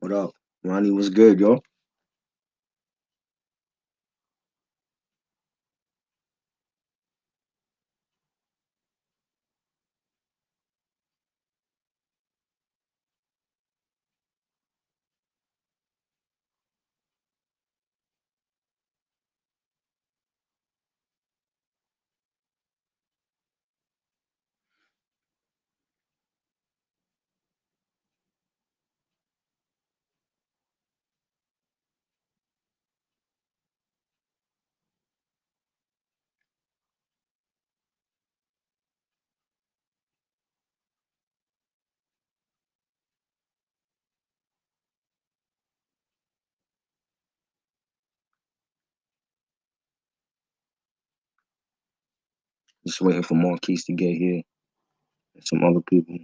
What up? Ronnie, what's good, yo? Just waiting for Marquise to get here and some other people.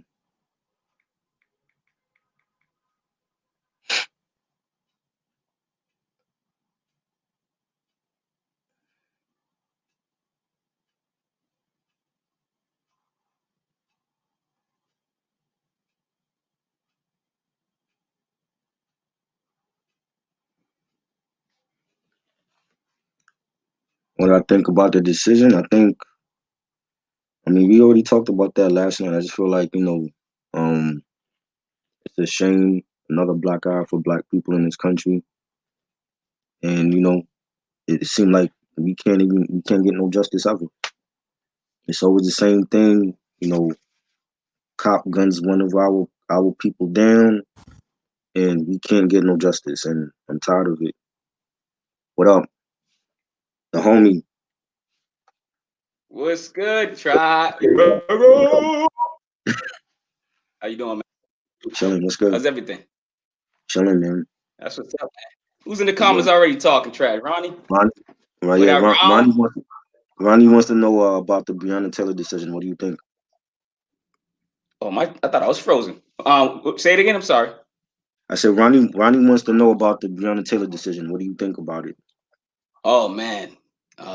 What I think about the decision, I mean, we already talked about that last night. I just feel like, it's a shame, another black eye for black people in this country. And, it seemed like we can't get no justice ever. It's always the same thing, cop guns one of our people down and we can't get no justice, and I'm tired of it. What up? The homie. What's good, Try? How you doing, man? Chilling, what's good? How's everything? Chilling, man. That's what's up, man. Who's in the comments already talking trash? Ronnie? Ronnie wants to know about the Breonna Taylor decision. What do you think? Oh, I thought I was frozen. Say it again. I'm sorry. I said Ronnie wants to know about the Breonna Taylor decision. What do you think about it? Oh man.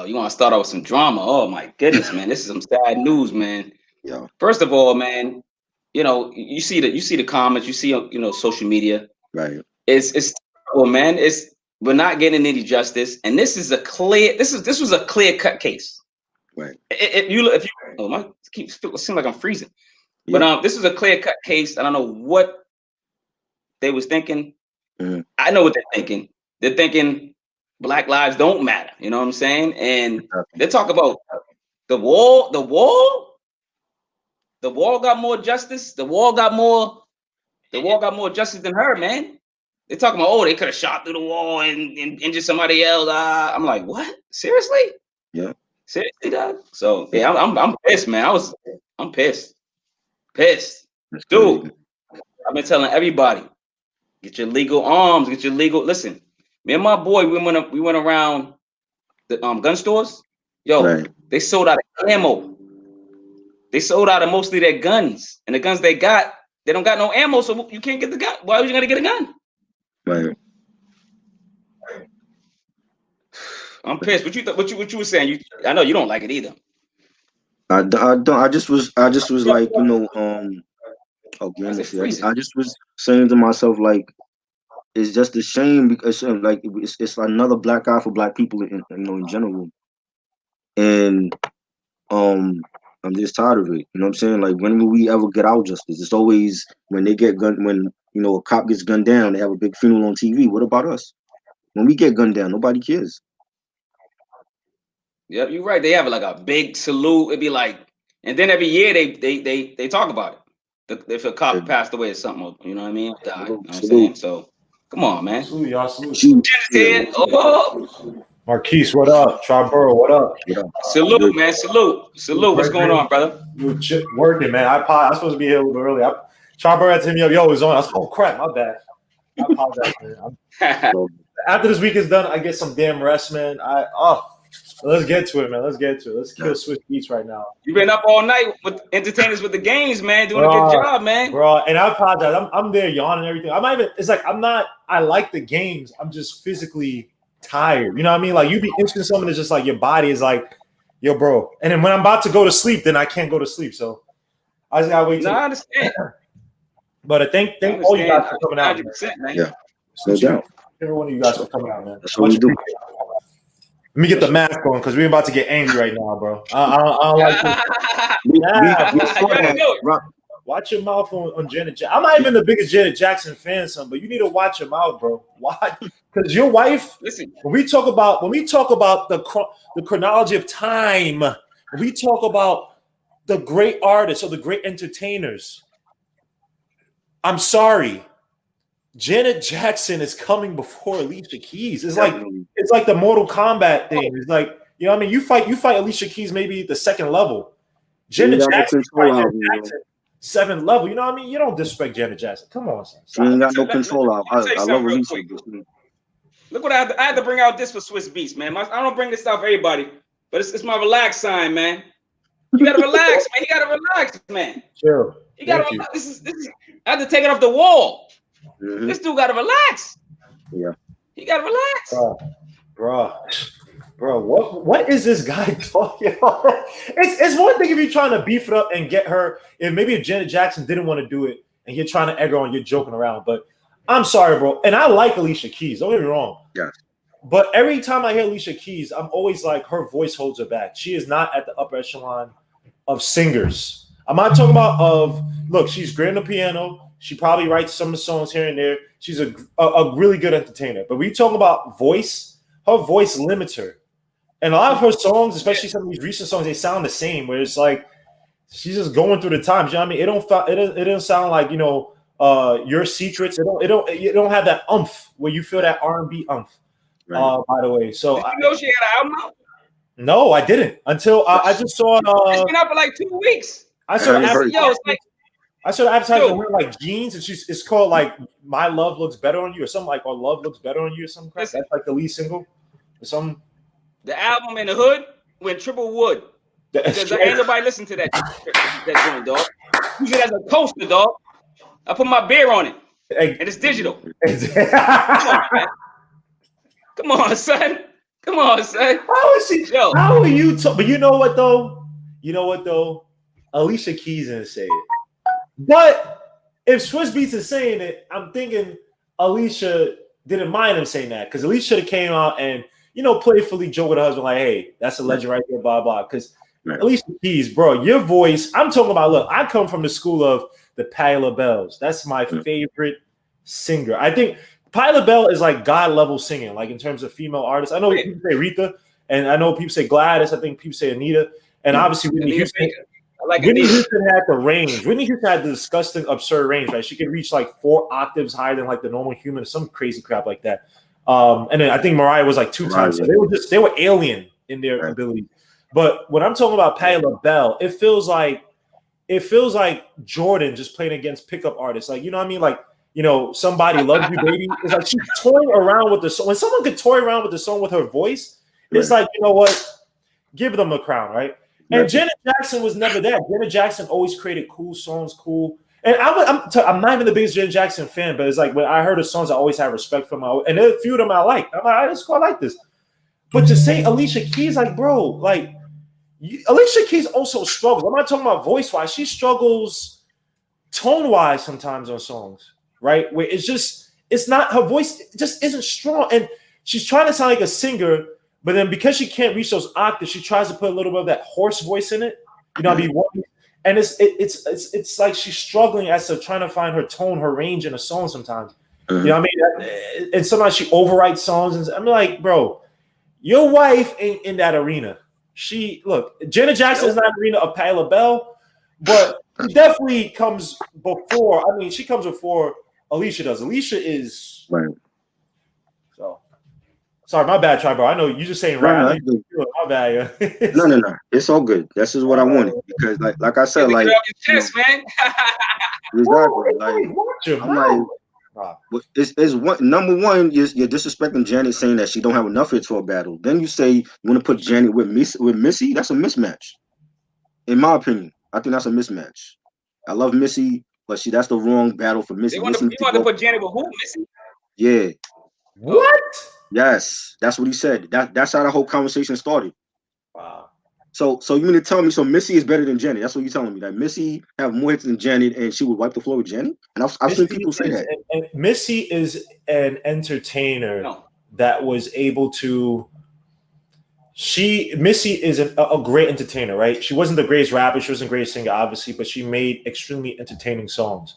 You want to start off with some drama? Oh my goodness, man. This is some sad news, man. Yeah. First of all, man, you see the comments, you see social media. Right. It's terrible, man. We're not getting any justice, and this was a clear cut case. Right. If you seems like I'm freezing. Yeah. But this is a clear cut case. I don't know what they was thinking. Mm-hmm. I know what they're thinking. They're thinking Black lives don't matter. You know what I'm saying? And they talk about the wall. The wall got more justice. The wall got more justice than her, man. They're talking about, they could have shot through the wall and injured somebody else. I'm like, what? Seriously? Yeah. Seriously, dog? So yeah, I'm pissed, man. I'm pissed. Pissed. Dude, I've been telling everybody, get your legal arms, listen. Me and my boy, we went around the gun stores. Yo, right. They sold out of ammo. They sold out of mostly their guns. And the guns they got, they don't got no ammo, so you can't get the gun. Why was you gonna get a gun? Right. I'm pissed. What you were saying? I know you don't like it either. I don't. I just was like, I just was saying to myself, like, it's just a shame because like it's another black eye for black people in general, and I'm just tired of it. You know what I'm saying? Like, when will we ever get our justice? It's always when they get gunned, when a cop gets gunned down, they have a big funeral on TV. What about us? When we get gunned down, nobody cares. Yep, you're right. They have like a big salute. It'd be like, and then every year they talk about it. If a cop passed away or something, you know what I mean? Died. You know what I'm saying? So come on, man. Salute. Oh. Marquise, what up? Triborough, what up? Salute, man. Salute. What's going on, brother? Working, man. I'm supposed to be here a little early. Triborough had to hit me up. Yo, it's on. I was like, oh crap, my bad. I apologize, man. After this week is done, I get some damn rest, man. Let's get to it, man. Let's get to it. Let's kill Swizz Beatz right now. You've been up all night with entertainers with the games, man. Doing a good job, man. Bro, and I apologize. I'm there yawning and everything. I'm not even. It's like I'm not. I like the games. I'm just physically tired. You know what I mean? Like you be interested in something that's just like your body is like, yo, bro. And then when I'm about to go to sleep, then I can't go to sleep. So I just gotta wait. No, I understand. But I thank all you guys for coming out. 100%, man. Yeah, no doubt. Every one of you guys for coming out, man. That's what we do. Let me get the mask on because we're about to get angry right now, bro. I don't like this. Watch your mouth on Janet Jackson. I'm not even the biggest Janet Jackson fan, son, but you need to watch your mouth, bro. Why? Because your wife. Listen, when we talk about the chronology of time, when we talk about the great artists or the great entertainers, I'm sorry, Janet Jackson is coming before Alicia Keys. It's like the Mortal Kombat thing. It's like, you know what I mean? You fight Alicia Keys maybe the second level. Janet Jackson, seventh level. You know what I mean? You don't disrespect Janet Jackson. Come on, son. She ain't got no control out. I love Alicia. Look what I had to bring out this for Swizz Beatz, man. I don't bring this out for everybody, but it's my relax sign, man. You gotta relax, man. You gotta relax, man. Sure. You gotta relax. This is I had to take it off the wall. Mm-hmm. This dude gotta relax. Yeah. He gotta relax. Bro, what is this guy talking about? It's one thing if you're trying to beef it up and get her, if Janet Jackson didn't want to do it and you're trying to egg her on, you're joking around. But I'm sorry, bro. And I like Alicia Keys, don't get me wrong. Yeah. But every time I hear Alicia Keys, I'm always like, her voice holds her back. She is not at the upper echelon of singers. I'm not talking about look, she's great on the piano. She probably writes some of the songs here and there. She's a really good entertainer. But we talk about voice, her voice limits her. And a lot of her songs, especially some of these recent songs, they sound the same. Where it's like she's just going through the times. You know what I mean? It don't sound like, you know, Your Secrets. It don't have that umph where you feel that R&B umph. Right. By the way, so did you know she had an album out? No, I didn't until I just saw. It's been out for like 2 weeks. I saw advertising wearing like jeans, and it's called like My Love Looks Better on You or something like, or Love Looks Better on You or something. That's like the lead single or something. The album in the hood went triple wood. Because ain't nobody listen to that joint, dog. Use it as a coaster, dog. I put my beer on it, and it's digital. Come on, son. Come on, son. How is she? Yo. How are you? But you know what though? Alicia Keys didn't say it. But if Swizz Beatz is saying it, I'm thinking Alicia didn't mind him saying that, because Alicia should have came out and, you know, playfully joke with her husband like, "Hey, that's a legend right there, blah blah." Because Alicia Keys, bro, your voice. I'm talking about. Look, I come from the school of the Patti LaBelle's. That's my favorite singer. I think Patti LaBelle is like God level singing, like in terms of female artists. I know people say Aretha, and I know people say Gladys. I think people say Anita, and obviously Whitney Houston. Whitney Houston had the range. Whitney Houston had the disgusting, absurd range, right? She could reach like 4 octaves higher than like the normal human, some crazy crap like that. And then I think Mariah was like 2 times. So they were alien in their ability. But when I'm talking about Patti LaBelle, it feels like Jordan just playing against pickup artists. Like, you know what I mean? Like, you know, Somebody Loves You, Baby. It's like she's toying around with the song. When someone could toy around with the song with her voice, it's like, you know what? Give them a crown, right? And Janet Jackson was never that. Janet Jackson always created cool songs, cool. And I'm not even the biggest Janet Jackson fan, but it's like when I heard her songs, I always have respect for them. And a few of them I like. I'm like, I just quite like this. But to say Alicia Keys, like, bro, like, Alicia Keys also struggles. I'm not talking about voice-wise. She struggles tone-wise sometimes on songs, right? Where it's not, her voice just isn't strong. And she's trying to sound like a singer, but then because she can't reach those octaves, she tries to put a little bit of that hoarse voice in it. You know what I mean? And it's like she's struggling as to trying to find her tone, her range in a song sometimes. You know what I mean? And sometimes she overwrites songs. And I'm like, bro, your wife ain't in that arena. Janet Jackson is not in the arena of Patti LaBelle, but she definitely comes before. I mean, she comes before Alicia does. Alicia is right. So sorry, my bad, Tri, bro. I know you just saying right. My bad. No. It's all good. This is what I wanted, because like I said, like chest, man. Exactly. Like I'm like, Wow. Is one number one. You're disrespecting Janet, saying that she don't have enough hits for a battle. Then you say you want to put Janet with Missy. That's a mismatch, in my opinion. I think that's a mismatch. I love Missy, but that's the wrong battle for Missy. You want to put Janet with who? Missy? Yeah. What? Yes, that's what he said. That's how the whole conversation started. Wow. So you mean to tell me Missy is better than Janet? That's what you're telling me. That Missy have more hits than Janet, and she would wipe the floor with Janet? And I've seen people say that. And Missy is an entertainer that was able to. Missy is a great entertainer, right? She wasn't the greatest rapper, she wasn't the greatest singer, obviously, but she made extremely entertaining songs.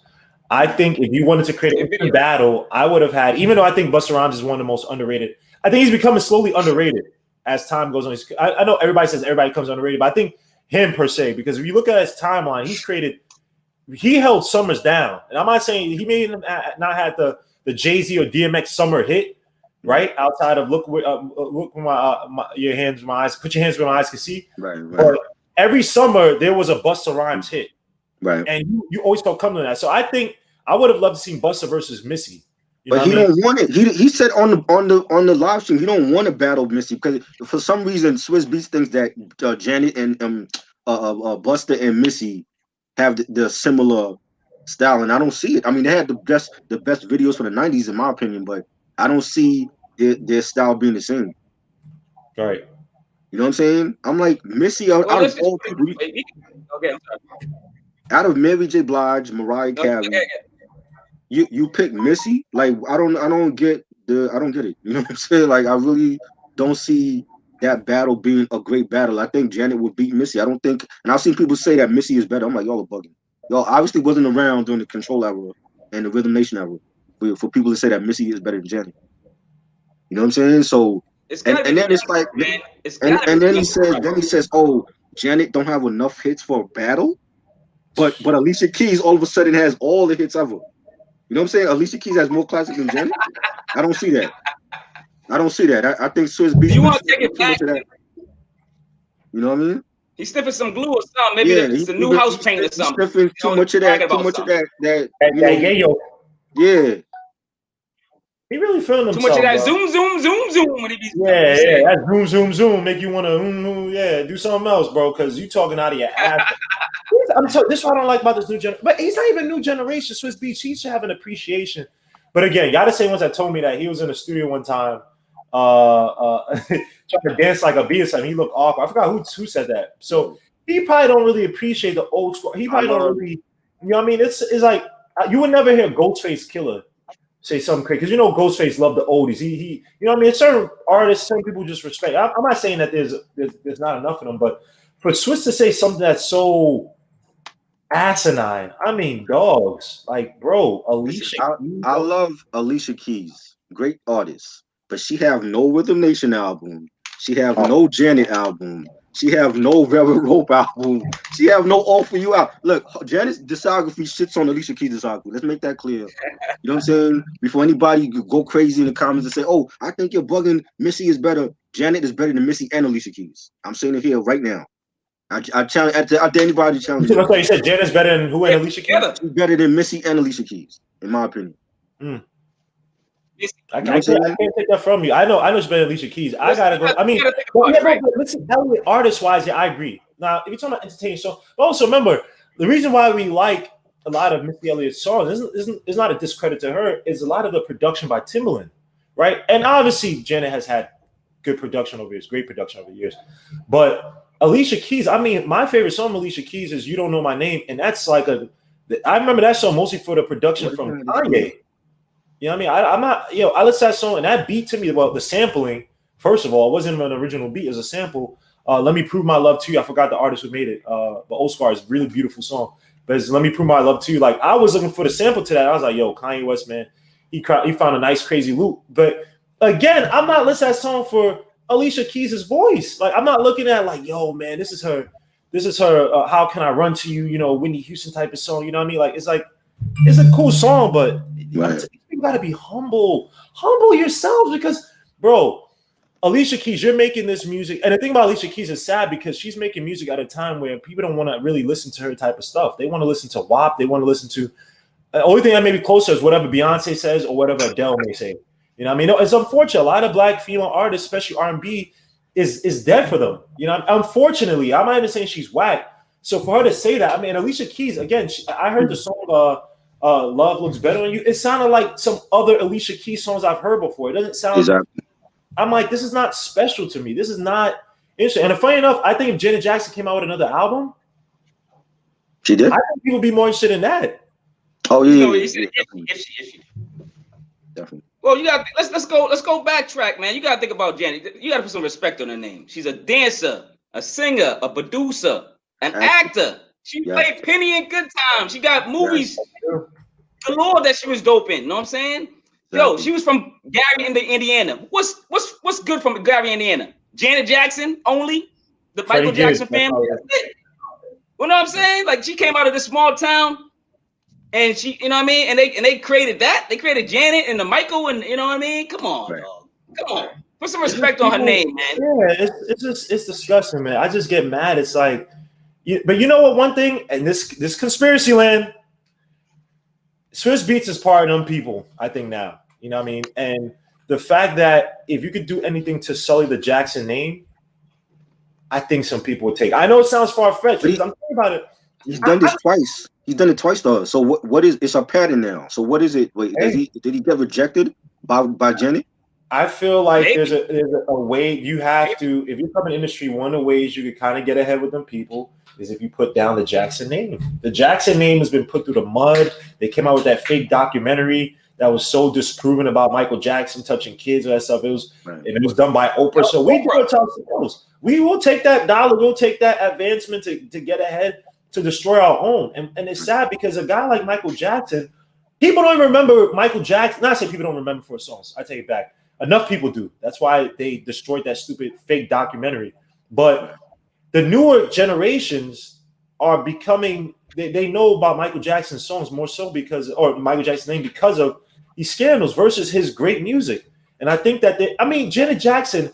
I think if you wanted to create a battle, I would have had, even though I think Busta Rhymes is one of the most underrated, I think he's becoming slowly underrated as time goes on. I know everybody says everybody becomes underrated, but I think him per se, because if you look at his timeline, he held summers down. And I'm not saying he may not had the Jay-Z or DMX summer hit, right? Outside of look your hands with my eyes, put your hands where my eyes can see. Right. But every summer there was a Busta Rhymes hit. Right. And you always felt coming to that. So I think I would have loved to see Busta versus Missy. But he don't want it. He said on the live stream he don't want to battle Missy because for some reason Swizz Beatz thinks that Janet and Busta and Missy have the similar style, and I don't see it. I mean, they had the best videos for the 90s in my opinion, but I don't see their style being the same. Right. You know what I'm saying? I'm like Missy out of all people. Okay, I'm sorry. Out of Mary J. Blige, Mariah Carey, you pick Missy. Like I don't get it. You know what I'm saying? Like I really don't see that battle being a great battle. I think Janet would beat Missy. I don't think, and I've seen people say that Missy is better. I'm like, y'all are bugging. Y'all obviously wasn't around during the Control era and the Rhythm Nation era for people to say that Missy is better than Janet. You know what I'm saying? So and then it's like, and then he says, oh, Janet don't have enough hits for a battle. But Alicia Keys all of a sudden has all the hits ever. You know what I'm saying? Alicia Keys has more classics than Janet. I don't see that. I think Swizz Beatz. You want to take it back? You know what I mean? He's sniffing some glue or something. Maybe it's a new house paint or something. Sniffing too much of that. Yeah. He really feeling himself. Too much of that zoom when he be that zoom make you want to do something else, bro, because you talking out of your ass. This is what I don't like about this new generation. But he's not even new generation. Swizz Beatz, he should have an appreciation. But again, y'all the same ones that told me that he was in the studio one time trying to dance like a bee or something. He looked awkward. I forgot who said that. So he probably don't really appreciate the old school. He probably don't really, you know what I mean? It's like you would never hear Ghostface Killer say something crazy, because you know Ghostface loved the oldies. He you know what I mean? It's certain artists, certain people just respect. I'm not saying that there's not enough of them, but for Swizz to say something that's so asinine, I mean, dogs, like, bro, Alicia. I love Alicia Keys, great artist, but she have no Rhythm Nation album. She have no Janet album. She have no Velvet Rope album. She have no All For You album. Look, Janet's discography shits on Alicia Keys' discography. Let's make that clear. You know what I'm saying? Before anybody go crazy in the comments and say, oh, I think you're bugging. Missy is better. Janet is better than Missy and Alicia Keys. I'm saying it here right now. I challenge I dare anybody to challenge. I thought you said Janet's better than who and Alicia Keys? She's better than Missy and Alicia Keys, in my opinion. I can't take that from you. I know she's better than Alicia Keys. I gotta go. I mean, listen, artist-wise, yeah, I agree. Now, if you're talking about entertaining songs, but also remember, the reason why we like a lot of Missy Elliott's songs is not a discredit to her. It's a lot of the production by Timbaland, right? And obviously, Janet has had good production over years, great production over years. But Alicia Keys, I mean, my favorite song of Alicia Keys is "You Don't Know My Name," and that's like I remember that song mostly for the production from Kanye. You know what I mean? I'm not, I listened to that song and that beat to me, well, the sampling, first of all, it wasn't an original beat, it was a sample. Let Me Prove My Love to You. I forgot the artist who made it. But Oscar is a really beautiful song. But it's Let Me Prove My Love to You. Like, I was looking for the sample to that. I was like, yo, Kanye West, man, he found a nice, crazy loop. But again, I'm not listening to that song for Alicia Keys' voice. Like, I'm not looking at like, yo, man, this is her, How Can I Run to You, Whitney Houston type of song. You know what I mean? Like, it's a cool song, but you gotta be humble yourselves, because, bro, Alicia Keys, you're making this music, and the thing about Alicia Keys is sad because she's making music at a time where people don't want to really listen to her type of stuff. They want to listen to WAP. They want to listen to The only thing that may be closer is whatever Beyonce says or whatever Adele may say. You know what I mean? It's unfortunate. A lot of black female artists, especially R&B, is dead for them. You know, unfortunately, I'm not even saying she's whack. So for her to say that, I mean, Alicia Keys, again, I heard the song Love Looks Better on You. It sounded like some other Alicia Keys songs I've heard before. It doesn't sound exactly. I'm like, this is not special to me. This is not interesting. And funny enough, I think if Janet Jackson came out with another album, she did. I think people would be more interested in that. Oh yeah, if she. Definitely. Well, you got let's go backtrack, man. You got to think about Janet. You got to put some respect on her name. She's a dancer, a singer, a producer, an actor. She played Penny in Good Time. She got movies galore that she was dope in. You know what I'm saying? Yo, she was from Gary, Indiana. What's good from Gary, Indiana? Janet Jackson only, the Michael Jackson family. That's it. You know what I'm saying? Like she came out of this small town, and she, you know what I mean? And they created that. They created Janet and the Michael, and you know what I mean? Come on, dog. Come on. Put some respect on her name, man. Yeah, it's disgusting, man. I just get mad. It's like, but you know what? One thing, and this conspiracy land, Swizz Beatz is part of them people. I think now. You know what I mean? And the fact that if you could do anything to sully the Jackson name, I think some people would take. I know it sounds far-fetched, but I'm thinking about it. He's done this twice. He's done it twice though. So what is it's a pattern now. So what is it? Wait, did he get rejected by Janet? I feel like there's a way you have to, if you come in the industry, one of the ways you could kind of get ahead with them people is if you put down the Jackson name. The Jackson name has been put through the mud. They came out with that fake documentary that was so disproven about Michael Jackson touching kids and that stuff. It was done by Oprah. So we do it ourselves. We will take that dollar, we'll take that advancement to get ahead, to destroy our own. And it's sad because a guy like Michael Jackson, people don't even remember Michael Jackson. Not say people don't remember for songs. I take it back. Enough people do. That's why they destroyed that stupid fake documentary. But the newer generations are becoming, they know about Michael Jackson's songs more so or Michael Jackson's name because of these scandals versus his great music. And I think that Janet Jackson,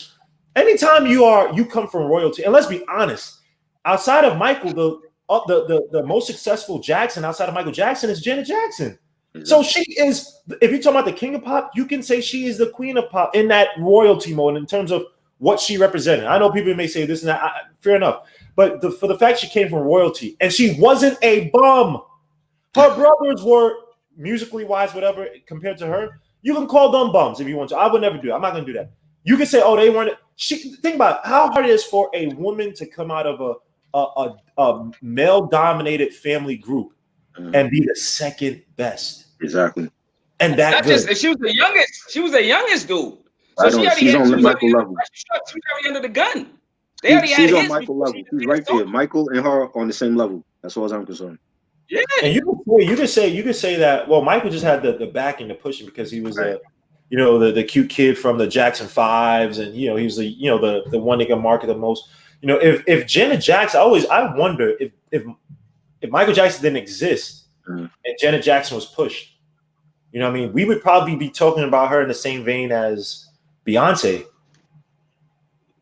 anytime you come from royalty, and let's be honest, outside of Michael, the most successful Jackson outside of Michael Jackson is Janet Jackson. So she is, if you're talking about the king of pop, you can say she is the queen of pop in that royalty mode in terms of what she represented. I know people may say this and that, fair enough. But for the fact she came from royalty and she wasn't a bum, her brothers were musically wise, whatever, compared to her. You can call them bums if you want to. I would never do it. I'm not going to do that. You can say, oh, they weren't. Think about how hard it is for a woman to come out of a male-dominated family group and be the second best. Exactly. And that's just she was the youngest. She was the youngest dude. So she's on Michael level. She was already under the gun. They already had on Michael level. She's right there. Michael and her on the same level. That's all I'm concerned. Yeah. And you could say that. Well, Michael just had the backing to push him because he was the cute kid from the Jackson 5s, and he was the one that can market the most. If Janet Jackson, I wonder if Michael Jackson didn't exist and Janet Jackson was pushed, you know what I mean, we would probably be talking about her in the same vein as Beyonce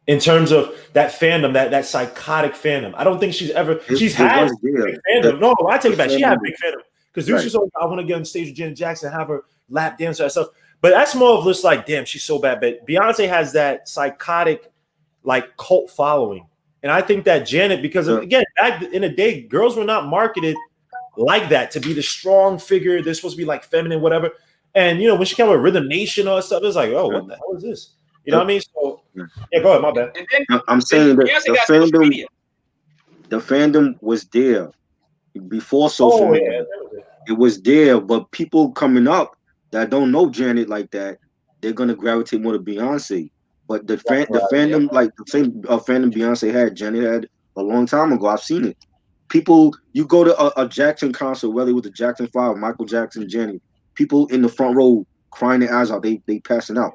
in terms of that fandom, that psychotic fandom. I don't think she's had big fandom. No, I take it back. She had a big fandom because dudes just I want to get on stage with Janet Jackson and have her lap dance and stuff. But that's more of just like, damn, she's so bad. But Beyonce has that psychotic, like, cult following. And I think that Janet, because again, back in the day, girls were not marketed like that to be the strong figure. They're supposed to be like feminine, whatever. And when she came with Rhythm Nation or stuff, it's like, oh, what the hell is this? You know what I mean? So yeah, go ahead, my bad. I'm saying that the fandom was there before social media. It was there, but people coming up that don't know Janet like that, they're gonna gravitate more to Beyonce. But the fandom, like the same fandom Beyonce had, Janet had a long time ago. I've seen it. People, you go to a Jackson concert, whether it was the Jackson 5, Michael Jackson, Janet, people in the front row crying their eyes out. They passing out.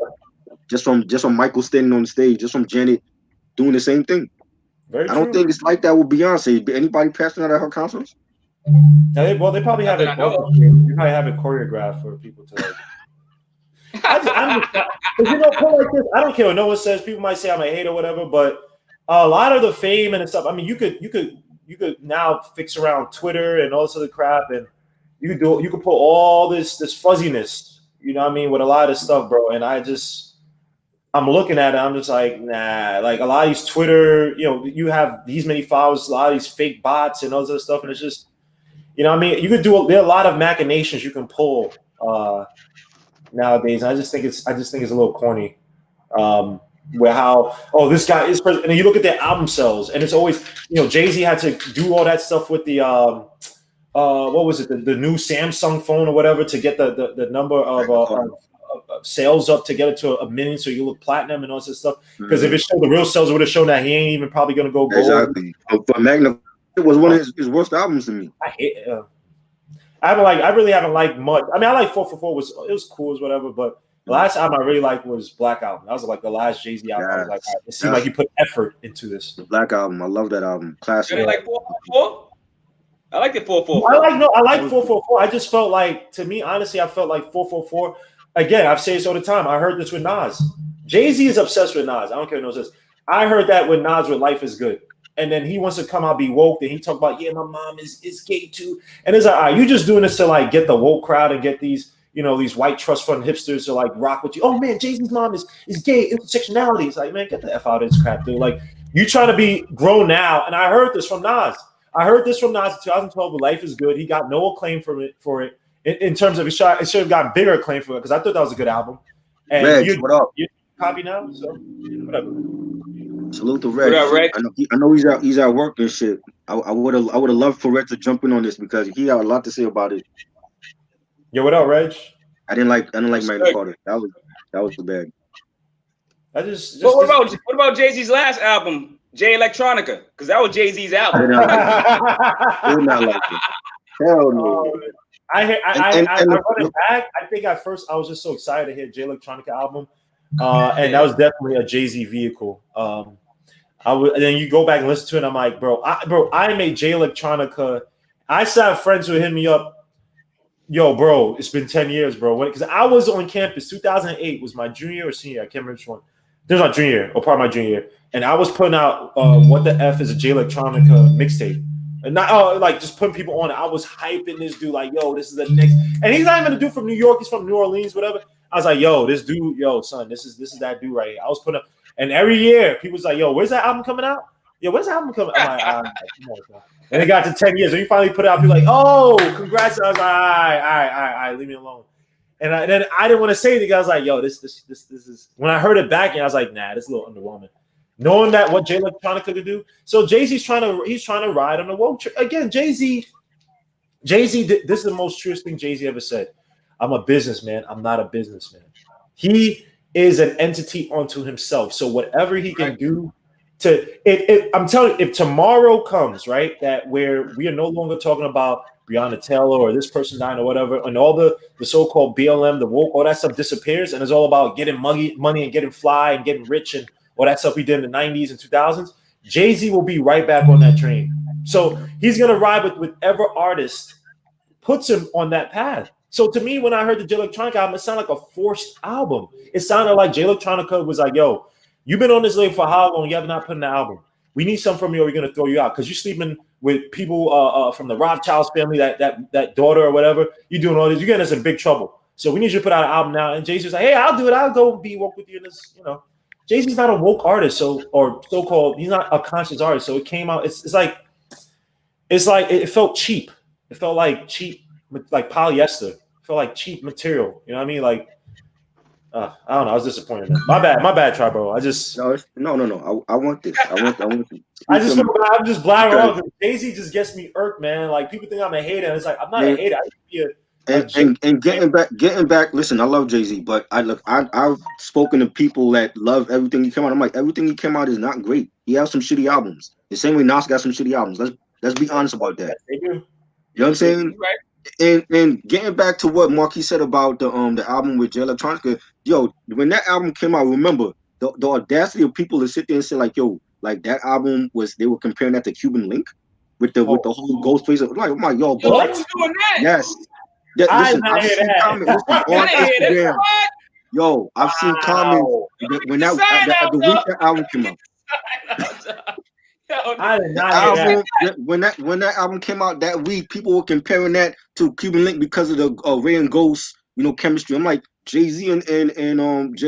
Just from Michael standing on the stage, just from Janet doing the same thing. I don't think it's like that with Beyonce. Anybody passing out at her concerts? They probably have it. You probably have it choreographed for people to like. Like this, I don't care what no one says. People might say I'm a hater or whatever, but a lot of the fame and stuff. I mean, you could now fix around Twitter and all this other crap, and you can pull all this fuzziness, you know what I mean, with a lot of stuff, bro. And I'm looking at it, I'm just like, nah. Like a lot of these Twitter, you know, you have these many followers, a lot of these fake bots and all this other stuff, and it's just, you know what I mean? You could there are a lot of machinations you can pull nowadays. And I just think it's a little corny. Where this guy is, and then you look at their album sales, and it's always, you know, Jay-Z had to do all that stuff with the what was it, the new Samsung phone or whatever, to get the number of sales up to get it to 1 million, so you look platinum and all this stuff. Because if it showed the real sales, it would have shown that he ain't even probably gonna go gold. Exactly. But Magna, it was one of his worst albums to me. I hate it. I really haven't liked much. I mean, I like 444 it was cool as whatever, but the last album I really liked was Black Album. That was like the last Jay-Z album. I was like, it seemed like he put effort into this. The Black Album, I love that album. Classic. You like 444? I like the 444. I like 444. I just felt like, to me, honestly, I felt like 444. Again, I've said this all the time. I heard this with Nas. Jay-Z is obsessed with Nas. I don't care who knows this. I heard that with Nas with Life is Good. And then he wants to come out, be woke, and he talk about, yeah, my mom is gay too. And it's like, all right, you just doing this to like get the woke crowd and get these, you know, these white trust fund hipsters to like rock with you. Oh man, Jay-Z's mom is gay, intersectionality. It's like, man, get the F out of this crap, dude. Like, you trying to be grown now. And I heard this from Nas. I heard this from Nas in 2012 with Life is Good. He got no acclaim for it. In terms of it should have gotten bigger acclaim for it, because I thought that was a good album. And Reg, what up? You copy now? So whatever. Salute to Reg. What up, Reg? I know he's at work and shit. I would have loved for Reg to jump in on this because he had a lot to say about it. Yo, what up, Reg? I didn't like Magna Carta. That was the bad. What about Jay-Z's last album, Jay Electronica? Because that was Jay-Z's album. I did not like it. Hell no. I run it back. I think at first I was just so excited to hear Jay Electronica album, and that was definitely a Jay-Z vehicle. And then you go back and listen to it, and I'm like, I made Jay Electronica. I still have friends who hit me up. Yo, bro, it's been 10 years, bro. Because I was on campus. 2008 was my junior or senior. I can't remember which one. This was my junior year, or part of my junior year. And I was putting out What the F is a Jay Electronica mixtape. And not like just putting people on it. I was hyping this dude like, yo, this is the next. And he's not even a dude from New York. He's from New Orleans, whatever. I was like, yo, this dude, son, this is that dude right here. I was putting up. And every year, people was like, yo, where's that album coming out? Yo, where's the album coming? I'm like, come on. And it got to 10 years. When you finally put it out, people like, oh, congrats. I was like, all right, leave me alone. And then I didn't want to say anything. I was like, yo, this is. When I heard it back, I was like, nah, this is a little underwhelming. Knowing that what Jay Electronica could do. So Jay-Z's trying to ride on the woke. Again, Jay-Z, this is the most truest thing Jay-Z ever said. I'm a businessman. I'm not a businessman. He is an entity unto himself. So whatever he can do I'm telling you, if tomorrow comes, right, that where we are no longer talking about Breonna Taylor or this person dying or whatever, and all the so-called BLM, the woke, all that stuff disappears, and it's all about getting money and getting fly and getting rich and all that stuff we did in the 90s and 2000s, Jay-Z will be right back on that train. So he's going to ride with whichever artist puts him on that path. So to me, when I heard the Jay Electronica album, it sounded like a forced album. It sounded like Jay Electronica was like, yo, you've been on this label for how long? You have not put in an album. We need something from you or we're going to throw you out because you're sleeping with people from the Rothschilds family, that daughter or whatever. You're doing all this. You're getting us in big trouble. So we need you to put out an album now. And Jay-Z's like, hey, I'll do it. I'll go be woke with you in this, you know. Jay-Z's not a woke artist, or so-called, he's not a conscious artist. So it came out, it's like it felt cheap. It felt like cheap, like polyester. It felt like cheap material. You know what I mean? Like, I don't know. I was disappointed. Man. My bad, try, bro. I just no. I want this. I want this. I'm just blabbering on. Jay-Z just gets me irked, man. Like people think I'm a hater. And it's like I'm not a hater. I used to be and getting back. Listen, I love Jay-Z, but I've spoken to people that love everything he came out. I'm like, everything he came out is not great. He has some shitty albums. The same way Nas got some shitty albums. Let's be honest about that. They do. You know what I'm saying? Right. And getting back to what Marquis said about the album with Jay Electronica, yo, when that album came out, remember the audacity of people to sit there and say like, yo, like that album they were comparing that to Cuban Link with the whole Ghostface. Like, I'm like, yo, bro, who's doing that? Yes. Listen, I've seen comments on Instagram. Yo, I've seen comments when the week that album came out. I did not hear that. When that album came out that week, people were comparing that to Cuban Link because of the Ray and Ghost, chemistry. I'm like, Jay-Z and Jay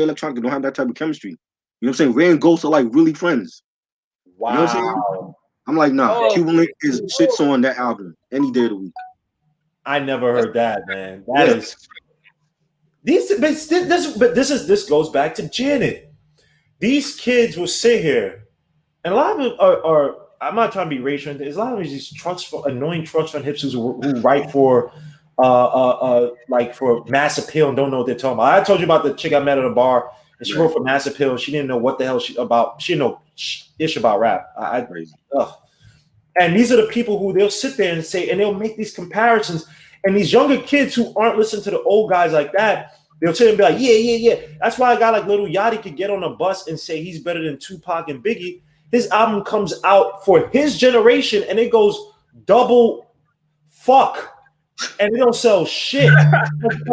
Electronica don't have that type of chemistry. You know what I'm saying? Ray and Ghost are like really friends. Wow. You know what I'm saying? I'm like, nah, Cuban Link is shits on that album any day of the week. I never heard that, man. That is this goes back to Janet. These kids will sit here, and a lot of them are I'm not trying to be racial. There's a lot of these annoying trust fund hipsters who write for like for mass appeal and don't know what they're talking about. I told you about the chick I met at a bar, and she wrote for mass appeal, and she didn't know what the hell she didn't know ish about rap. And these are the people who they'll sit there and say, and they'll make these comparisons. And these younger kids who aren't listening to the old guys like that, they'll sit and be like, yeah. That's why a guy like Lil Yachty could get on a bus and say he's better than Tupac and Biggie. His album comes out for his generation and it goes double fuck. And they don't sell shit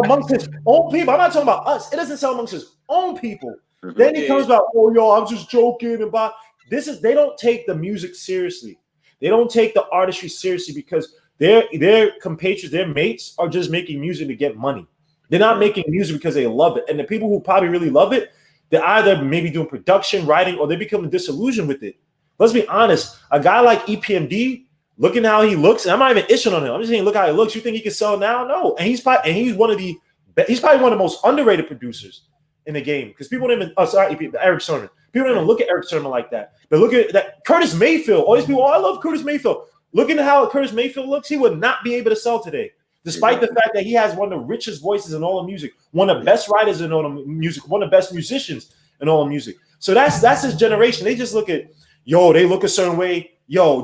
amongst his own people. I'm not talking about us. It doesn't sell amongst his own people. Then he comes about, oh, yo, I'm just joking about this. They don't take the music seriously. They don't take the artistry seriously because their compatriots, their mates are just making music to get money. They're not making music because they love it. And the people who probably really love it, they're either maybe doing production, writing, or they become disillusioned with it. Let's be honest. A guy like EPMD, looking how he looks, and I'm not even itching on him. I'm just saying, look how he looks. You think he can sell now? No. And he's probably one of the most underrated producers in the game because people don't even. Eric Sermon. People don't even look at Eric Sermon like that. But look at that Curtis Mayfield. All these people, I love Curtis Mayfield. Looking at how Curtis Mayfield looks, he would not be able to sell today. Despite the fact that he has one of the richest voices in all of music, one of the best writers in all of music, one of the best musicians in all of music. So that's his generation. They just look at, they look a certain way. They'll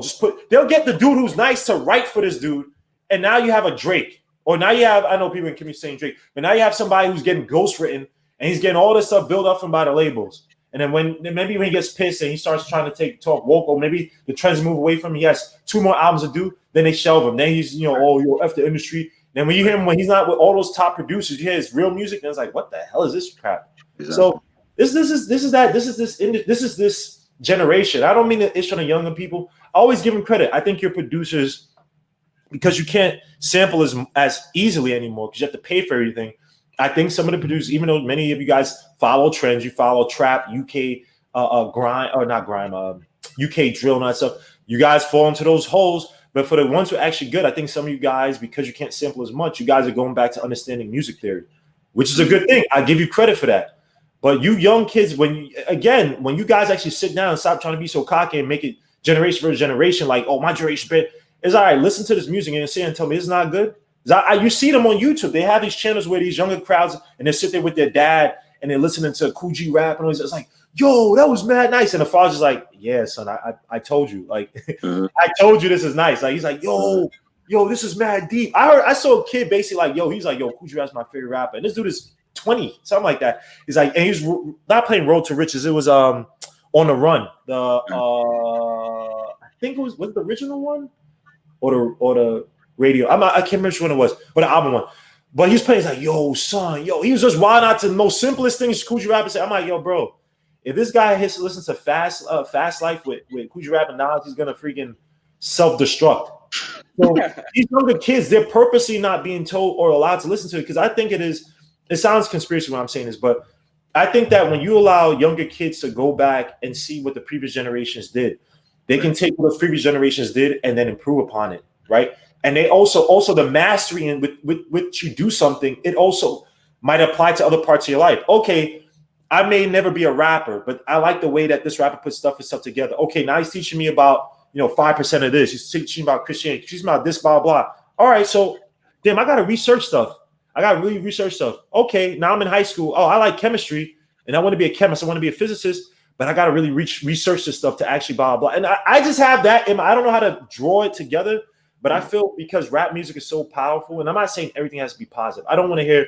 get the dude who's nice to write for this dude. And now you have a Drake. Or now you have, I know people in community saying Drake, but now you have somebody who's getting ghostwritten and he's getting all this stuff built up from by the labels. And then when he gets pissed and he starts trying to talk vocal, maybe the trends move away from him. He has 2 more albums to do. Then they shelve him. Then he's, F the industry. Then when you hear him, when he's not with all those top producers, you hear his real music. And it's like, what the hell is this crap? Exactly. So this is this generation. I don't mean to issue on the younger people. I always give them credit. I think your producers, because you can't sample as easily anymore because you have to pay for everything. I think some of the producers, even though many of you guys follow trends, you follow trap, UK grind, or not grime, UK drill and that stuff. You guys fall into those holes. But for the ones who are actually good, I think some of you guys, because you can't sample as much, you guys are going back to understanding music theory, which is a good thing. I give you credit for that. But you young kids, when you guys actually sit down and stop trying to be so cocky and make it generation versus generation, like, oh, my generation, it's all right. Listen to this music and sit and tell me it's not good. You see them on YouTube. They have these channels where these younger crowds and they sit there with their dad and they're listening to Cool G rap and all this. It's like, yo, that was mad nice. And the father's just like, yeah, son, I told you. Like, I told you this is nice. Like, he's like, yo, this is mad deep. I saw a kid basically like, he's like, Cool G rap's my favorite rapper. And this dude is 20, something like that. He's like, and he's not playing Road to Riches. It was On the Run. I think it was the original one or the radio. I can't remember which one it was, or the album one. But he was playing, he's like, yo, son, he was just wild out to the most simplest things Cool G rap and say. I'm like, yo, bro, if this guy listens to Fast Life with Cool G rap and knowledge, he's gonna freaking self-destruct. So these younger kids, they're purposely not being told or allowed to listen to it because I think it sounds conspiracy when I'm saying this, but I think that when you allow younger kids to go back and see what the previous generations did, they can take what those previous generations did and then improve upon it, right? And they also the mastery in with which you do something, it also might apply to other parts of your life. Okay, I may never be a rapper, but I like the way that this rapper puts stuff together. Okay, now he's teaching me about 5% of this. He's teaching me about Christianity. He's teaching me about this, blah, blah. All right, so damn, I gotta research stuff. I gotta really research stuff. Okay, now I'm in high school. Oh, I like chemistry, and I want to be a chemist. I want to be a physicist, but I gotta really research this stuff to actually blah, blah. And I just have that in my, I don't know how to draw it together. But I feel because rap music is so powerful, and I'm not saying everything has to be positive. I don't want to hear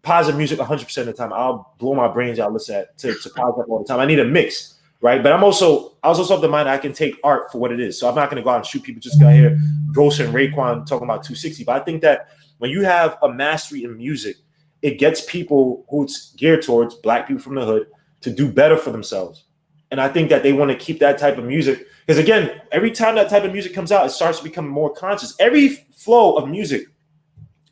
positive music 100% of the time. I'll blow my brains out listening to positive all the time. I need a mix, right? But I was also of the mind I can take art for what it is. So I'm not going to go out and shoot people just got here, Ghost and Raekwon talking about 260. But I think that when you have a mastery in music, it gets people who it's geared towards, Black people from the hood, to do better for themselves. And I think that they want to keep that type of music. Because again, every time that type of music comes out, it starts to become more conscious. Every flow of music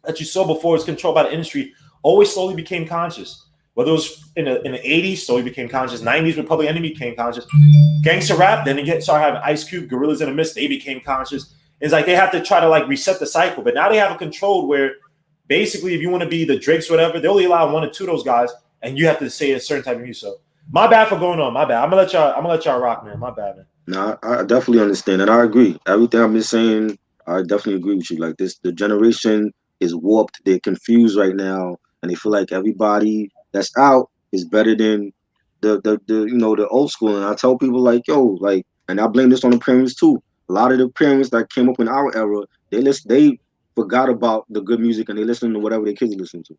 that you saw before was controlled by the industry always slowly became conscious. Whether it was in the 80s, slowly became conscious. 90s with Public Enemy became conscious. Gangster rap, then they started having Ice Cube, Gorillas in the Mist, they became conscious. It's like they have to try to like reset the cycle. But now they have it controlled where basically if you want to be the Drakes or whatever, they only allow 1 or 2 of those guys, and you have to say a certain type of music. So my bad for going on. My bad. I'm gonna let y'all rock, man. My bad, man. No, I definitely understand, and I agree. Everything I've been saying, I definitely agree with you. Like this, the generation is warped. They're confused right now, and they feel like everybody that's out is better than the the old school. And I tell people like, yo, like, and I blame this on the parents too. A lot of the parents that came up in our era, they forgot about the good music and they listen to whatever their kids listen to.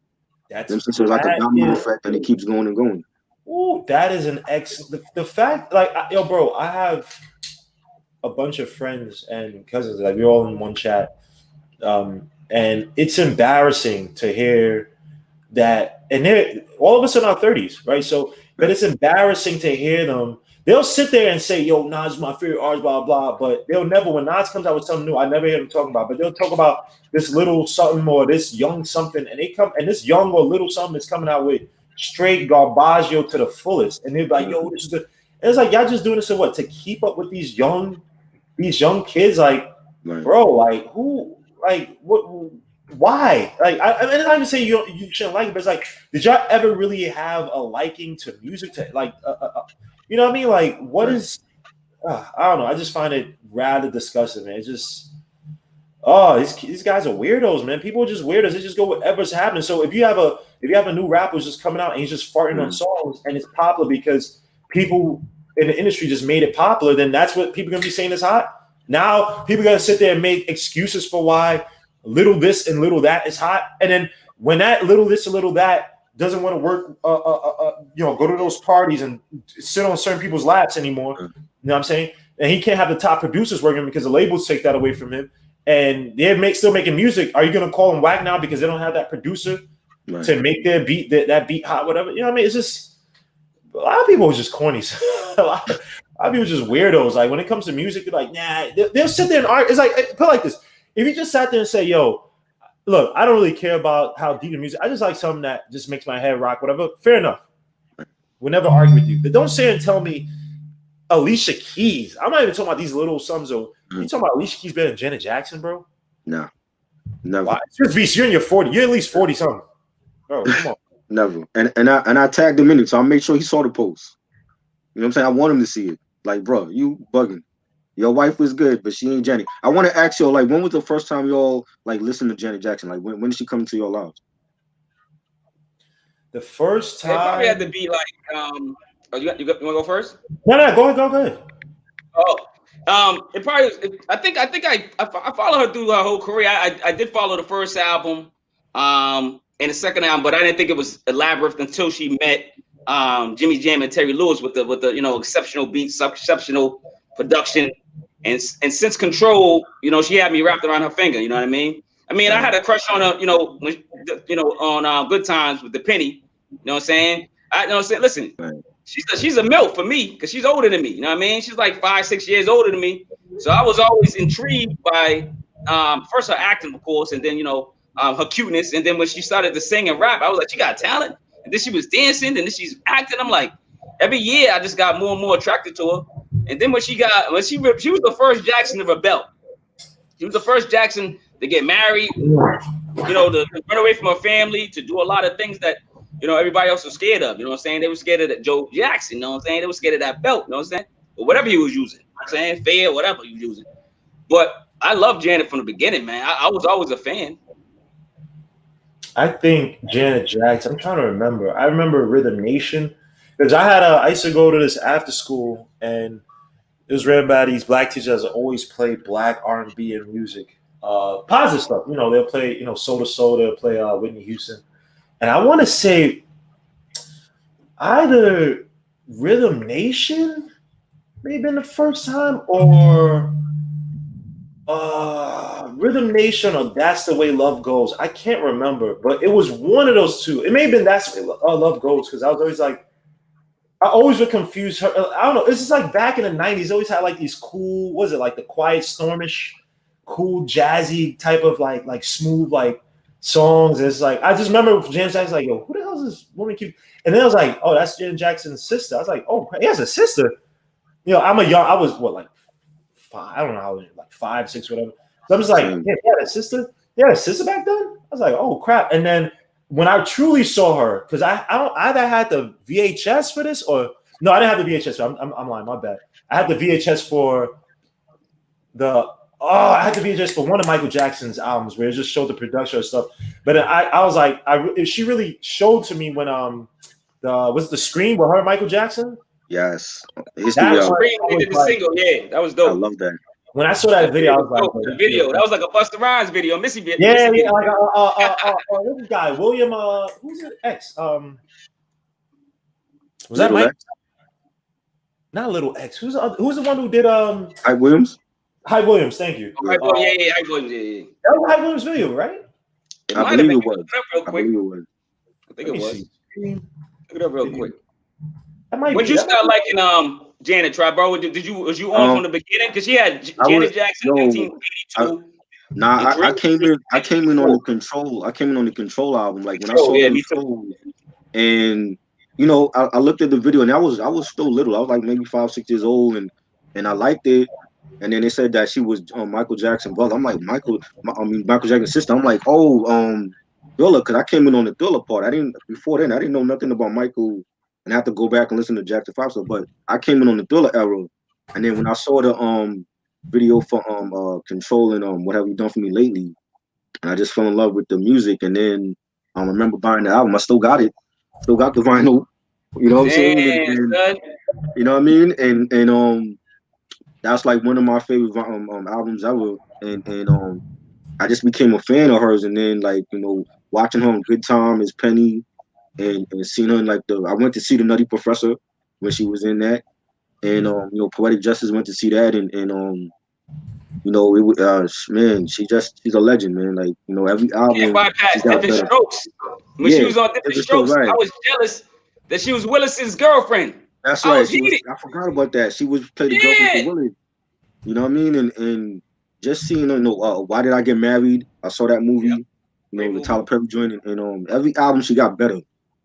So like a domino effect, and it keeps going and going. Ooh, that is an excellent. The fact, like, yo, bro, I have a bunch of friends and cousins. Like, we're all in one chat, and it's embarrassing to hear that. And they're all of us in our 30s, right? So, but it's embarrassing to hear them. They'll sit there and say, "Yo, Nas is my favorite artist," blah blah. But they'll never, when Nas comes out with something new, I never hear them talking about. But they'll talk about this little something or this young something, and they come and this young or little something is coming out with straight garbaggio to the fullest, and they're like, "Yo, this is the." And it's like y'all just doing this to keep up with these young kids, like, right. Bro, like who, like what, why? Like I mean, I'm not say you shouldn't like it, but it's like, did y'all ever really have a liking to music? To like, you know what I mean? Like, what is? I don't know. I just find it rather disgusting, man. It's just, these guys are weirdos, man. People are just weirdos. They just go whatever's happening. So if you have a new rapper who's just coming out and he's just farting on songs and it's popular because people in the industry just made it popular, then that's what people are gonna be saying is hot. Now people are gonna sit there and make excuses for why little this and little that is hot, and then when that little this and little that doesn't want to work, go to those parties and sit on certain people's laps anymore. You know what I'm saying? And he can't have the top producers working because the labels take that away from him. And they're still making music. Are you gonna call them whack now because they don't have that producer to make their beat that beat hot, whatever? You know what I mean? It's just a lot of people are just corny. a lot of people are just weirdos. Like when it comes to music, they're like, nah. They'll sit there and argue. It's like, put it like this: if you just sat there and say, "Yo, look, I don't really care about how deep the music. I just like something that just makes my head rock, whatever." Fair enough. We'll never argue with you. But don't say and tell me Alicia Keys. I'm not even talking about these little sums. You talking about Alicia Keys better than Janet Jackson, bro? No. Never. Why? Swizz Beatz, you're in your 40. You're at least 40 something. Bro, come on. Never. And I tagged him in it, so I made sure he saw the post. You know what I'm saying? I want him to see it. Like, bro, you bugging. Your wife was good, but she ain't Janet. I want to ask you, like, when was the first time y'all like listened to Janet Jackson? Like, when did she come into your lives? The first time. It probably had to be like, you want to go first? No, go ahead. Oh, it probably was, I think I followed her through her whole career. I did follow the first album, and the second album, but I didn't think it was elaborate until she met Jimmy Jam and Terry Lewis with the exceptional beats, exceptional production, and since Control, she had me wrapped around her finger. You know what I mean? I had a crush on her, on Good Times with the Penny. You know what I'm saying? Listen, she's a MILF for me because she's older than me. You know what I mean? She's like 5-6 years older than me. So I was always intrigued by first her acting, of course, and then her cuteness. And then when she started to sing and rap, I was like, she got talent. And then she was dancing, and then she's acting. I'm like, every year I just got more and more attracted to her. And then she was the first Jackson to rebel. She was the first Jackson to get married, to run away from her family, to do a lot of things that, everybody else was scared of. You know what I'm saying? They were scared of that Joe Jackson. You know what I'm saying? They were scared of that belt. You know what I'm saying? Or whatever he was using. You know what I'm saying? Fair, whatever he was using. But I loved Janet from the beginning, man. I was always a fan. I think Janet Jackson, I'm trying to remember. I remember Rhythm Nation because I used to go to this after school, and it was ran by these black teachers that always play black R&B and music, positive stuff. They'll play, Soul to Soul. They'll play Whitney Houston, and I want to say either Rhythm Nation may have been the first time, or Rhythm Nation, or That's the Way Love Goes. I can't remember, but it was one of those two. It may have been That's the Way Love Goes because I was always like, I always would confuse her. I don't know. It's just like back in the 90s, always had like these cool, what is it, like the Quiet Stormish, cool, jazzy type of like smooth, like songs. And it's like I just remember Janet Jackson's like, yo, who the hell is this woman? And then I was like, oh, that's Janet Jackson's sister. I was like, oh, he has a sister. You know, I was what, like 5? I don't know how old, like 5, 6, whatever. So I'm just like, yeah, he had a sister. He had a sister back then. I was like, oh crap. And then when I truly saw her, because I either had the VHS for this or no, I didn't have the VHS. I'm lying. My bad. I had the VHS for I had the VHS for one of Michael Jackson's albums where it just showed the production and stuff. But I was like, she really showed to me when was the Scream with her and Michael Jackson? Yes, Scream, they did the single. Yeah, that was dope. I love that. When I saw that video, I was like, the video that was like a Busta Rhymes video, Missy video. Yeah, yeah, like what's this guy? William, who's it? X. Was that Mike? Not Little X. Who's the one who did Hype Williams? Hype Williams, thank you. Hype Williams, yeah. That was Hype Williams' video, right? I believe it was. I think it was. Look it up real quick. When you start liking Janet, try, bro. Was you on from the beginning? Because she had Janet Jackson, 1982. Nah, I came in on the Control. I came in on the Control album. Like when I saw Control, and you know, I looked at the video, and I was still little. I was like maybe 5, 6 years old, and I liked it. And then they said that she was Michael Jackson's brother. I'm like Michael Jackson's sister. I'm like, oh, Thriller, because I came in on the Thriller part. Before then I didn't know nothing about Michael. And I have to go back and listen to Jackson 5 stuff, but I came in on the Thriller era, and then when I saw the video for Control and What Have You Done For Me Lately, and I just fell in love with the music, and then I remember buying the album. I still got it, still got the vinyl. You know what I'm saying? And, you know what I mean? And that's like one of my favorite albums ever. And I just became a fan of hers, and then like watching her on Good Time as Penny. And seeing her in like I went to see the Nutty Professor when she was in that, and Poetic Justice went to see that, and man, she's a legend, man. Like every album. Can't bypass Different Strokes. When she was on Different Strokes, right. I was jealous that she was Willis's girlfriend. That's right. I forgot about that. She was played the girlfriend for Willis. You know what I mean? And just seeing her, Why Did I Get Married? I saw that movie. Yep. The Tyler Perry joint, and every album she got better.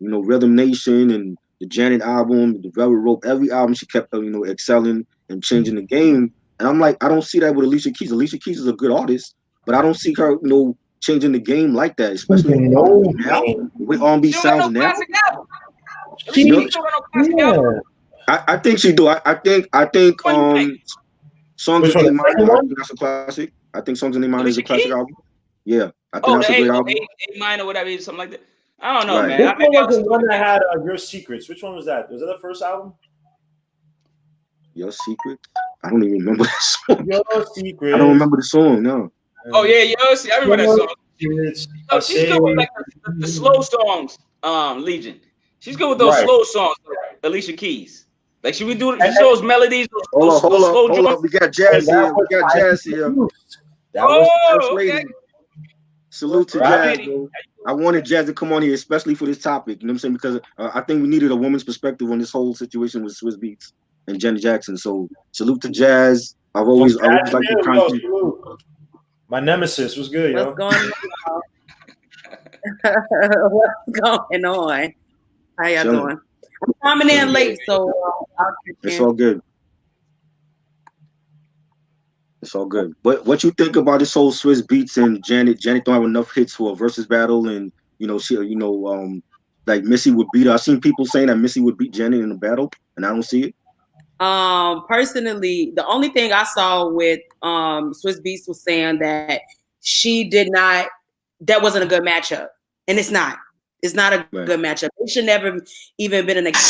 Rhythm Nation and the Janet album, the Velvet Rope, every album she kept, excelling and changing the game. And I'm like, I don't see that with Alicia Keys. Alicia Keys is a good artist, but I don't see her, changing the game like that, especially now with R&B sounds now. I think she do. I think Songs in the Mind, that's a classic. I think Songs in the Mind is a classic album. Yeah, I think that's a great album. A minor, whatever, something like that. I don't know, man. Which one was the one that had Your Secrets? Which one was that? Was that the first album? Your Secret? I don't even remember that song. Your Secret. I don't remember the song, no. Oh, yeah, I remember that song. She's good with like the slow songs, Legion. She's good with those slow songs, Alicia Keys. Like, should we do those melodies? Hold up. We got Jazz here. That was First Lady. Salute to Jazz, bro. I wanted Jazz to come on here, especially for this topic. You know what I'm saying? Because I think we needed a woman's perspective on this whole situation with Swizz Beatz and Janet Jackson. So salute to Jazz. I've always liked the content. My nemesis was good, What's going on? What's going on? How y'all doing? I'm coming in late, so it's all good. It's all good. But what you think about this whole Swizz Beatz and Janet? Janet don't have enough hits for a versus battle, and she, like Missy would beat her. I've seen people saying that Missy would beat Janet in a battle, and I don't see it. Personally, the only thing I saw with Swizz Beatz was saying that she did not. That wasn't a good matchup, and it's not. It's not a good matchup. They should never even been an together.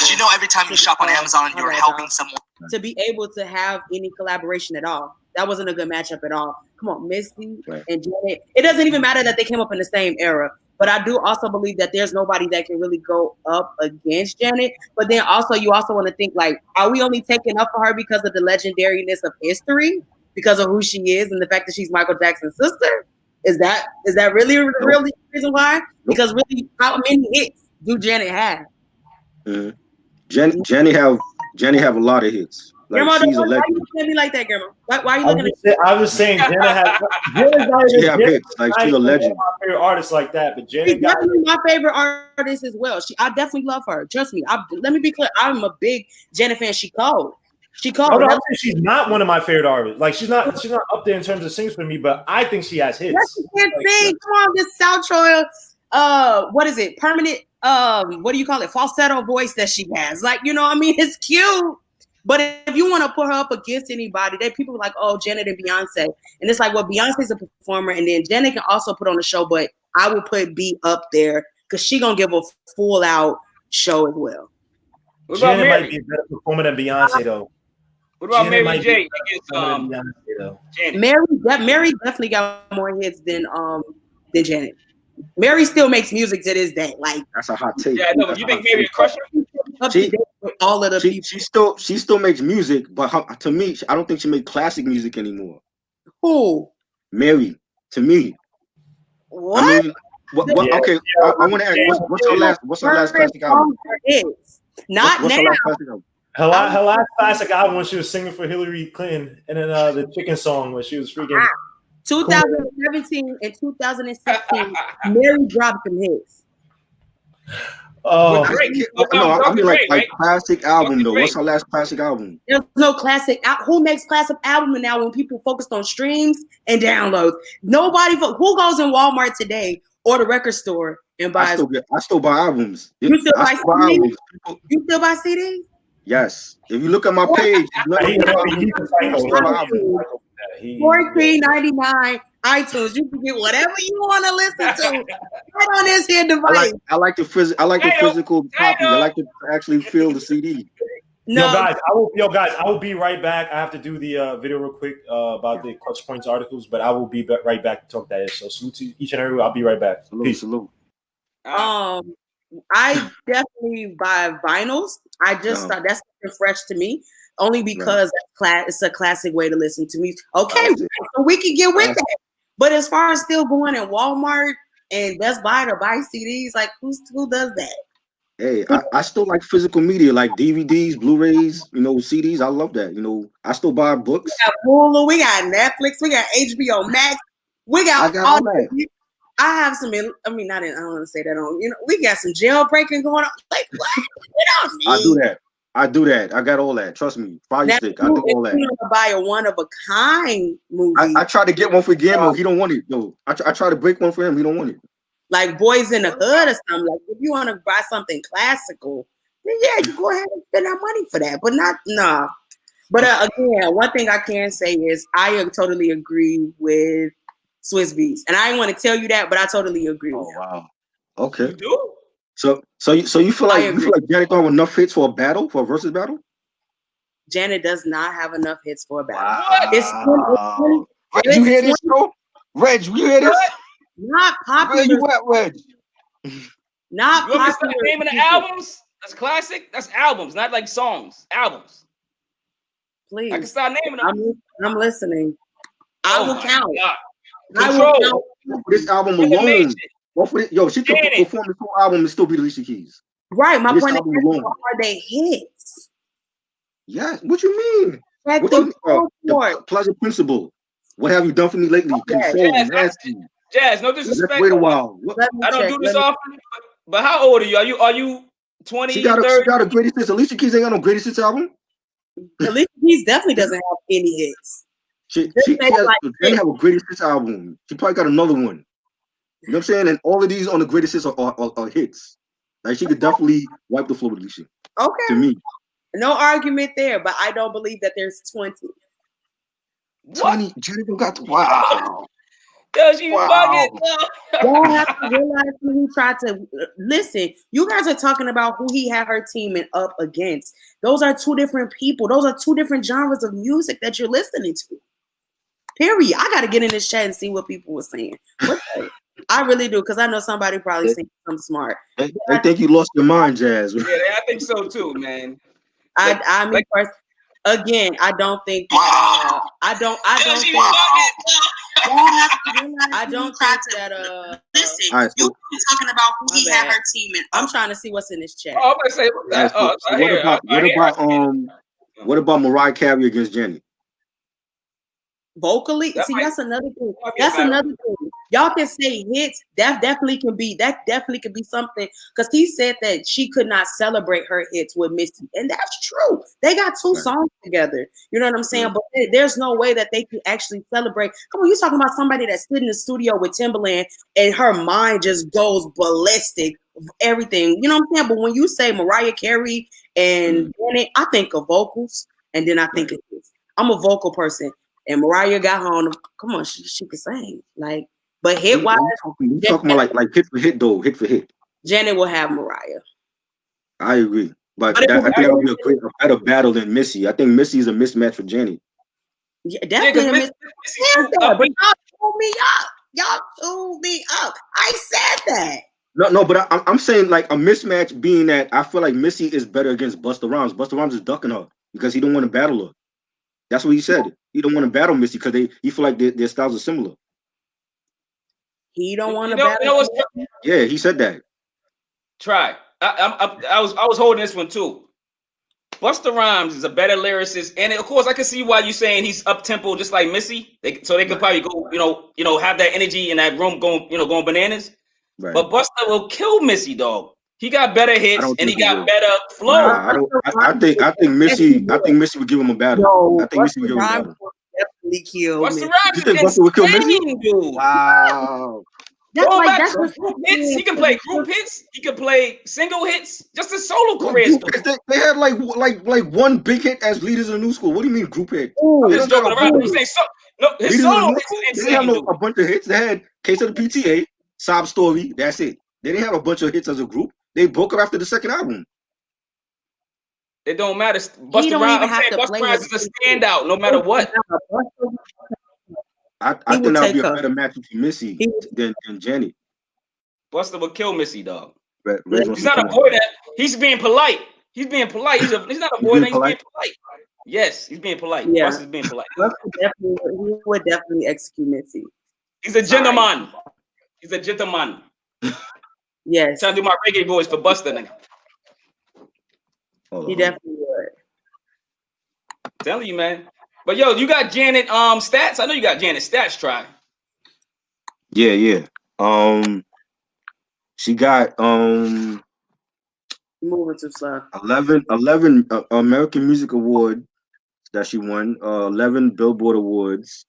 You know, every time you shop on Amazon, you're helping someone. To be able to have any collaboration at all. That wasn't a good matchup at all. Come on, Missy and Janet. It doesn't even matter that they came up in the same era. But I do also believe that there's nobody that can really go up against Janet. But then also, you also want to think, like, are we only taking up for her because of the legendariness of history? Because of who she is and the fact that she's Michael Jackson's sister? Is that really the reason why? Because really, how many hits do Janet have? Janet have a lot of hits. Like Grandma, she's a why you legend. looking at me like that, Grandma? Why are you looking at me? I was saying Jenna has She have hits. Like she's a legend. My favorite artist like that, but Jenna She's definitely my favorite artist as well. I definitely love her. Trust me. Let me be clear. I'm a big Janet fan. She cold. She cold. No, I'm saying she's not one of my favorite artists. Like she's not up there in terms of sings for me, but I think she has hits. Yes, she can't sing. Come on, this South Troy. What is it? Permanent. What do you call it? Falsetto voice that she has. Like, you know what I mean? It's cute. But if you want to put her up against anybody, people are like, oh, Janet and Beyonce. And it's like, well, Beyonce's a performer, and then Janet can also put on a show, but I will put B up there because she gonna give a full out show as well. Janet might be a better performer than Beyonce, though. What about Janet Mary J? Mary definitely got more hits than Janet. Mary still makes music to this day. Like that's a hot take. Yeah, no, you think Mary a crusher? All of the people. She still makes music, but to me, I don't think she makes classic music anymore. Who? Mary. To me. What? I mean, okay. I want to ask. What's her last classic album? Not what's now. Her last classic album? Her last classic album when she was singing for Hillary Clinton, and then the chicken song when she was freaking. 2017 and 2016, Mary dropped some hits. Oh, no, I mean like classic album though. What's her last classic album? There's no classic. Who makes classic album now when people focused on streams and downloads? Nobody. Who goes in Walmart today or the record store and buys? I still buy albums. You still buy CDs? You still buy CDs? Yes. If you look at my page, $14.99 iTunes. You can get whatever you want to listen to right on this here device. I like the physical copy. I like to actually feel the CD. No, guys, I will be right back. I have to do the video real quick about the Clutch Points articles, but I will be right back to talk that is. So salute to each and every. I'll be right back. Salute. I definitely buy vinyls. I just thought that's fresh to me, only because it's a classic way to listen to music. Okay, so we can get with that. But as far as still going in Walmart and Best Buy to buy CDs, like who does that? Hey, I still like physical media, like DVDs, Blu-rays, CDs. I love that. I still buy books. We got Hulu, we got Netflix, we got HBO Max, we got all that. I have some. I don't want to say that on. We got some jailbreaking going on. Like what? I do that. I got all that. Trust me. Fire Stick. I do all that. You buy a one of a kind movie. I try to get one for Guillermo. He don't want it though. I try to break one for him. He don't want it. Like Boys in the Hood or something. Like if you want to buy something classical, then yeah, you go ahead and spend that money for that. But nah. But again, one thing I can say is I totally agree with Swizz Beatz, and I didn't want to tell you that, but I totally agree with him. Wow. Okay. You do? So you feel like Janet don't have enough hits for a versus battle? Janet does not have enough hits for a battle. Wow. Reg, you hear this, bro? Reg, you hear this? Not popular. Where you at, Reg? Not you popular. The name of the albums? That's classic. That's albums, not like songs. Albums. Please. I can start naming them. I'm listening. I will count. Control. For this album alone. She could perform this whole album and still be Alicia Keys. Right. My point is, are they hits? Yeah. What you mean? The Pleasure Principle. What have you done for me lately? Control. Nasty. Jazz, no disrespect. Let's wait a while. I don't do this often. But how old are you? Are you 20? She got a greatest hits. Alicia Keys ain't got no greatest hits album. Alicia Keys definitely doesn't have any hits. She have a greatest hits album. She probably got another one. You know what I'm saying? And all of these on the greatest hits are hits. Like she could definitely wipe the floor with Alicia. Okay. To me. No argument there, but I don't believe that there's 20. 20? Janet got wow. Yo, she bugging. Y'all have to realize when he tried to listen. You guys are talking about who he had her teaming up against. Those are two different people. Those are two different genres of music that you're listening to. Period. I got to get in this chat and see what people were saying. I really do, because I know somebody probably thinks I'm smart. They think you lost your mind, Jazz. Yeah, I think so too, man. I mean, first, again, I don't think. I don't think that. Listen, right, you're talking about who he had her teaming. I'm trying to see what's in this chat. Oh, I'm gonna say what that. What about Mariah Carey against Janet? Vocally, That see, might- that's another thing. might be a That's battle. another thing. Y'all can say hits. That definitely can be. That definitely could be something. Because he said that she could not celebrate her hits with Missy, and that's true. They got two Right. songs together. You know what I'm saying? Mhm. But there's no way that they can actually celebrate. Come on, you talking about somebody that stood in the studio with Timbaland and her mind just goes ballistic. Everything. You know what I'm saying? But when you say Mariah Carey and Janet, I think of vocals, and then I think of hits. I'm a vocal person. And Mariah got her on the, come on, she could sing. Like, but hit wise, You talking about like hit for hit though, hit for hit. Janet will have Mariah. I agree. But But I think that'll be a better battle than Missy. I think Missy is a mismatch for Janet. Yeah, definitely. Missy But y'all threw me up. Y'all threw me up. I said that. No, but I'm saying like a mismatch being that I feel like Missy is better against Busta Rhymes. Busta Rhymes is ducking her because he don't want to battle her. That's what he said. He don't want to battle Missy because he feel like their styles are similar. He don't want to You battle. know what's Yeah, he said that. try? I was holding this one too. Busta Rhymes is a better lyricist, and of course, I can see why you're saying he's up tempo, just like Missy. So they could probably go, have that energy in that room going bananas. Right. But Busta will kill Missy, dog. He got better hits and he got better flow. Nah, I think Missy would give him a battle. No, I think Missy would give him a battle. Definitely kill Busta Missy. Rhymes You think Busta would kill Missy? dude. Wow. That's Going like back that's to group hits. He can play group hits. He can play single hits. Just his solo career. They had like one big hit as leaders in the new school. What do you mean group hit? I'm They just don't got joking a around. group I'm hit. saying no, his Leaders in the solo new hits school, is they didn't insane. have a bunch of hits. They had Case of the PTA, Sob Story. That's it. They didn't have a bunch of hits as a group. They broke up after the second album. It don't matter. He don't even I'm have saying to Busta play Rhymes his is a standout no matter what. I think that'll be a better match between Missy than Janet. Busta would kill Missy, dog. He's not avoiding that. He's being polite. He's being polite. He's not avoiding that. He's being polite. Yes, he's being polite. Yeah. Busta's being polite. He would definitely execute Missy. He's a gentleman. He's a gentleman. Yes. Trying to do my reggae voice for Busta, nigga. He definitely would. Telling you, man. But yo, you got Janet stats? I know you got Janet stats. Try. Yeah. She got moving too slow. 11 American Music Award that she won. 11 Billboard Awards.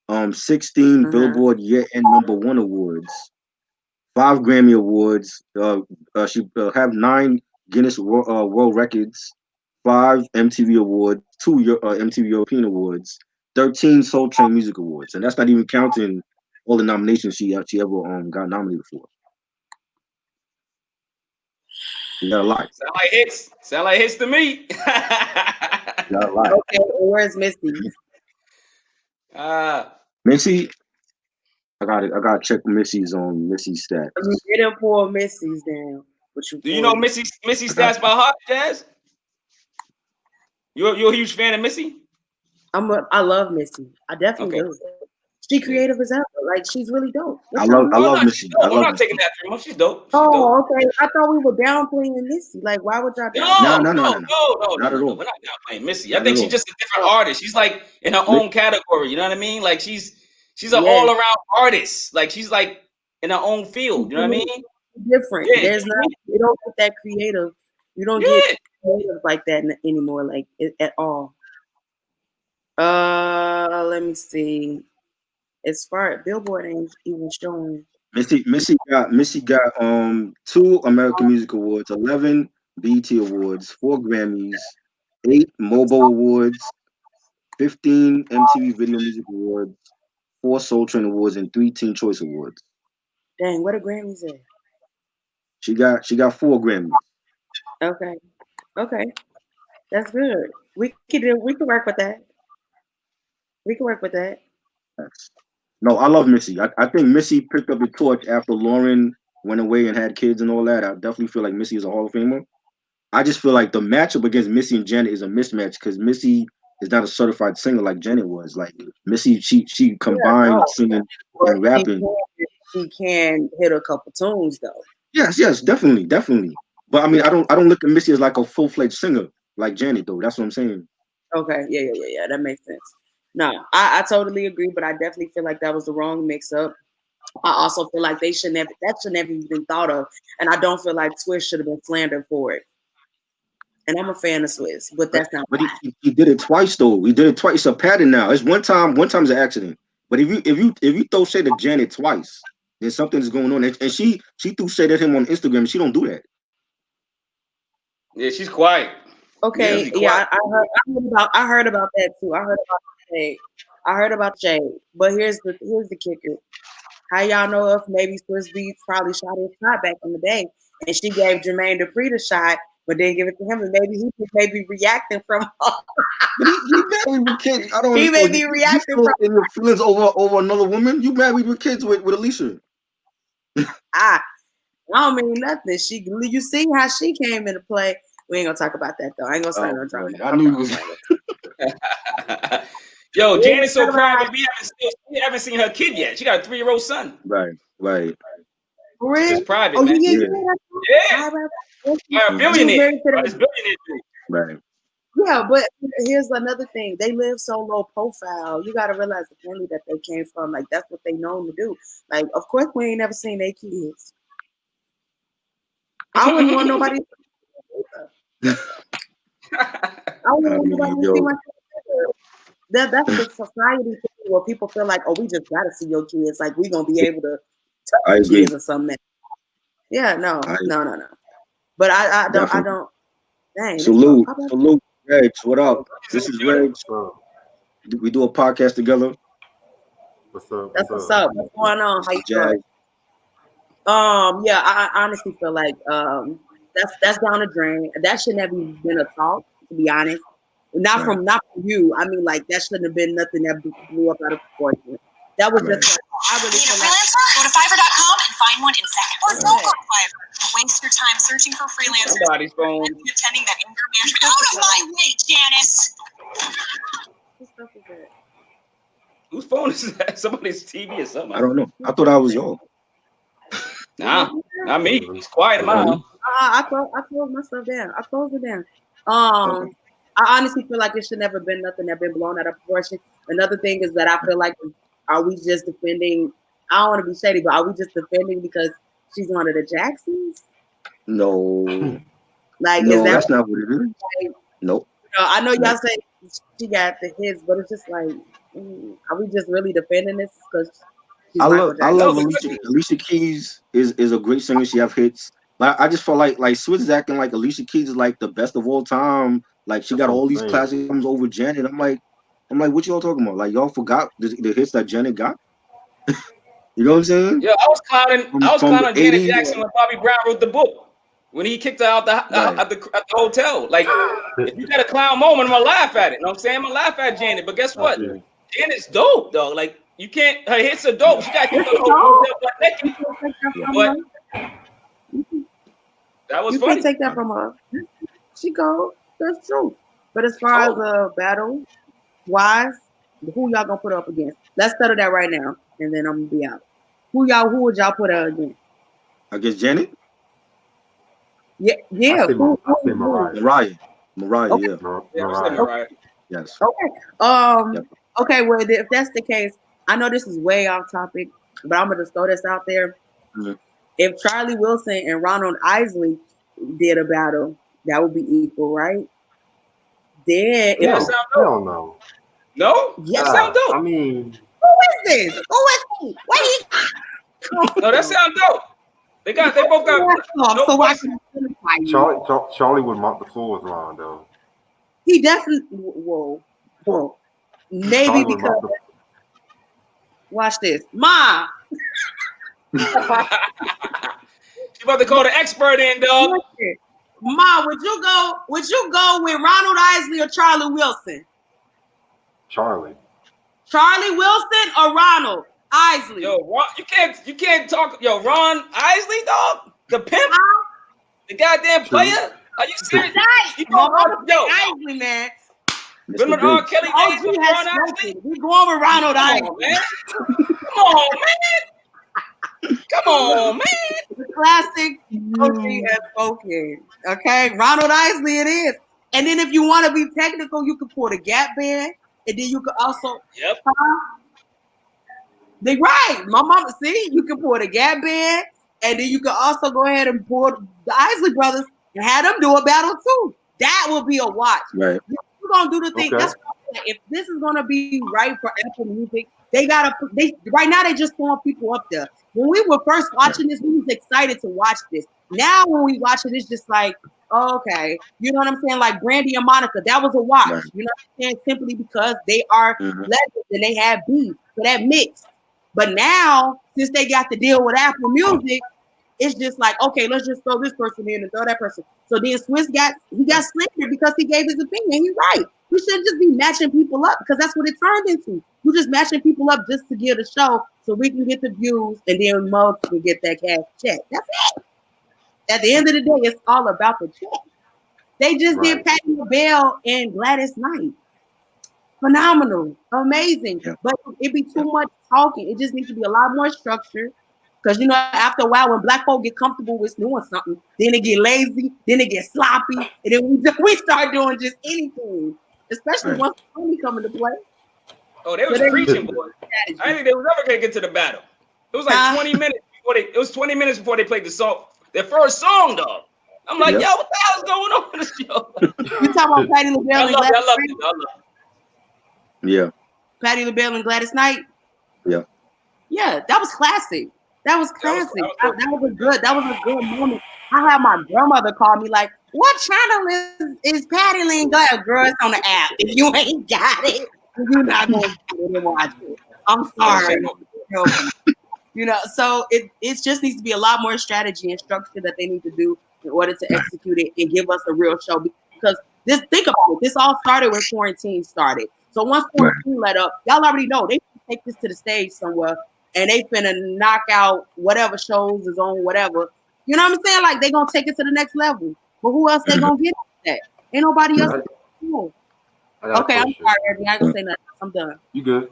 16 Billboard Year-End #1 awards. 5 Grammy Awards. She have 9 Guinness World Records. 5 MTV Awards. 2 MTV European Awards. 13 Soul Train Music Awards, and that's not even counting all the nominations she ever got nominated for. You got a lot. Sound like hits to me. Got a lot. Okay, where's Missy? Missy, I gotta check Missy's stats. You didn't pull Missy's down. Do you know Missy stats by heart, Jazz? You're a huge fan of Missy? I love Missy. I definitely do. She creative as hell. Like, she's really dope. I love Missy. I'm not taking that from her. She's dope. Okay. I thought we were downplaying Missy. Like, why would y'all No, not at all. We're not downplaying Missy. I think she's just a different artist. She's like in her own category. You know what I mean? Like she's an all around artist. Like she's like in her own field. You know what I mean? Different. Yeah. There's not. You don't get that creative. You don't get creative like that anymore. Like at all. Let me see. As far as Billboard ain't even showing. Missy got 2 American Music Awards, 11 BET Awards, 4 Grammys, 8 Mobile Awards, 15 MTV Video Music Awards, 4 Soul Train Awards, and 3 Teen Choice Awards. Dang, what a Grammys at? She got 4 Grammys. Okay, that's good. We can work with that. No, I love Missy. I think Missy picked up the torch after Lauren went away and had kids and all that. I definitely feel like Missy is a Hall of Famer. I just feel like the matchup against Missy and Janet is a mismatch because Missy is not a certified singer like Janet was. Like Missy, she combined singing and rapping. She can hit a couple tunes though. Yes, definitely. But I mean, I don't look at Missy as like a full-fledged singer like Janet though. That's what I'm saying. Okay, yeah. That makes sense. No, I totally agree, but I definitely feel like that was the wrong mix-up. I also feel like that should never even been thought of, and I don't feel like Swizz should have been slandered for it. And I'm a fan of Swizz, but that's not. But he did it twice though. He did it twice. It's a pattern now. It's one time. One time's an accident. But if you throw shade at Janet twice, then something's going on. And she threw shade at him on Instagram. She don't do that. Yeah, she's quiet. Okay, yeah, I heard about that too. I heard about Jade. But here's the kicker. How y'all know if maybe Swizz Beatz probably shot his shot back in the day, and she gave Jermaine Dupri the shot, but didn't give it to him, and maybe he was maybe reacting from. But he married with kids. I don't. He may be reacting from in your feelings over another woman. You married with kids with Alicia. I don't mean nothing. You see how she came into play. We ain't gonna talk about that though. I ain't gonna say no drama. I knew you was. Yo, Janet's so private. We haven't seen her kid yet. She got a 3-year-old son. Right. Really? It's private, oh, man. Yeah. Billionaire. Right. Yeah, but here's another thing. They live so low profile. You gotta realize the family that they came from. Like that's what they known to do. Like, of course, we ain't never seen their kids. I wouldn't want nobody. I wouldn't want nobody to see my kids. That's the society thing where people feel like, oh, we just gotta see your kids. Like we gonna be able to touch kids or something. Yeah, no. But I don't. Dang. Salute, Reg. What up? This is Reg. We do a podcast together. What's up? What's up? What's going on? How you doing? Yeah, I honestly feel like that's down the drain. That shouldn't have even been a talk, to be honest. Not from you. I mean, like that shouldn't have been nothing that blew up out of proportion. That was just. I really need a freelancer? Go to Fiverr.com and find one in seconds. Or don't go to Fiverr. Waste your time searching for freelancers. Somebody's phone. And pretending that anger management. Out of my way, Janice. What stuff is that? Whose phone is that? Somebody's TV or something. I don't know. I thought I was y'all. Nah, not me. He's quiet in my house. I closed my stuff down. I closed it down. I honestly feel like it should never been nothing that been blown out of proportion. Another thing is that I feel like, are we just defending? I don't want to be shady, but are we just defending because she's one of the Jacksons? No. Like, no, is that's not what it is. Like, nope. I know y'all say she got the hits, but it's just like, are we just really defending this because? I love Alicia. Alicia Keys is a great singer. She have hits. But I just feel like Swizz is acting like Alicia Keys is like the best of all time. Like she got all these classic albums over Janet. I'm like, what y'all talking about? Like y'all forgot the hits that Janet got. You know what I'm saying? Yeah, I was clowning Janet Jackson when Bobby Brown wrote the book. When he kicked her out at the hotel. Like, if you got a clown moment, I'm gonna laugh at it. You know what I'm saying? I'm gonna laugh at Janet. But guess what? Janet's dope, though. Like, you can't, her hits are dope. She got to keep the whole hotel. But that was funny. You can't take that from her. She go, that's true. But as far as battle wise, who y'all gonna put up against? Let's settle that right now, and then I'm gonna be out. Who would y'all put her against? Against Janet? Yeah. I say Mariah. Mariah, okay. yeah. Mariah. Yes. Okay. Okay, well, if that's the case, I know this is way off topic, but I'm gonna just throw this out there. Mm-hmm. If Charlie Wilson and Ronald Isley did a battle, that would be equal, right? Then hell no. No? Yes. That sounds dope. I mean, who is this? Who is he? What No, that sounds dope. They both got so Charlie would mop the floor with Ron though. He definitely whoa. Maybe Charlie because watch this. Ma. You about to call the expert in, dog. Ma, would you go with Ronald Isley or Charlie Wilson? Charlie Wilson or Ronald Isley? Yo, Ron, you can't talk. Yo, Ron Isley, dog, the pimp, the goddamn player. Are you serious? Yo, Isley, man. Remember R. Kelly days with Ron Isley? We going with Ronald Isley, man. Come on, man. The classic OG has spoken. Okay, Ronald Isley it is. And then if you want to be technical, you can pull the Gap band, and then you can also. Yep. They right, my mama. See, you can pull the Gap band, and then you can also go ahead and pull the Isley Brothers and have them do a battle too. That will be a watch. Right. You're gonna do the thing. Okay. That's why if this is gonna be right for Apple Music, they gotta. They right now they just throwing people up there. When we were first watching this, we was excited to watch this. Now when we watch it, it's just like, oh, okay, you know what I'm saying? Like Brandy and Monica, that was a watch. Right. You know what I'm saying? Simply because they are legends and they have beef, so that mix. But now, since they got to deal with Apple Music, it's just like, okay, let's just throw this person in and throw that person. So then Swizz got slandered because he gave his opinion. He's right. We shouldn't just be matching people up because that's what it turned into. We're just matching people up just to get a show so we can get the views and then Mo can get that cash check. That's it. At the end of the day, it's all about the check. They just did Patti LaBelle and Gladys Knight. Phenomenal, amazing. Yeah. But it'd be too much talking. It just needs to be a lot more structure. Because, you know, after a while, when black folk get comfortable with doing something, then they get lazy, then they get sloppy, and then we start doing just anything. Especially once the money come into play. Oh, they was preaching, boy. I didn't think they was ever gonna get to the battle. It was like 20 minutes before it was 20 minutes before they played the song, their first song, though. I'm like, yo, what the hell is going on in this show? You talking about Patti LaBelle and Gladys Knight? I love it. Yeah. Patti LaBelle and Gladys Knight? Yeah. Yeah, that was classic. That was classic. That was a good moment. I had my grandmother call me like, what channel is Patti Lane Gladys? Girl, it's on the app. If you ain't got it, you're not going to get it and watch it. I'm sorry. You know, so it just needs to be a lot more strategy and structure that they need to do in order to execute it and give us a real show. Because think about it. This all started when quarantine started. So once quarantine let up, y'all already know they take this to the stage somewhere and they finna knock out whatever shows is on whatever. You know what I'm saying? Like they gonna take it to the next level. But who else they gonna get that? Ain't nobody else. Okay, I'm sorry, Eddie. I ain't gonna say nothing. I'm done. You good?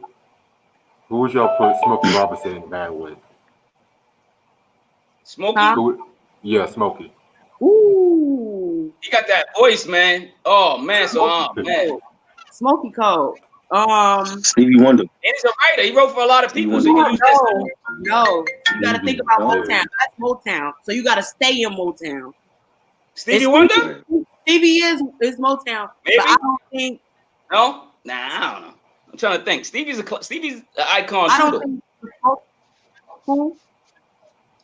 Who would y'all put Smokey Robinson in bad with? Smokey? Yeah, Smokey. Ooh. He got that voice, man. Oh man, man. Smokey Cold. Stevie Wonder. And he's a writer. He wrote for a lot of people. So no, you gotta think about Motown. That's Motown. So you gotta stay in Motown. Stevie Wonder? Stevie is Motown. Maybe. But I don't think. No? Nah, I don't know. I'm trying to think. Stevie's an icon too. I don't think. Who?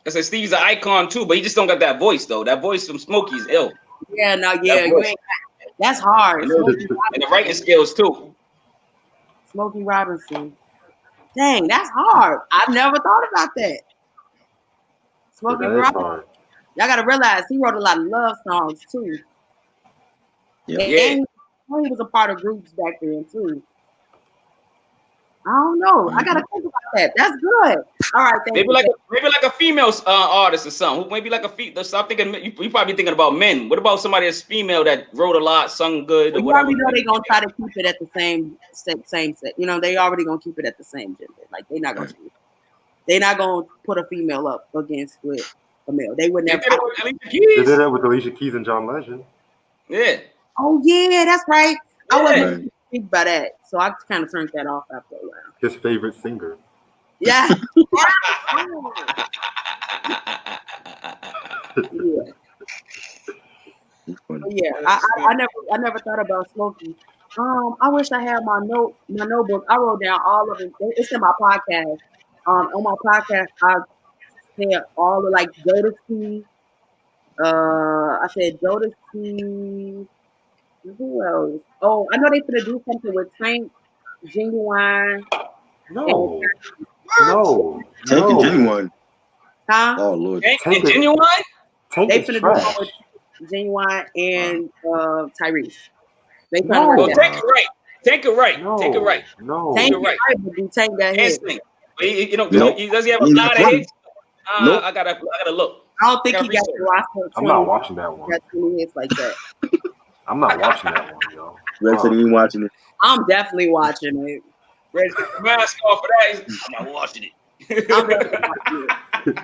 I said Stevie's an icon too, but he just don't got that voice though. That voice from Smokey's ill. Yeah, no, yeah, you ain't. That's hard. And the writing skills too. Smokey Robinson. Dang, that's hard. I've never thought about that. Smokey Robinson. Y'all gotta realize he wrote a lot of love songs too. Yeah. And he was a part of groups back then too. I don't know. I gotta think about that. That's good. All right, maybe like a female artist or something. Maybe like a female. Stop thinking. You probably thinking about men. What about somebody that's female that wrote a lot, sung good? Well, you already know they're gonna try to keep it at the same set. You know, they already gonna keep it at the same gender. Like they're not gonna. They're not gonna put a female up against with a male. They would never. They did that with Alicia Keys and John Legend. Yeah. Oh yeah, that's right. Yeah. I wasn't speak by that, so I kind of turned that off after a while. His favorite singer. Yeah. Yeah. I never thought about Smokey. I wish I had my notebook. I wrote down all of it. It's in my podcast. On my podcast, I said all of like Jodeci. I said Jodeci. Who else? Oh, I know they finna do something with Tank, Genuine. No. Tank and Genuine. Huh? Oh Lord. Tank and Genuine? They finna do something with Genuine and Tyrese. They finna write Tank it right. Tank it right. No. Take it right. No. Tank it right, but Tank got hit. You know, does he have a lot of hits? Nope. I gotta look. I don't think he got to watch it. I'm not watching that one. Got 20 hits like that. I'm not watching that one, yo. Red said he ain't watching it. I'm definitely watching it. Red took the mask off for that. I'm not watching it. I'm definitely watching it.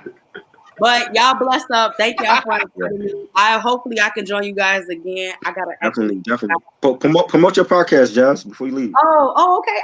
But y'all blessed up. Thank y'all for inviting me. Hopefully I can join you guys again. I gotta definitely. Promote your podcast, Jazz, before you leave. Oh, okay.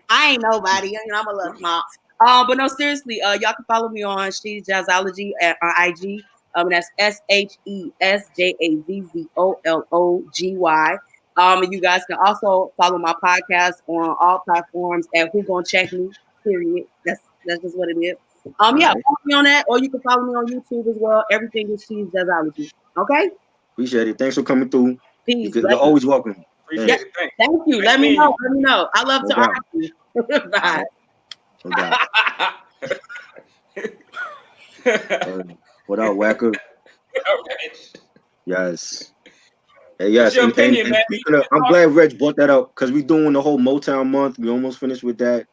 I ain't nobody. You know, I'm a little small. But no, seriously, y'all can follow me on She's Jazzology on IG. That's SHESJAZZOLOGY. And you guys can also follow my podcast on all platforms at Who Gon Check Me. Period. That's just what it is. Yeah, follow me on that, or you can follow me on YouTube as well. Everything is She's Jazzology. Okay. Appreciate it. Thanks for coming through. Peace. You're always welcome. Appreciate it. Thank you. Let me know. I love to argue. Bye. What up, Wacker? Yes. Hey, yes. What's your opinion, man? I'm glad Reg brought that up because we're doing the whole Motown month. We almost finished with that.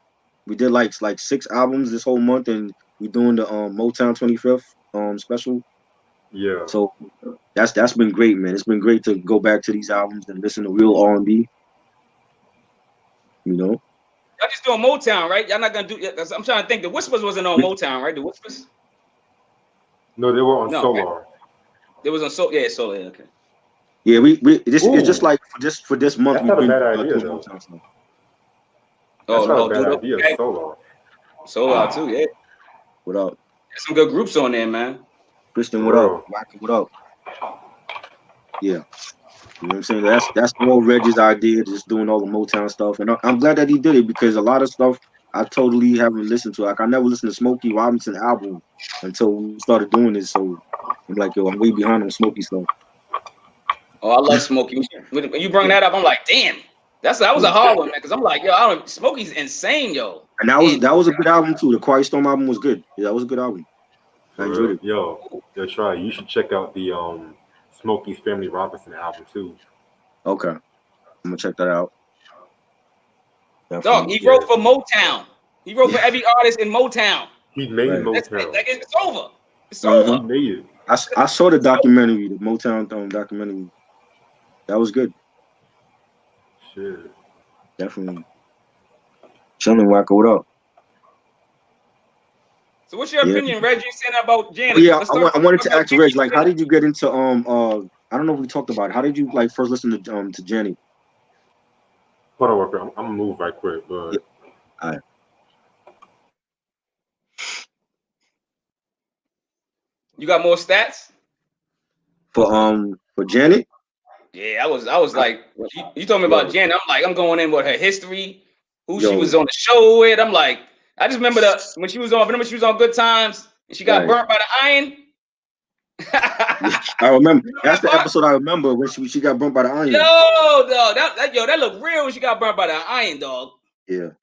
We did like 6 albums this whole month, and we're doing the Motown 25th special. Yeah. So that's been great, man. It's been great to go back to these albums and listen to real R&B. You know. Y'all just doing Motown, right? Y'all not gonna do. I'm trying to think. The Whispers wasn't on Motown, right? The Whispers. No, they were on Solar. Okay. They was on Solar. Yeah, Solar. Okay. Yeah, it's just like for this month. That's not a bad idea, though. That's not a bad idea. Okay. Solar too. Yeah. What up? There's some good groups on there, man. Kristen, what up? Wacky, what up? Yeah. You know what I'm saying? That's all Reg's idea, just doing all the Motown stuff. And I'm glad that he did it because a lot of stuff I totally haven't listened to. Like, I never listened to Smokey Robinson album until we started doing this. So I'm like, yo, I'm way behind on Smokey stuff. Oh, I love Smokey. When you bring that up, I'm like, damn. That was a hard one, man. Because I'm like, yo, Smokey's insane, yo. And that was a good album too. The Quiet Storm album was good. Yeah, that was a good album. I enjoyed it. Yo, try. You should check out the Smokey's Family Robinson album too. Okay, I'm gonna check that out. Dog, he wrote for Motown. He wrote for every artist in Motown. He made Motown. It's over. It's over. He made it. I saw the documentary, the Motown documentary. That was good. Shit. Definitely. Chilling, Wacko, what up? So what's your opinion, Reg? You saying about Janet? Yeah, I wanted to ask Reg, like, how did you get into I don't know if we talked about it. How did you like first listen to Janet? Hold on, Walker. I'm gonna move right quick, but all right. You got more stats for Janet? Yeah, I was like, you told me about Janet. I'm like, I'm going in with her history, who she was on the show with. I'm like, I just remember when she was on Good Times and she got burnt by the iron. I remember. That's the episode I remember when she got burnt by the iron. Yo, dog, that looked real when she got burnt by the iron, dog. Yeah. You know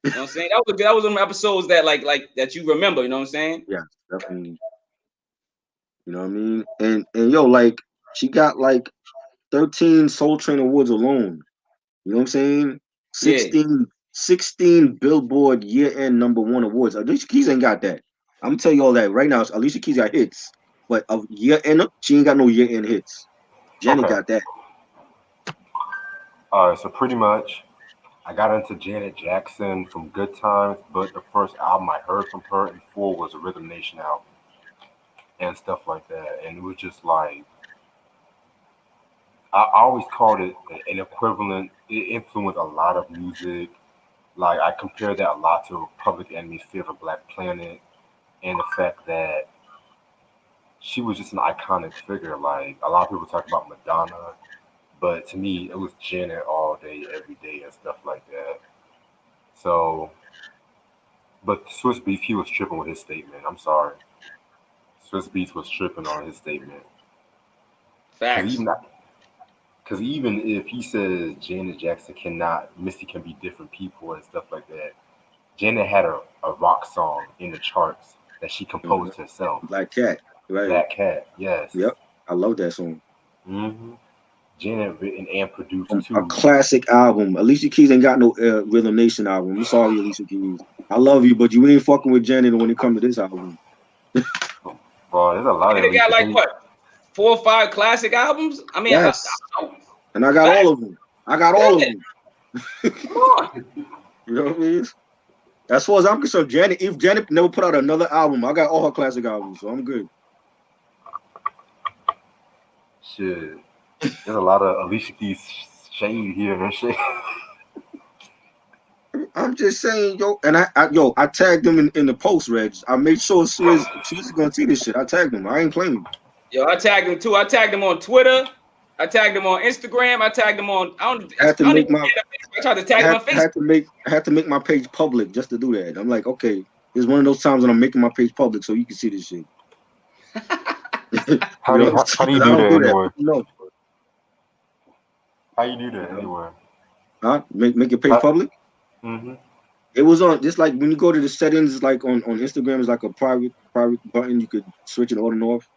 what I'm saying? That was one of the episodes that like that you remember, you know what I'm saying? Yeah, definitely. You know what I mean? And yo, like she got like 13 Soul Train awards alone. You know what I'm saying? 16 Billboard year-end #1 awards. Alicia Keys ain't got that. I'm gonna tell you all that right now. Alicia Keys got hits, but of year-end, she ain't got no year-end hits. Janet got that. All right, so pretty much, I got into Janet Jackson from Good Times, but the first album I heard from her in full was a Rhythm Nation album and stuff like that. And it was just like, I always called it an equivalent. It influenced a lot of music. Like, I compare that a lot to Public Enemy's Favorite Black Planet and the fact that she was just an iconic figure. Like, a lot of people talk about Madonna, but to me, it was Janet all day, every day, and stuff like that. So, but Swizz Beatz, he was tripping with his statement. I'm sorry. Swizz Beatz was tripping on his statement. Facts. Because even if he says Janet Jackson Missy can be different people and stuff like that, Janet had a rock song in the charts that she composed herself. Black Cat, right? Black Cat, yes. Yep, I love that song. Mm-hmm. Janet written and produced too. A classic album. Alicia Keys ain't got no Rhythm Nation album. I'm sorry, Alicia Keys. I love you, but you ain't fucking with Janet when it comes to this album. Bro, there's a lot of. They got like what, 4 or 5 classic albums? I mean, yes. And I got all of them. I got all of them. Come on. You know what I mean? As far as I'm concerned, Janet never put out another album. I got all her classic albums, so I'm good. Shit. There's a lot of Alicia Keys shade here and shit. I'm just saying, yo, and I tagged them in the post, Reg. I made sure Swizz is gonna see this shit. I tagged them. I ain't playing. Yo, I tagged them too. I tagged them on Twitter. I tagged them on Instagram. I tagged them on. I tried to tag them on Facebook. I had to make my page public just to do that. I'm like, okay, it's one of those times when I'm making my page public so you can see this shit. How do you do that anyway? No. How you do that anyway? Huh? Make your page public? Mm-hmm. It was on just like when you go to the settings, like on Instagram, it's like a private button. You could switch it on and off.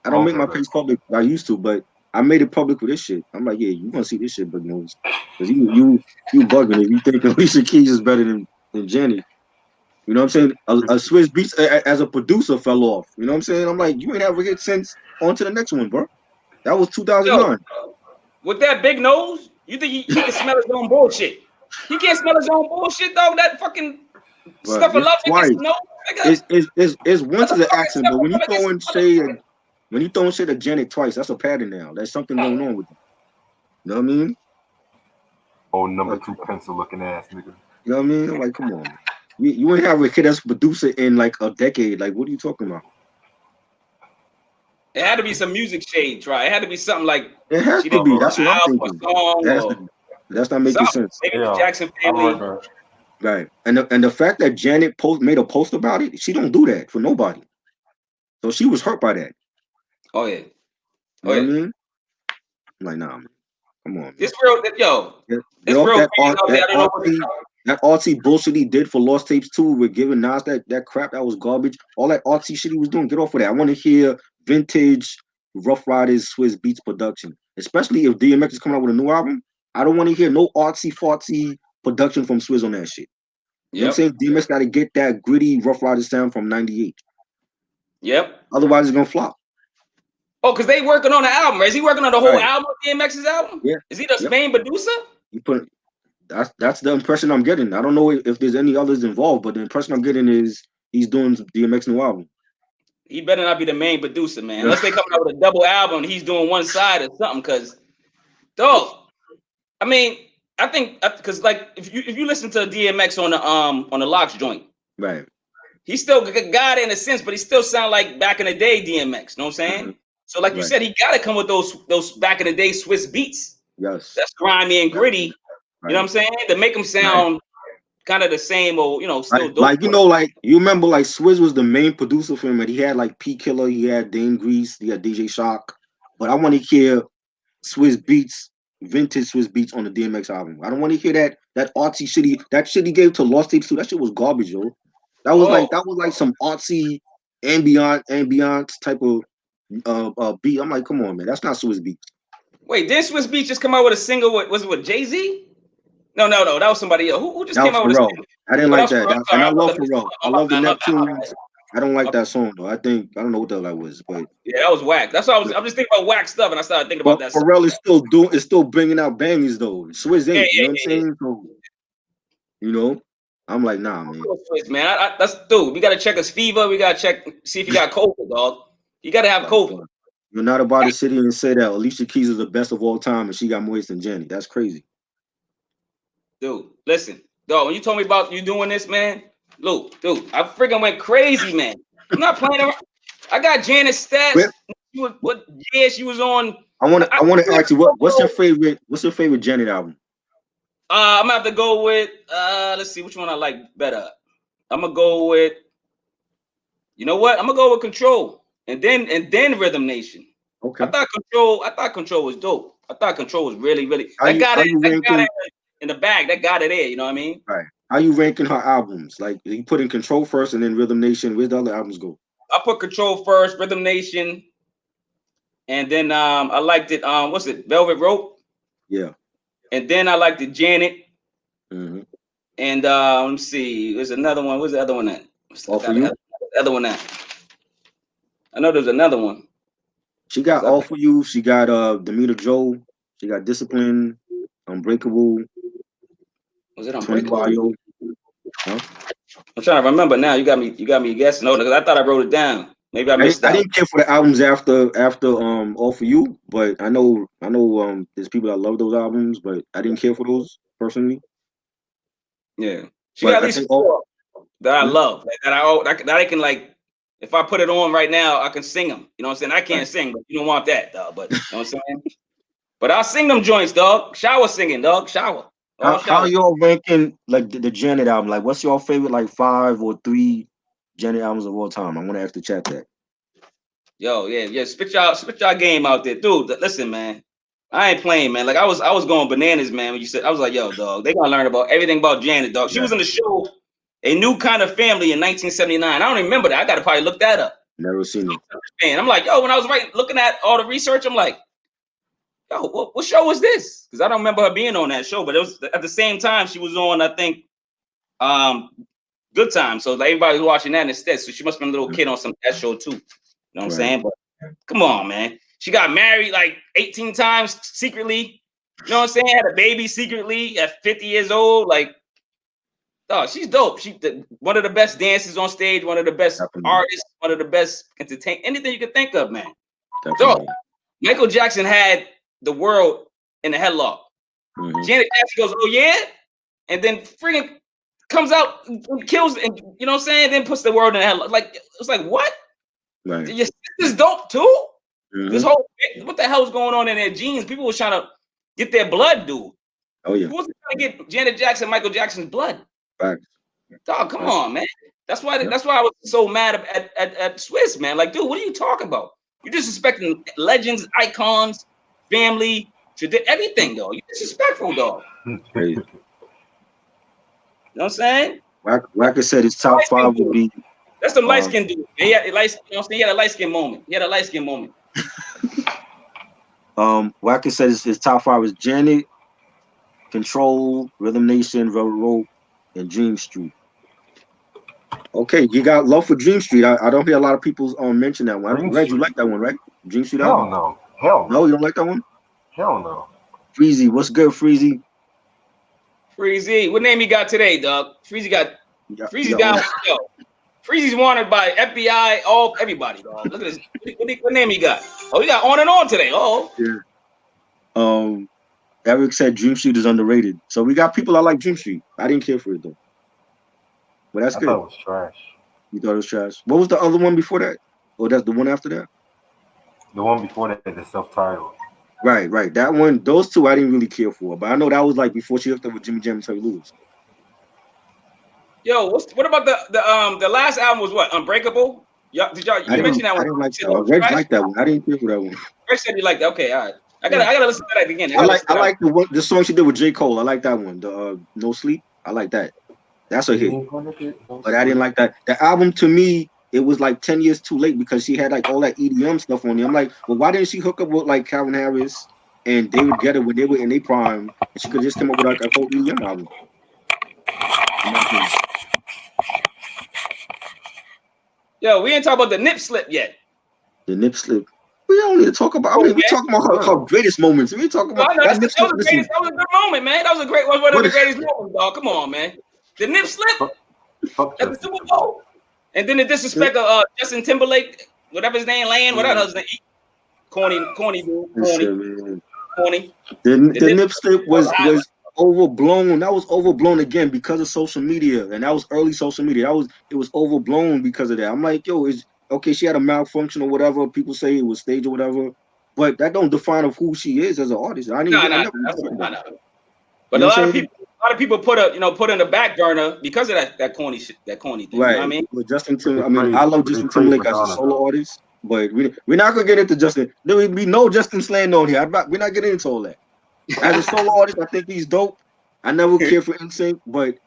I don't make my page public. I used to, but I made it public with this shit. I'm like, yeah, you gonna see this shit, big nose, because you bugging if you think Alicia Keys is better than Janet. You know what I'm saying? A Swizz Beatz as a producer fell off. You know what I'm saying? I'm like, you ain't have a hit since on to the next one, bro. That was 2009. Yo, with that big nose, you think he can smell his own bullshit? He can't smell his own bullshit, dog. That fucking stuff of love in his nose. It's once as an accent, but when you throw in shit at Janet twice, that's a pattern now. There's something going on with it. You know what I mean? Oh, number 2 pencil looking ass nigga. You know what I mean? I'm like, come on. You ain't have a kid as a producer in like a decade. Like, what are you talking about? It had to be some music shade, right? It had to be something like it has to be. That's what I'm thinking. That's not making sense. Maybe the Jackson family. Right. And the fact that Janet made a post about it, she don't do that for nobody. So she was hurt by that. Oh yeah. You know what I mean? I'm like, nah, man. Come on, man. This real, yo. It's real. That artsy bullshit he did for Lost Tapes 2 with giving Nas that crap, that was garbage. All that artsy shit he was doing, get off of that. I want to hear vintage Rough Riders Swizz Beatz production, especially if DMX is coming out with a new album. I don't want to hear no artsy-fartsy production from Swizz on that shit. You know what I'm saying? DMX got to get that gritty Rough Riders sound from 98. Yep. Otherwise, it's going to flop. Oh, because they working on the album. Is he working on the whole album, DMX's album? Yeah. Is he the main producer? That's the impression I'm getting. I don't know if there's any others involved, but the impression I'm getting is he's doing DMX new album. He better not be the main producer, man. Unless they coming out with a double album and he's doing one side or something. Because, dog, I mean, I think because like if you listen to DMX on the Locks joint, right? He still got it in a sense, but he still sound like back in the day DMX. Know what I'm saying? Mm-hmm. So like you said, he got to come with those back in the day Swizz Beatz. Yes, that's grimy and gritty. Right. You know what I'm saying? To make them sound kind of the same, or still dope. Like you remember like Swizz was the main producer for him, and he had like P Killer, he had Dame Grease, he had DJ Shock. But I want to hear Swizz Beatz, vintage Swizz Beatz on the DMX album. I don't want to hear that artsy shit. That shit he gave to Lost Tapes 2. That shit was garbage, yo. That was like some artsy ambiance type of beat. I'm like, come on, man, that's not Swizz Beatz. Wait, did Swizz Beatz just come out with a single? Was it with Jay-Z? No, that was somebody else. Who just came out with a single? I didn't like that. And I love Pharrell. I love the Neptunes. I don't like that song though. I don't know what the hell that was, but yeah, that was whack. That's why I'm just thinking about whack stuff, and I started thinking about that. Pharrell is still bringing out bangers though. Swizz ain't. You know what I'm saying? So, I'm like, nah, man. Swizz, man, that's dude. We gotta check his fever. We gotta see if he got COVID, dog. You gotta have COVID. You're not about to sit here and say that Alicia Keys is the best of all time and she got more hits than Janet. That's crazy. Dude, listen, dog, when you told me about you doing this, man, Luke, dude, I freaking went crazy, man. I'm not playing around. I got Janet's stats. What year she was on? I want to ask you what's your favorite Janet album? I'm gonna have to go with let's see which one I like better. I'm gonna go with, you know what? I'm gonna go with Control. And then Rhythm Nation. Okay. I thought Control was dope. I thought Control was really, really. That got it in the bag. That got it there. You know what I mean? Right. How you ranking her albums? Like you put in Control first, and then Rhythm Nation. Where's the other albums go? I put Control first, Rhythm Nation, and then I liked it. What's it? Velvet Rope. Yeah. And then I liked it, Janet. Mm-hmm. And let me see. There's another one. Where's the other one at? All for You. The other one at. I know there's another one. She got All For You. She got Demeter Joe. She got Discipline, Unbreakable. Was it Unbreakable? Huh? I'm trying to remember now. You got me guessing. No, because I thought I wrote it down. Maybe I missed I out. didn't care for the albums after All For You, but I know there's people that love those albums, but I didn't care for those personally. Yeah, she But got at I least think 4 that I love, like, that I can, like, if I put it on right now, I can sing them. You know what I'm saying? I can't sing, but you don't want that, dog. But you know what I'm saying? But I'll sing them joints, dog. Shower singing, dog. Shower. How y'all ranking like the Janet album? Like, what's your favorite like 5 or 3 Janet albums of all time? I want to ask the chat that. Yo, yeah. Spit y'all game out there, dude. Listen, man. I ain't playing, man. Like I was going bananas, man. When you said, I was like, yo, dog, they gonna learn about everything about Janet, dog. She was in the show A New Kind of Family in 1979. I don't even remember that. I gotta probably look that up. Never seen it. And I'm like, yo, when I was looking at all the research, I'm like, yo, what show was this? Because I don't remember her being on that show, but it was at the same time she was on, I think, Good Time. So like, everybody was watching that instead. So she must have been a little kid on that show too. You know what I'm saying? But come on, man. She got married like 18 times secretly. You know what I'm saying? Had a baby secretly at 50 years old. Like, oh, she's dope. She one of the best dancers on stage, one of the best artists, one of the best entertain. Anything you can think of, man. So Michael Jackson had the world in the headlock. Janet Jackson goes, "Oh yeah," and then freaking comes out and kills, and you know what I'm saying? Then puts the world in the headlock. Like, it's like, what? Right. Your sister's dope too. This whole, what the hell was going on in their genes? People was trying to get their blood, dude. Oh yeah. Who was trying to get Janet Jackson, Michael Jackson's blood? Right. Dog, come on, man. That's why I was so mad at Swizz, man. Like, dude, what are you talking about? You're disrespecting legends, icons, family, everything, though. You're disrespectful, dog. Crazy. You know what I'm saying? Like I said, his top 5 would be. That's the light skin dude. He had a light skin moment. He had a light skin moment. Wacker said his top 5 is Janet, Control, Rhythm Nation, Velvet Rope, and Dream Street. Okay, you got love for Dream Street. I don't hear a lot of people mention that one. Red, you like that one, right? Dream Street album? No. Hell no. You don't like that one? Hell no. Freezy, what's good, Freezy? Freezy, what name you got today, dog? Freezy down. Yo, Freezy's wanted by FBI, everybody, dog. Look at this. What name he got? Oh, he got On and On today. Oh. Yeah. Eric said Dream Street is underrated. So we got people that like Dream Street. I didn't care for it though. But that's good. I thought it was trash. You thought it was trash? What was the other one before that? Or that's the one after that? The one before that, the self-titled. Right. That one, those two I didn't really care for. But I know that was like before she hooked up with Jimmy Jam and Terry Lewis. Yo, what about the last album was what? Unbreakable? Yeah, did y'all mention that one? I didn't like that one. Red liked that one. I didn't care for that one. Red said you liked that. Okay, all right. I gotta listen to that again. I like the song she did with J. Cole. I like that one. The No Sleep. I like that. That's a hit. But I didn't like that. The album to me, it was like 10 years too late because she had like all that EDM stuff on there. I'm like, well, why didn't she hook up with like Calvin Harris and David Guetta when they were in their prime? And she could just come up with like a whole EDM album. Yo, we ain't talking about the nip slip yet. The nip slip. We don't need to talk about. We're talking about her greatest moments. We talking about that was a good moment, man. That was one of the greatest moments, dog. Come on, man. The nip slip at the Super Bowl, and then the disrespect of Justin Timberlake, whatever his name, whatever his name, corny dude, corny. The nip slip was overblown. That was overblown again because of social media, and that was early social media. It was overblown because of that. I'm like, yo, okay, she had a malfunction or whatever. People say it was staged or whatever, but that don't define of who she is as an artist. But a lot of people put in the back burner because of that corny shit, that corny thing. Right. You know what I mean? But Justin Timberlake, I love Justin Timberlake as a solo artist, but we're not gonna get into Justin. There will be no Justin slander on here. We're not getting into all that. As a solo artist, I think he's dope. I never cared for NSYNC, but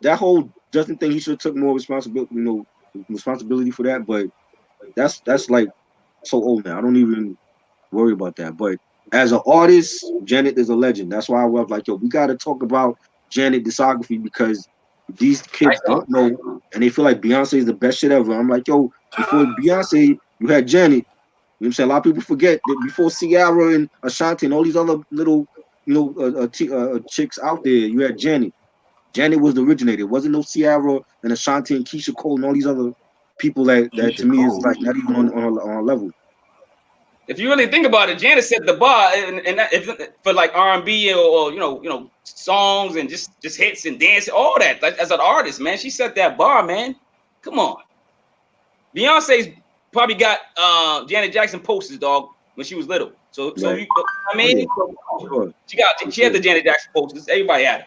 that whole Justin thing, he should have took more responsibility for that. But that's like so old now. I don't even worry about that. But as an artist, Janet is a legend. That's why I was like, yo, we got to talk about Janet discography because these kids don't know and they feel like Beyonce is the best shit ever. I'm like, yo, before Beyonce, you had Janet. You know what I'm saying? A lot of people forget that before Ciara and Ashanti and all these other little, chicks out there, you had Janet. Janet was the originator. It wasn't no Ciara and Ashanti and Keisha Cole and all these other people that to me is like not even on her level. If you really think about it, Janet set the bar, and for like R&B or you know songs and just hits and dance, all that. Like, as an artist, man, she set that bar, man. Come on. Beyonce's probably got Janet Jackson posters, dog, when she was little. So you, I mean, she had the Janet Jackson posters. Everybody had it.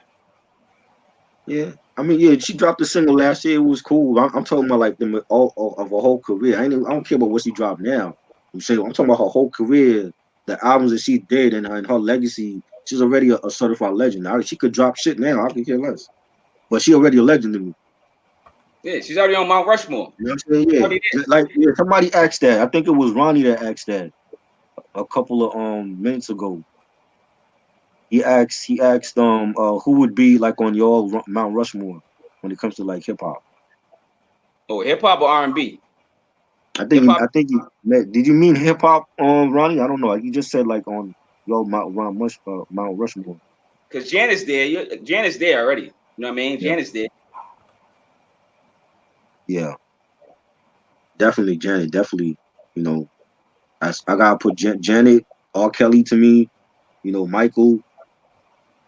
Yeah, I mean, yeah, she dropped a single last year. It was cool. I'm talking about like all of her whole career. I don't care about what she dropped now. I'm talking about her whole career, the albums that she did, and her legacy. She's already a certified legend. She could drop shit now. I could care less, but she already a legend to me. Yeah, she's already on Mount Rushmore. You know what I'm saying? Yeah, somebody asked that. I think it was Ronnie that asked that a couple of minutes ago. He asked who would be like on your Mount Rushmore when it comes to like hip hop. Oh, hip hop or R&B? I think did you mean hip hop, Ronnie? I don't know. You just said like on your Mount Rushmore. Because Janet's there. Janet's there already. You know what I mean? Yeah. Janet's there. Yeah. Definitely Janet. Definitely. You know, I gotta put Janet, R. Kelly to me. You know, Michael.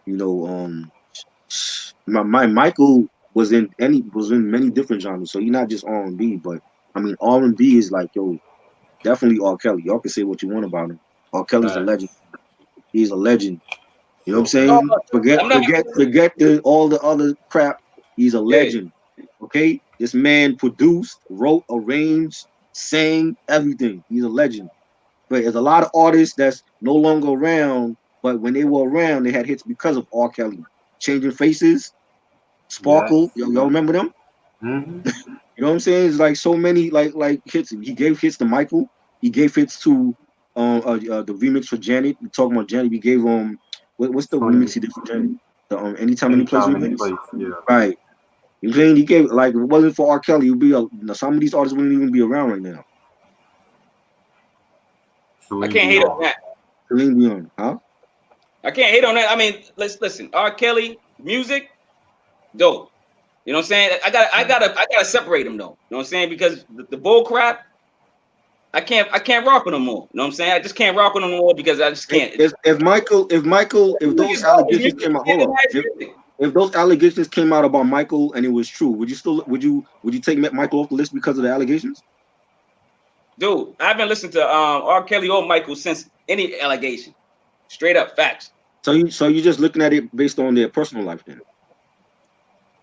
You know, my Michael was in many different genres. So he's not just R&B, but I mean R&B is like, yo, definitely R. Kelly. Y'all can say what you want about him. R. Kelly's a legend. He's a legend. You know what I'm saying? Forget all the other crap. He's a legend. Okay? This man produced, wrote, arranged, sang, everything. He's a legend. But there's a lot of artists that's no longer around, but when they were around, they had hits because of R. Kelly. Changing Faces, Sparkle. Yes. Y'all remember them? Mm-hmm. You know what I'm saying? It's like so many like hits. He gave hits to Michael. He gave hits to the remix for Janet. We're talking about Janet. He gave what's the remix he did for Janet? The Anytime Any Place remix. Yeah. Right. You know what I'm saying? He gave, like, if it wasn't for R. Kelly, some of these artists wouldn't even be around right now. I can't hate on that. Celine Dion, huh? I can't hate on that. I mean, listen. R. Kelly music, dope. You know what I'm saying? I gotta separate them though. You know what I'm saying? Because the bull crap, I can't rock with them more. You know what I'm saying? I just can't rock with them more because I just can't. If those allegations came out, hold on. If those allegations came out about Michael and it was true, would you take Michael off the list because of the allegations? Dude, I haven't listened to R. Kelly or Michael since any allegation. Straight up facts. So you're just looking at it based on their personal life then?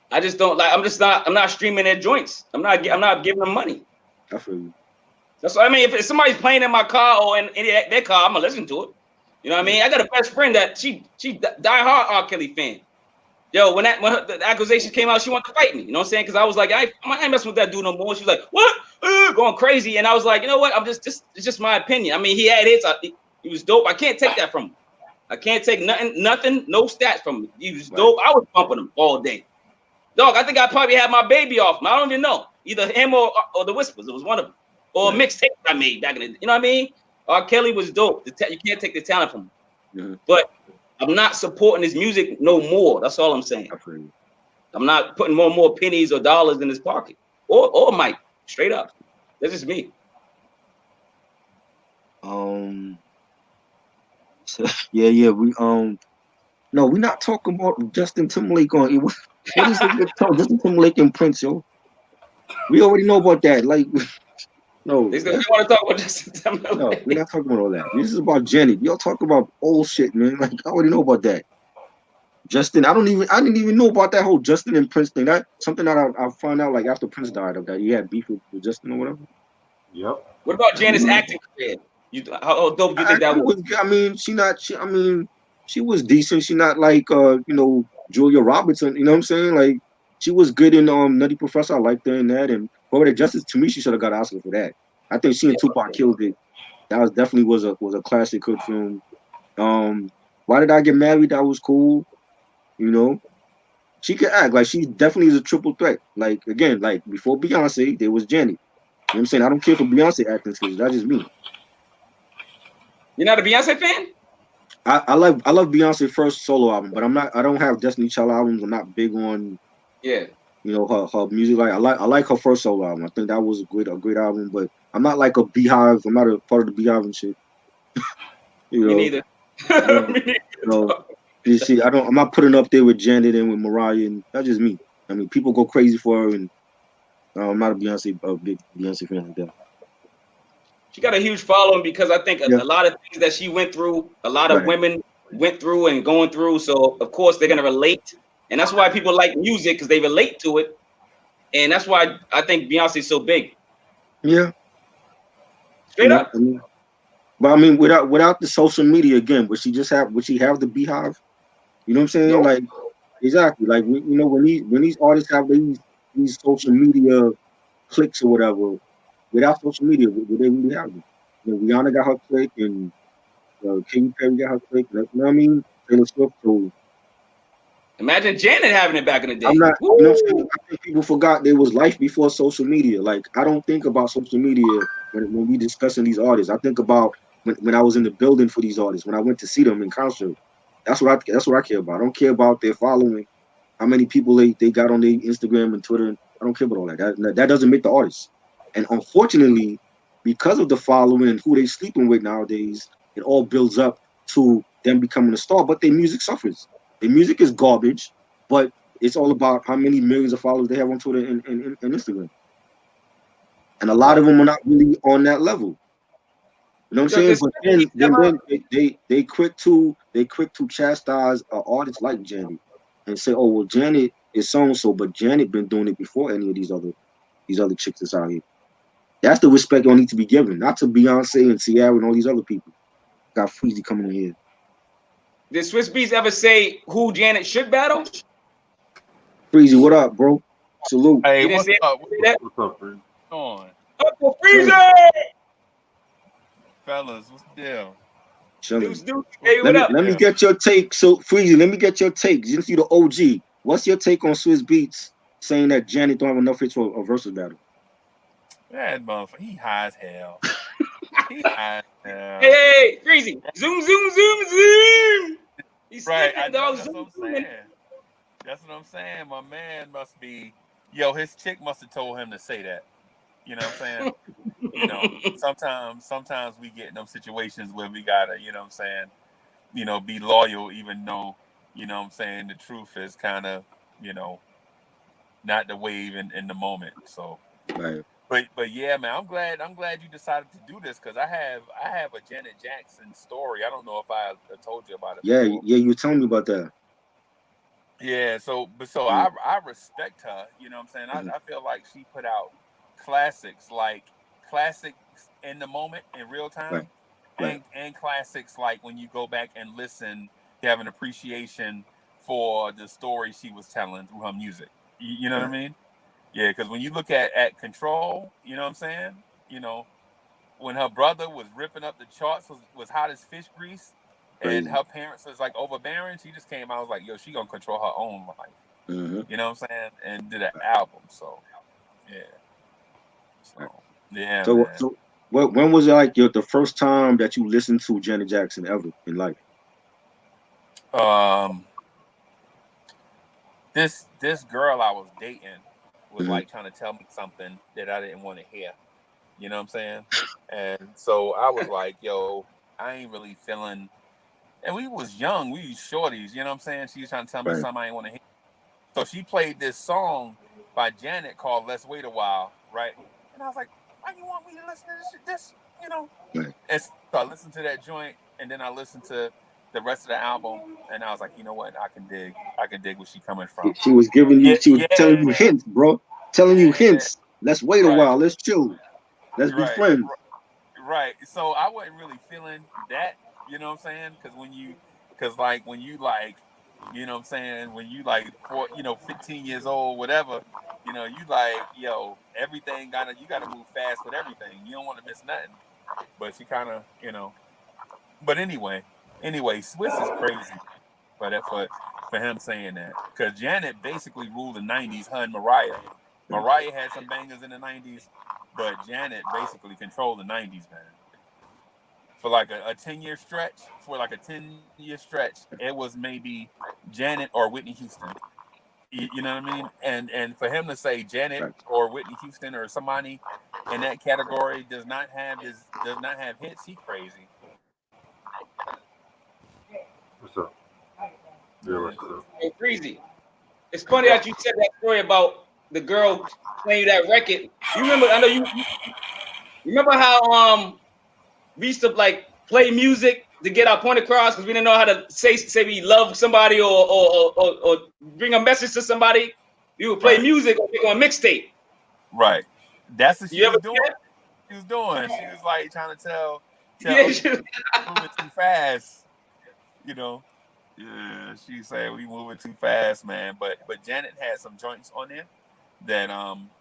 I just don't like. I'm not streaming their joints. I'm not giving them money. I feel you. That's what I mean. If somebody's playing in my car or in their car, I'm gonna listen to it. You know what I mean? I got a best friend that she die-hard R. Kelly fan. Yo, when the accusations came out, she wanted to fight me. You know what I'm saying? Because I was like, I ain't messing with that dude no more. She was like, what? Going crazy. And I was like, you know what? It's just my opinion. I mean, he had hits. He was dope. I can't take that from him. I can't take nothing, no stats from him. He was dope. I was bumping him all day. Dog, I think I probably had my baby off him. I don't even know. Either him or the Whispers. It was one of them. Or a mixtape I made back in the day. You know what I mean? R. Kelly was dope. You can't take the talent from him. Mm-hmm. But I'm not supporting his music no more. That's all I'm saying. I'm not putting more pennies or dollars in his pocket. Or Mike. Straight up. That's just me. Yeah. We no, we're not talking about Justin Timberlake on. What is it? Justin Timberlake and Prince, yo. We already know about that. Like, no. They want to talk about Justin Timberlake. No, we're not talking about all that. This is about Janet. Y'all talk about old shit, man. Like, I already know about that. Justin, I didn't even know about that whole Justin and Prince thing. That's something that I found out like after Prince died, that he had beef with Justin or whatever. Yep. What about Janet's acting career? How dope do you think that was? I mean, she was decent. She not like Julia Roberts, you know what I'm saying? Like, she was good in Nutty Professor. I liked her in that, and Poetic Justice, to me, she should have got an Oscar for that. I think she and Tupac killed it. That was definitely was a classic good film. Why Did I Get Married? That was cool. You know, she could act. Like, she definitely is a triple threat. Like, again, like before Beyonce, there was Janet. You know what I'm saying? I don't care for Beyonce acting skills. That's just me. You're not a Beyonce fan? I love Beyonce's first solo album, but I don't have Destiny Child albums. I'm not big on Yeah. you know her music. Like I like her first solo album. I think that was a great album, but I'm not like a Beehive. I'm not a part of the Beehive and shit. You Me know, neither. Me neither. no. You see, I'm not putting up there with Janet and with Mariah, and that's just me. I mean, people go crazy for her, and I'm not a big Beyonce fan like that. She got a huge following because I think Yeah. a lot of things that she went through, a lot of Right. women went through and going through. So of course they're gonna relate, and that's why people like music because they relate to it, and that's why I think Beyonce's so big. Yeah. Straight up. But I mean, without the social media again, would she have the Beehive? You know what I'm saying? Nope. Like exactly. Like you know, when these artists have these social media clicks or whatever, without social media, would they really have it? You know, Rihanna got her click, and Katy Perry got her click. You know what I mean? Taylor Swift. So Imagine Janet having it back in the day. I'm not. Woo! You know what I'm saying? I think people forgot there was life before social media. Like I don't think about social media when we discussing these artists. I think about when I was in the building for these artists, when I went to see them in concert. That's what I care about. I don't care about their following, how many people they got on their Instagram and Twitter. I don't care about all that. That doesn't make the artist. And unfortunately, because of the following and who they sleeping with nowadays, it all builds up to them becoming a star. But their music suffers. Their music is garbage, but it's all about how many millions of followers they have on Twitter and Instagram. And a lot of them are not really on that level. You know what I'm saying? But then they quick to chastise artists like Janet and say, oh well, Janet is so and so, but Janet been doing it before any of these other chicks that's out here. That's the respect y'all need to be given, not to Beyonce and Ciara and all these other people. Got Freezy coming in here. Did Swizz Beatz ever say who Janet should battle? Freezy, what up, bro? Salute. Hey, what's up? What's up, Freezy? On? Uncle Freezy! Fellas, what's the deal? Hey, what up? Let me get your take. So, Freezy, let me get your take. Since you the OG, what's your take on Swizz Beatz saying that Janet don't have enough hits for a versus battle? That motherfucker, he high as hell. He high as hell. Hey, Freezy. Zoom. He's right, that's what I'm saying. That's what I'm saying. My man must be, his chick must have told him to say that. You know what I'm saying? Sometimes we get in those situations where we gotta, be loyal, even though, the truth is kind of, not the wave in the moment. So, right. But yeah, man, I'm glad you decided to do this because I have a Janet Jackson story. I don't know if I told you about it. Yeah, before. you were telling me about that. Yeah, so I respect her. You know what I'm saying? I feel like she put out classics in the moment in real time, right. And classics like when you go back and listen, you have an appreciation for the story she was telling through her music. You know what I mean? Yeah, because when you look at Control, you know what I'm saying? When her brother was ripping up the charts, was hot as fish grease, and her parents was like overbearing, she just came out, was like, yo, she gonna control her own life. Mm-hmm. You know what I'm saying? And did an album. So yeah. So when was it like the first time that you listened to Janet Jackson ever in life? This girl I was dating was like trying to tell me something that I didn't want to hear. You know what I'm saying? And so I was like, yo, I ain't really feeling. And we was young, we was shorties. You know what I'm saying? She was trying to tell me something I didn't want to hear. So she played this song by Janet called "Let's Wait a While," right? And I was like, why you want me to listen to this? Right. And so I listened to that joint, and then I listened to the rest of the album, and I was like, you know what? I can dig where she's coming from. She was giving you, telling you hints, bro. Telling you hints. Let's wait a while. Let's chill. Let's be friends. Right. So I wasn't really feeling that, you know what I'm saying? Because when you you know what I'm saying, when you 15 years old, whatever, you everything you gotta move fast with everything. You don't want to miss nothing. But she kind of, But anyway, Swizz is crazy for him saying that. Because Janet basically ruled the 90s, her and Mariah. Mariah had some bangers in the 90s, but Janet basically controlled the 90s, man. for like a 10-year stretch, it was maybe Janet or Whitney Houston. You know what I mean? And for him to say Janet or Whitney Houston or somebody in that category does not have hits, he crazy. What's up? Yeah, what's up? Hey, Breezy. It's funny that you said that story about the girl playing you that record. You remember? I know you remember how we used to like play music to get our point across because we didn't know how to say we love somebody or bring a message to somebody. We would play music or pick on a mixtape. Right. That's what she was doing. She was like trying to tell moving too fast. You know. Yeah, she said we moving too fast, man. But Janet had some joints on there that on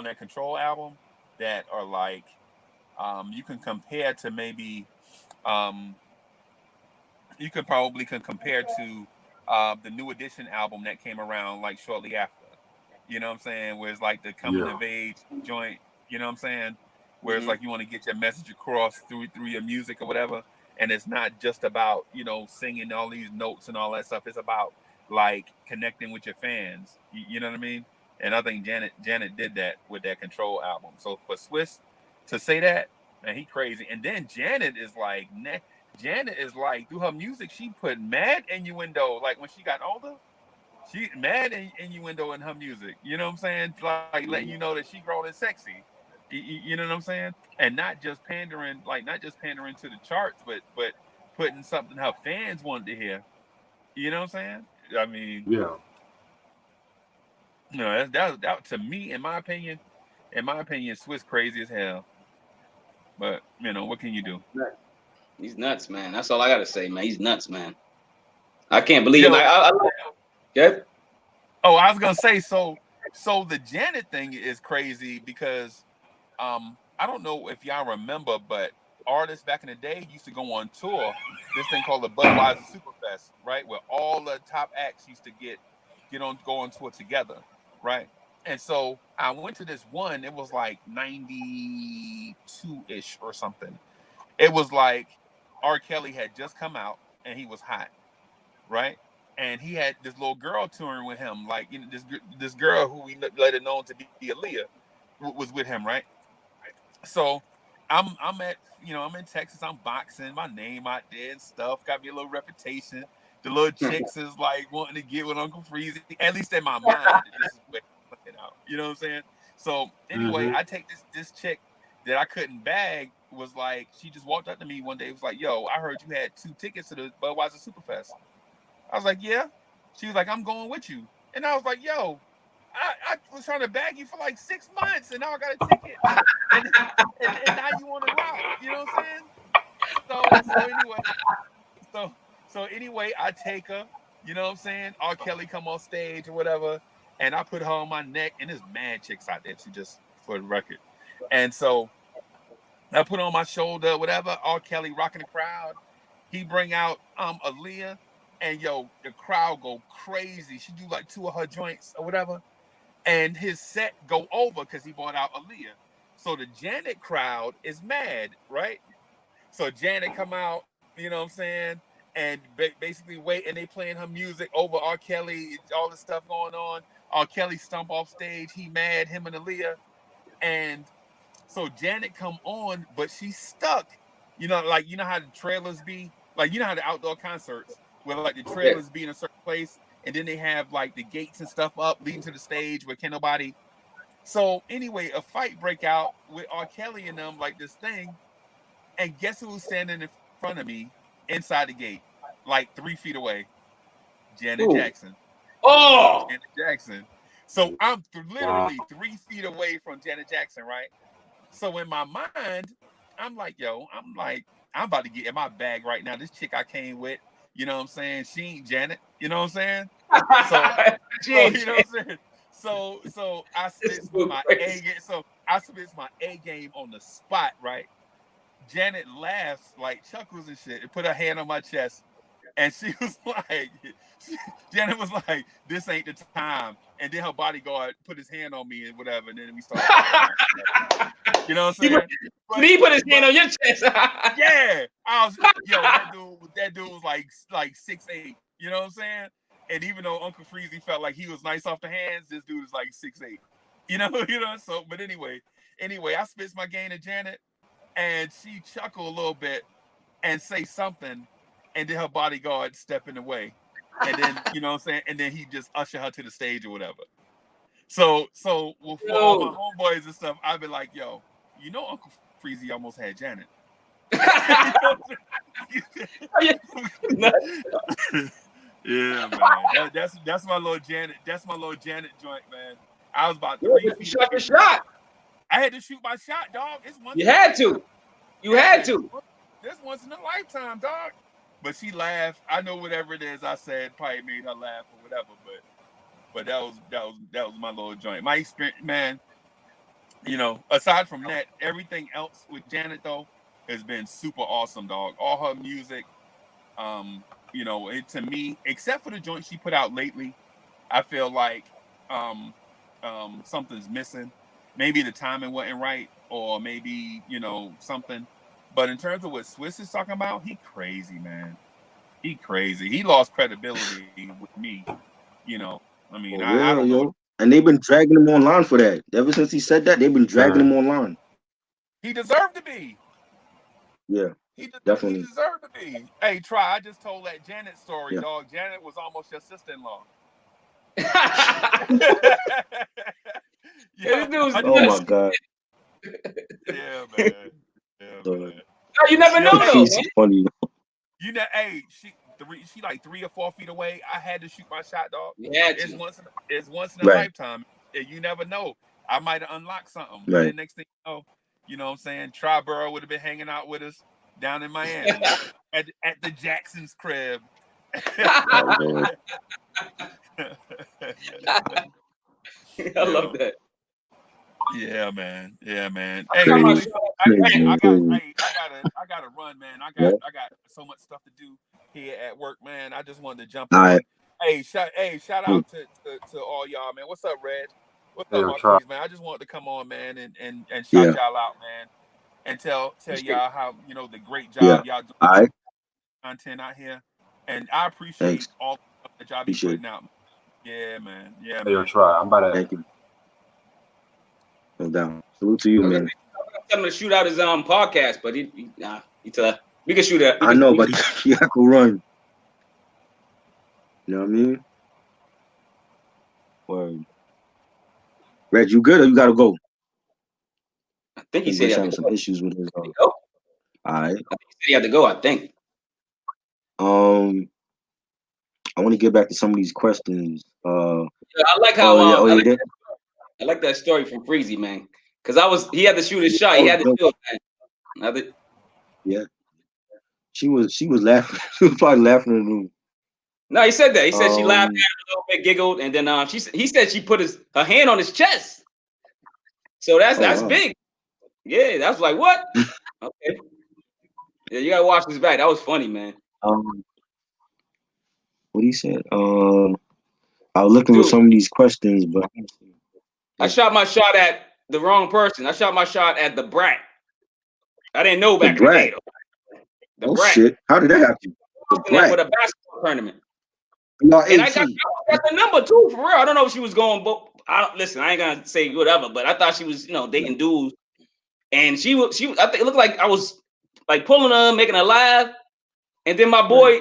that Control album that are like you can compare to maybe you could probably compare to the New Edition album that came around like shortly after. You know what I'm saying? Where it's like the coming of age joint, you know what I'm saying? Where it's like you want to get your message across through your music or whatever. And it's not just about, you know, singing all these notes and all that stuff. It's about like connecting with your fans. You know what I mean? And I think Janet did that with that Control album. So for Swizz to say that, man, he crazy. And then Janet is like through her music, she put mad innuendo. Like when she got older, she mad innuendo in her music. You know what I'm saying? Like letting you know that she grown and sexy. You know what I'm saying? And not just pandering to the charts, but putting something her fans wanted to hear. You know what I'm saying? I mean, that to me, in my opinion, Swizz crazy as hell. But you know, what can you do? He's nuts, man. That's all I gotta say, man. He's nuts, man. I can't believe him. Yeah. Oh, I was gonna say so the Janet thing is crazy because I don't know if y'all remember, but artists back in the day used to go on tour, this thing called the Budweiser Superfest, right? Where all the top acts used to go on tour together, right? And so I went to this one, it was like 92-ish or something. It was like R. Kelly had just come out and he was hot, right? And he had this little girl touring with him, like, you know, this girl who we later known to be Elliott was with him, right? So I'm in Texas, I'm boxing, my name out there and stuff, got me a little reputation. The little chicks is like wanting to get with Uncle Freezy, at least in my mind. This is what I'm putting out. You know what I'm saying? So anyway, I take this chick that I couldn't bag, was like, she just walked up to me one day, was like, yo, I heard you had 2 tickets to the Budweiser Superfest. I was like, yeah. She was like, I'm going with you. And I was like, yo, I was trying to bag you for like 6 months, and now I got a ticket. and now you want to rock. You know what I'm saying? So anyway, I take her. You know what I'm saying? R. Kelly come on stage or whatever, and I put her on my neck, and there's mad chicks out there too, just for the record. And so I put her on my shoulder, whatever. R. Kelly rocking the crowd. He bring out Aaliyah, and yo, the crowd go crazy. She do like 2 of her joints or whatever. And his set go over because he brought out Aaliyah. So the Janet crowd is mad, right? So Janet come out, you know what I'm saying? And basically wait, and they playing her music over R. Kelly, all this stuff going on. R. Kelly stomp off stage. He mad, him and Aaliyah. And so Janet come on, but she's stuck. You know, like, you know how the trailers be? Like, you know how the outdoor concerts, where like the trailers be in a certain place, and then they have like the gates and stuff up leading to the stage where can't nobody. So anyway, a fight break out with R. Kelly and them, like this thing. And guess who was standing in front of me inside the gate, like 3 feet away? Janet Jackson. Oh, Janet Jackson. So I'm literally 3 feet away from Janet Jackson, right? So in my mind, I'm like, yo, I'm about to get in my bag right now. This chick I came with, you know what I'm saying? She ain't Janet, you know what I'm saying? You know what I'm saying? So I spits my A game. So I spits my A game on the spot, right? Janet laughs, like chuckles and shit, and put her hand on my chest. And she was like, Janet was like, "This ain't the time." And then her bodyguard put his hand on me and whatever, and then we started. You know what I'm saying? He put his hand on your chest. Yeah, I was that dude was like 6'8". You know what I'm saying? And even though Uncle Freezy felt like he was nice off the hands, this dude is like 6'8". You know. So, but anyway, I spits my game to Janet, and she chuckled a little bit and say something, and then her bodyguard step in the way, and then you know what I'm saying, and then he just usher her to the stage or whatever. So for all my homeboys and stuff, I've been like, yo, you know, Uncle Freezy almost had Janet. Yeah, man. That's my little Janet. That's my little Janet joint, man. I was about 3 feet. Shot your shot. I had to shoot my shot, dog. It's once. You had to. You had to. This once in a lifetime, dog. But she laughed. I know whatever it is I said probably made her laugh or whatever. But that was my little joint. My experience, man. You know, aside from that, everything else with Janet though has been super awesome, dog. All her music, you know, to me, except for the joint she put out lately, I feel like something's missing. Maybe the timing wasn't right, or maybe, you know, something. But in terms of what Swizz is talking about, he crazy, man. He crazy. He lost credibility with me. You know, I mean, I don't know. And they've been dragging him online for that. Ever since he said that, they've been dragging him online. He deserved to be. Yeah, definitely. He deserved to be. Hey, I just told that Janet story, dog. Janet was almost your sister-in-law. Oh my God. Yeah, man. Man. You never know though. She's funny. You know, hey, she like 3 or 4 feet away. I had to shoot my shot, dog. Yeah, it's once in a lifetime. You never know. I might have unlocked something. Right. And the next thing you know what I'm saying? Triborough would have been hanging out with us down in Miami at the Jackson's crib. I love that. Yeah, man. Hey, I I gotta run, man. I got so much stuff to do here at work, man. I just wanted to jump on. Right. Hey, shout out to all y'all, man. What's up, Red? What's up, Marquise, man? I just wanted to come on, man, and shout y'all out, man, and tell y'all how, you know, the great job y'all do. All right. Content out here, and I appreciate all that y'all be putting out. Yeah, man. Yeah, man. I'm about to. Thank you. No doubt. Salute to you, man. I'm gonna shoot out his podcast, but he we can shoot it. I know, but he got to run. You know what I mean? Word. Red, you good or you gotta go? I think he said he had some issues with his. All right. I think he said he had to go. I think. I want to get back to some of these questions. I like how I like that story from Freezy, man. Because he had to shoot his shot. He had to do it, man. Yeah. She was laughing. She was probably laughing in the room. No, he said that. He said she laughed at him a little bit, giggled, and then he said she put her hand on his chest. So that's big. Yeah, that's like what? Okay. Yeah, you gotta watch this back. That was funny, man. What he said? I was looking at some of these questions, but I shot my shot at the wrong person. I shot my shot at the brat. I didn't know back in the day. The brat. Shit! How did that happen? The brat with a basketball tournament. And I got the number too, for real. I don't know if she was going, but I ain't gonna say whatever, but I thought she was, you know, dating dudes. And she I think it looked like I was like pulling her, making her laugh. And then my boy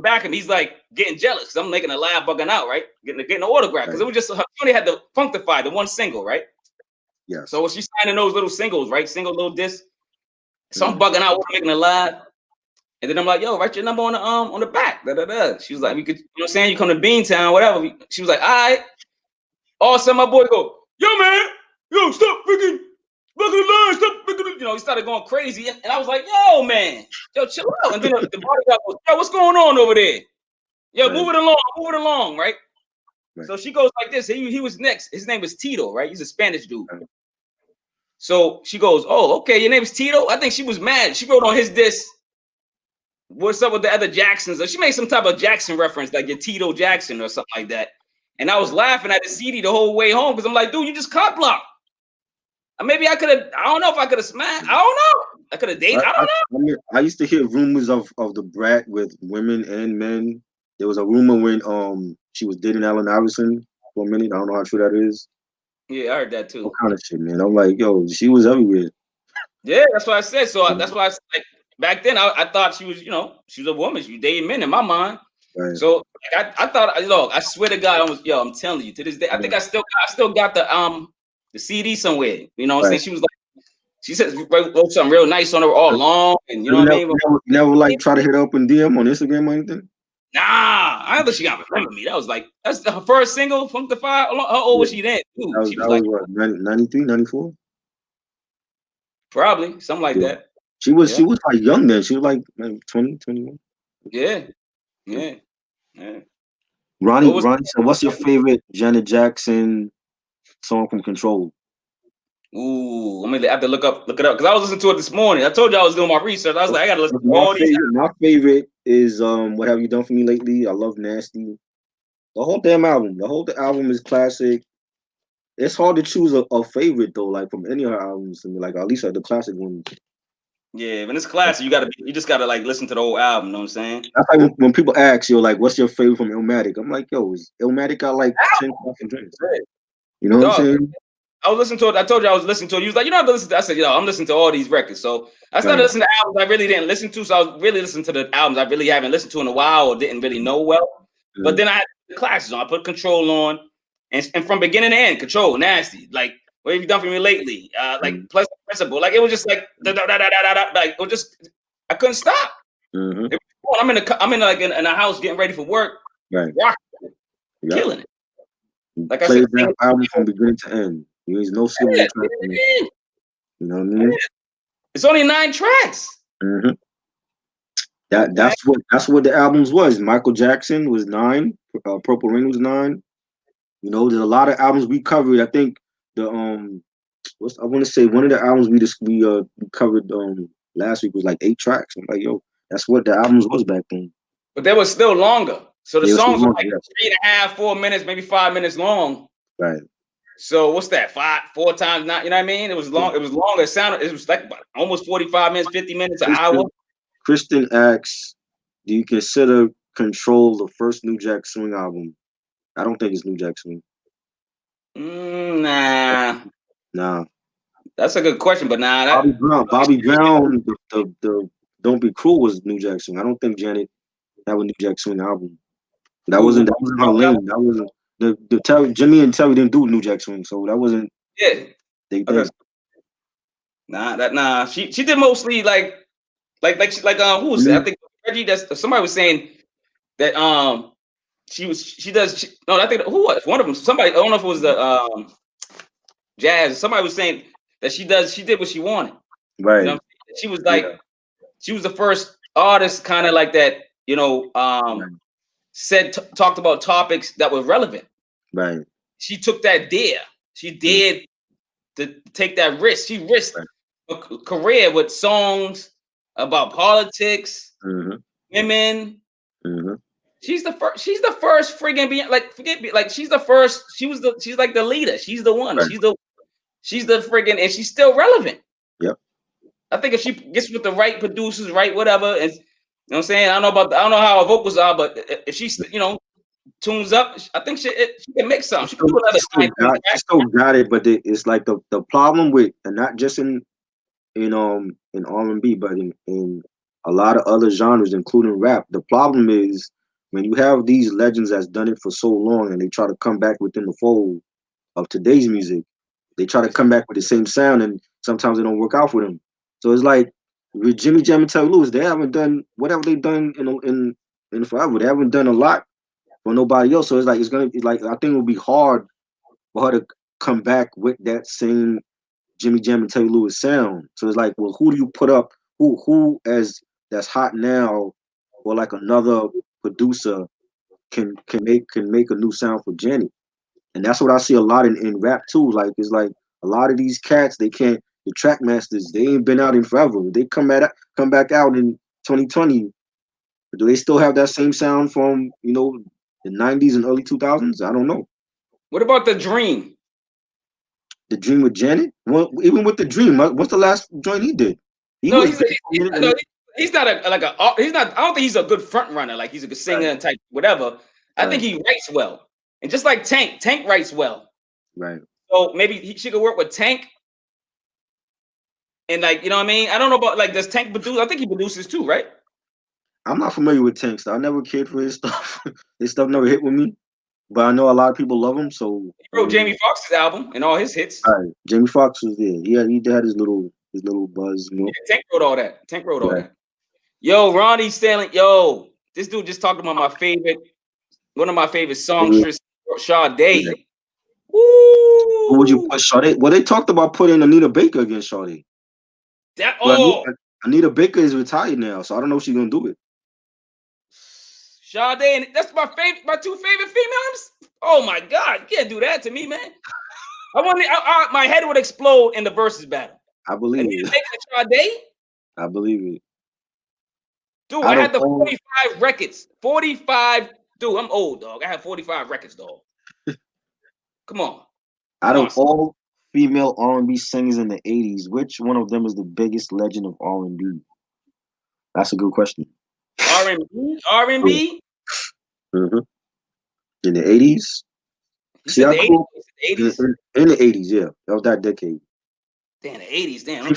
back him, he's like getting jealous because I'm making her laugh, bugging out, right? Getting an autograph. Because it was just she only had the Funkify, the one single, right? Yeah. So she's signing those little singles, right? Single little disc. So I'm bugging out, making her laugh. And then I'm like, yo, write your number on the back. Da, da, da. She was like, we could, you know what I'm saying? You come to Beantown, whatever. She was like, all right. All of a sudden, my boy go, yo, man, yo, stop freaking fucking lying, stop freaking. You know, he started going crazy. And I was like, yo, man, yo, chill out. And then the bodyguard goes, yo, what's going on over there? Yo, move it along, right? So she goes like this. He was next. His name was Tito, right? He's a Spanish dude. So she goes, oh, okay, your name is Tito? I think she was mad. She wrote on his disc, what's up with the other Jacksons? Or she made some type of Jackson reference, like your Tito Jackson or something like that. And I was laughing at the CD the whole way home because I'm like, dude, you just cock blocked. Maybe I could have. I don't know if I could have smashed. I don't know. I could have dated. I don't know. I mean, I used to hear rumors of the brat with women and men. There was a rumor when she was dating Allen Iverson for a minute. I don't know how true that is. Yeah, I heard that too. What kind of shit, man? I'm like, yo, she was everywhere. Yeah, that's what I said. So that's why I like back then I thought she was, she was a woman. She was dating men in my mind. Right. So like, I thought, look, I swear to God, I'm telling you, to this day, I think I still got the CD somewhere. You know what I'm saying? She was like, she said wrote something real nice on her all along, and you know what I mean? You never like try to hit her up in DM on Instagram or anything? Nah, I don't think she got remember me. That's her first single from the Fire. How old was she then? Dude, she was like what, 93, 94? Probably something like that. She was like young then. She was like 20, 21. Yeah. Ronnie said, what's your favorite Janet Jackson song from Control? Ooh, I'm gonna have to look it up because I was listening to it this morning. I told you I was doing my research. I was like, I gotta listen to all these. My favorite is What Have You Done For Me Lately? I love Nasty. The whole damn album. The whole album is classic. It's hard to choose a favorite though, like from any of her albums, and like at least the classic ones. Yeah, when it's classic, you just gotta like listen to the whole album. You know what I'm saying? That's like when people ask you like, "What's your favorite from Illmatic?" I'm like, "Yo, is Illmatic got like 10 fucking drinks?" You know what I'm saying? I was listening to it. I told you I was listening to it. You was like, you don't have to listen to it. I said, I'm listening to all these records. So I started listening to albums I really didn't listen to. So I was really listening to the albums I really haven't listened to in a while or didn't really know well. Mm-hmm. But then I had the classes on. I put Control on, and from beginning to end, Control, Nasty. Like, what have you done for me lately? Like, Pleasant Principle. Like, it was just like like it was just I couldn't stop. Mm-hmm. I'm in a house getting ready for work, right? Rocking, killing it. Like I said, that album from beginning to end. There's no skipping track. You know what I mean? It's only 9 tracks. Mm-hmm. That's what the albums was. Michael Jackson was 9. Purple Rain was 9. You know, there's a lot of albums we covered. I think the I want to say one of the albums we covered last week was like 8 tracks. I'm like, yo, that's what the albums was back then. But they were still longer. So the songs were like 3.5, 4 minutes, maybe 5 minutes long. Right. So what's that? 4 times 9. You know what I mean? It was long. It was longer. It was like almost 45 minutes, 50 minutes, an hour. Kristen asks, do you consider Control the first New Jack Swing album? I don't think it's New Jack Swing. Nah. That's a good question, but nah. Bobby Brown, the Don't Be Cruel was New Jack Swing. I don't think Janet had a New Jack Swing album. That wasn't her lane. That wasn't the Jimmy and Terry didn't do New Jack Swing, so that wasn't. Yeah. They did. Nah. She did mostly like who was that? I think Reggie. Somebody was saying that I think who was one of them? Somebody, I don't know if it was the Jazz. Somebody was saying that she did what she wanted. Right. You know, she was like she was the first artist kind of like that, talked about topics that were relevant. Right. She took that dare. She dared to take that risk. She risked a career with songs about politics, women. Mm-hmm. She's the first. She's the first friggin' she's the first. She's like the leader. She's the one. Right. She's the friggin' and she's still relevant. Yep. I think if she gets with the right producers, right whatever, and you know what I'm saying, I don't know how her vocals are, but if she's tunes up, I think she can make something. She still got it, but it's like the problem with, and not just in R&B, but in a lot of other genres, including rap. The problem is when you have these legends that's done it for so long, and they try to come back within the fold of today's music, they try to come back with the same sound, and sometimes it don't work out for them. So it's like with Jimmy Jam and Terry Lewis, they haven't done whatever they've done in forever. They haven't done a lot for nobody else. So it's gonna be like, I think it would be hard for her to come back with that same Jimmy Jam and Terry Lewis sound. So it's like, well, who do you put up? Who as that's hot now, or like another producer can make a new sound for Janet? And that's what I see a lot in rap too. Like, it's like a lot of these cats, they can't. The track masters, they ain't been out in forever. They come back out in 2020. Do they still have that same sound from the 90s and early 2000s? I don't know. What about The Dream? The Dream with Janet? Well, even with The Dream, what's the last joint he did? He's not he's not. I don't think he's a good front runner. Like he's a good singer and type whatever. I think he writes well, and just like Tank writes well. Right. So maybe she could work with Tank. And like, you know what I mean? I don't know about like, does Tank produce? I think he produces too, right? I'm not familiar with Tank, so I never cared for his stuff. His stuff never hit with me, but I know a lot of people love him. So he wrote Jamie Foxx's album and all his hits. All right, Jamie Foxx was there. He had his little buzz. Yeah, Tank wrote all that. All that. Yo, Ronnie Stanley. Yo, this dude just talked about one of my favorite songsters, Sade. Yeah. Who would you put Sade? Well, they talked about putting Anita Baker against Sade. Anita Baker is retired now, so I don't know if she's gonna do it. Sade, and that's my two favorite females. Oh my God, you can't do that to me, man. My head would explode in the versus battle. I believe it. Sade? I believe it. Dude, I had the 45 records. 45. Dude, I'm old, dog. I have 45 records, dog. Come on. Out of all female R&B singers in the 80s, which one of them is the biggest legend of R&B? That's a good question. R&B? Mm-hmm. In the 80s? See, the 80s? In the 80s, yeah. That was that decade. Damn, the 80s. Damn.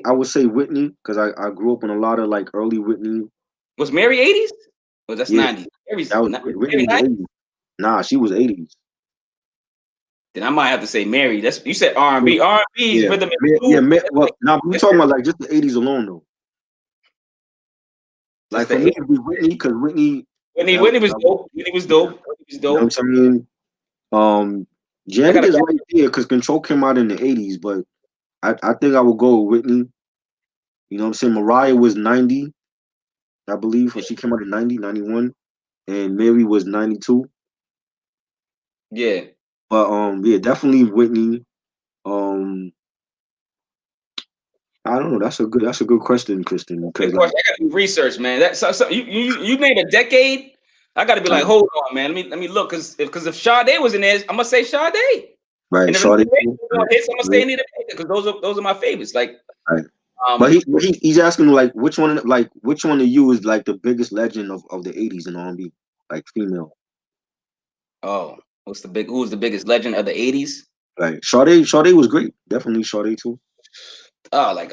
I would say Whitney, because I grew up in a lot of like early Whitney. Was Mary 80s? Well, that's 90s. That was Whitney was 80s. Nah, she was 80s. Then I might have to say Mary. You said R&B. R&B is rhythm and blues. Well, now we're talking about like just the 80s alone though. Like for me, it'd be Whitney, because Whitney was dope. Whitney was dope. You know what I'm saying? Janet is right there because Control came out in the 80s, but I think I would go with Whitney. You know what I'm saying? Mariah was 90, I believe, when she came out in 90, 91, and Mary was 92. Yeah. But yeah, definitely Whitney. I don't know. That's a good question, Kristen. Because I gotta do research, man. That's so you made a decade. I gotta be like, hold on, man. Let me look, because if Sade was in there, I'm gonna say Sade. Right, and if Sade. I'm gonna stay in there because those are my favorites. Like, right. But he's asking like which one of you is like the biggest legend of the 80s in R&B, like female. Oh, who's the biggest legend of the 80s? Right, Sade was great. Definitely Sade too. Sade.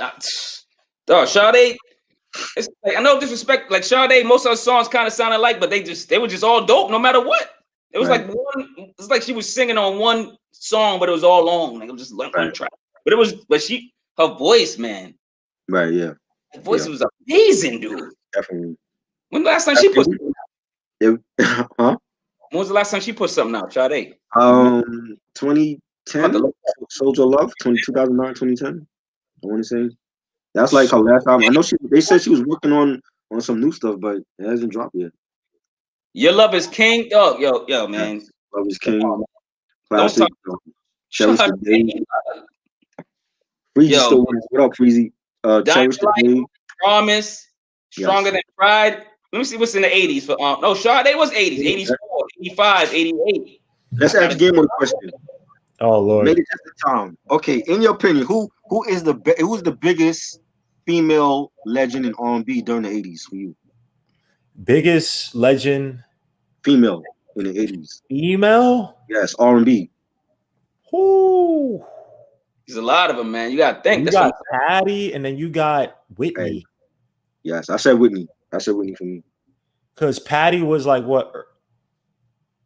It's like, I know disrespect. Like Sade, most of her songs kind of sounded like, but they were just all dope no matter what. It was like it's like she was singing on one song, but it was all long. Like it was just one track. But her voice, man. Right, yeah. Her voice was amazing, dude. Definitely. When the last time she put something out? Huh? When was the last time she put something out, Sade? 2010, Soldier Love, 2009, 2010. I want to say that's like her last album. I know they said she was working on some new stuff, but it hasn't dropped yet. Your Love Is King, dog. Yo, man. Yes. Love Is King. Classic. Cherish the Day. Freezy still wins. What up, Freezy? Cherish the Day. Promise. Stronger Than Pride. Let me see what's in the 80s. No, Sade was 80s. 84, 85, 88. Let's ask Game on the question. Oh Lord. Made it just in time. Okay, in your opinion, who's the biggest female legend in R&B during the 80s for you? Biggest legend female in the 80s. Female? Yes, R&B. Whoo. There's a lot of them, man. You got to think. You got Patty, and then you got Whitney. Hey. Yes, I said Whitney. For me. Because Patty was like what,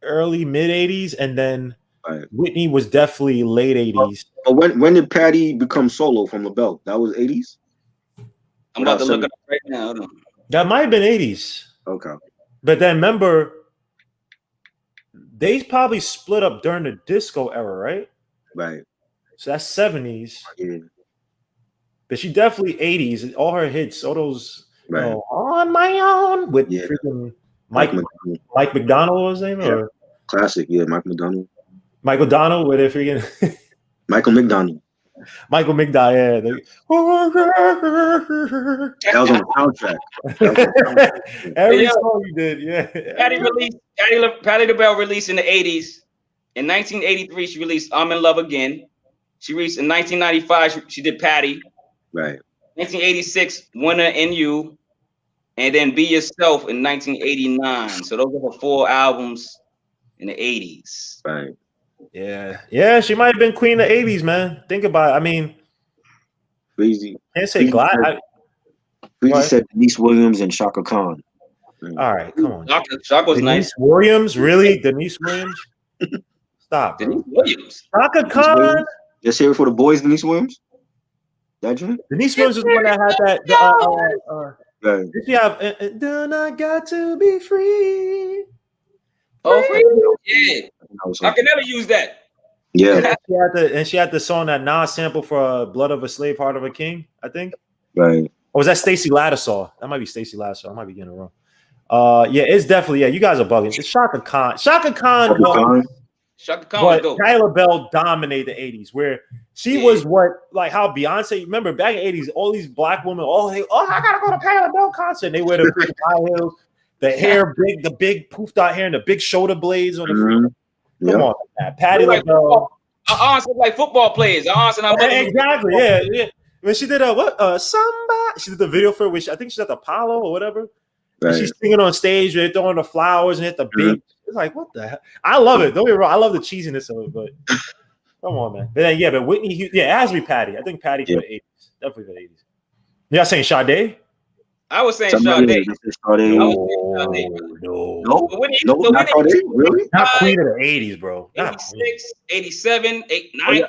early mid 80s, and then Whitney was definitely late 80s. But when did Patty become solo from LaBelle? That was 80s? I'm about to look it up right now. That might have been 80s. Okay. But then remember, they probably split up during the disco era, right? Right. So that's 70s. Yeah. But she definitely 80s. All her hits, all those On My Own with freaking Mike McDonald was his name? Or? Classic, yeah, Mike McDonald. Michael Donald with it freaking Michael McDonald. Michael McDowell, yeah. That was on the soundtrack. Every song he did, yeah. Patti LaBelle released in the 80s. In 1983, she released I'm in Love Again. She released in 1995, she did Patty. Right. 1986, Winner in You. And then Be Yourself in 1989. So those are her 4 albums in the 80s. Right. Yeah. Yeah, she might have been queen of the 80s, man. Think about it. I mean, crazy. Can't say glad. Freezy said Denise Williams and Shaka Khan. All right, come on. Shaka was Denise nice. Williams? Really? Denise Williams? Stop, bro. Denise Williams. Shaka Khan? Let's hear it for the boys, Denise Williams. That joint? Denise Williams is the one that had that. Right. Did she have Then I Got to Be Free? Oh, free? Yeah. I can never use that. Yeah. And she had the song that Nas sampled for Blood of a Slave, Heart of a King, I think. Right. Or was that Stacey Ladishaw? That might be Stacey Ladishaw. I might be getting it wrong. Yeah, it's definitely, you guys are bugging. It's Shaka Khan. Shaka Khan was Patti LaBelle dominated the 80s, where she was how Beyonce, remember back in the 80s, all these black women, I gotta go to Patti LaBelle concert. And they wear the high heels, the hair big, the big poofed out hair, and the big shoulder blades on the front. Come on, man. Patti LaBelle. Our aunts look like football players. Our aunts and our mothers. Exactly, yeah. When she did somebody, she did the video for which I think she's at the Apollo or whatever. Right. She's singing on stage, they're throwing the flowers and hit the beat. It's like, what the hell? I love it. Don't get me wrong, I love the cheesiness of it, but come on, man. But Whitney, it has to be Patty. I think Patty for the 80s. Definitely for the 80s. Y'all saying Sade? I was saying Sade. No, not Sade, really? Not queen of the 80s, bro. 86, 87, 89.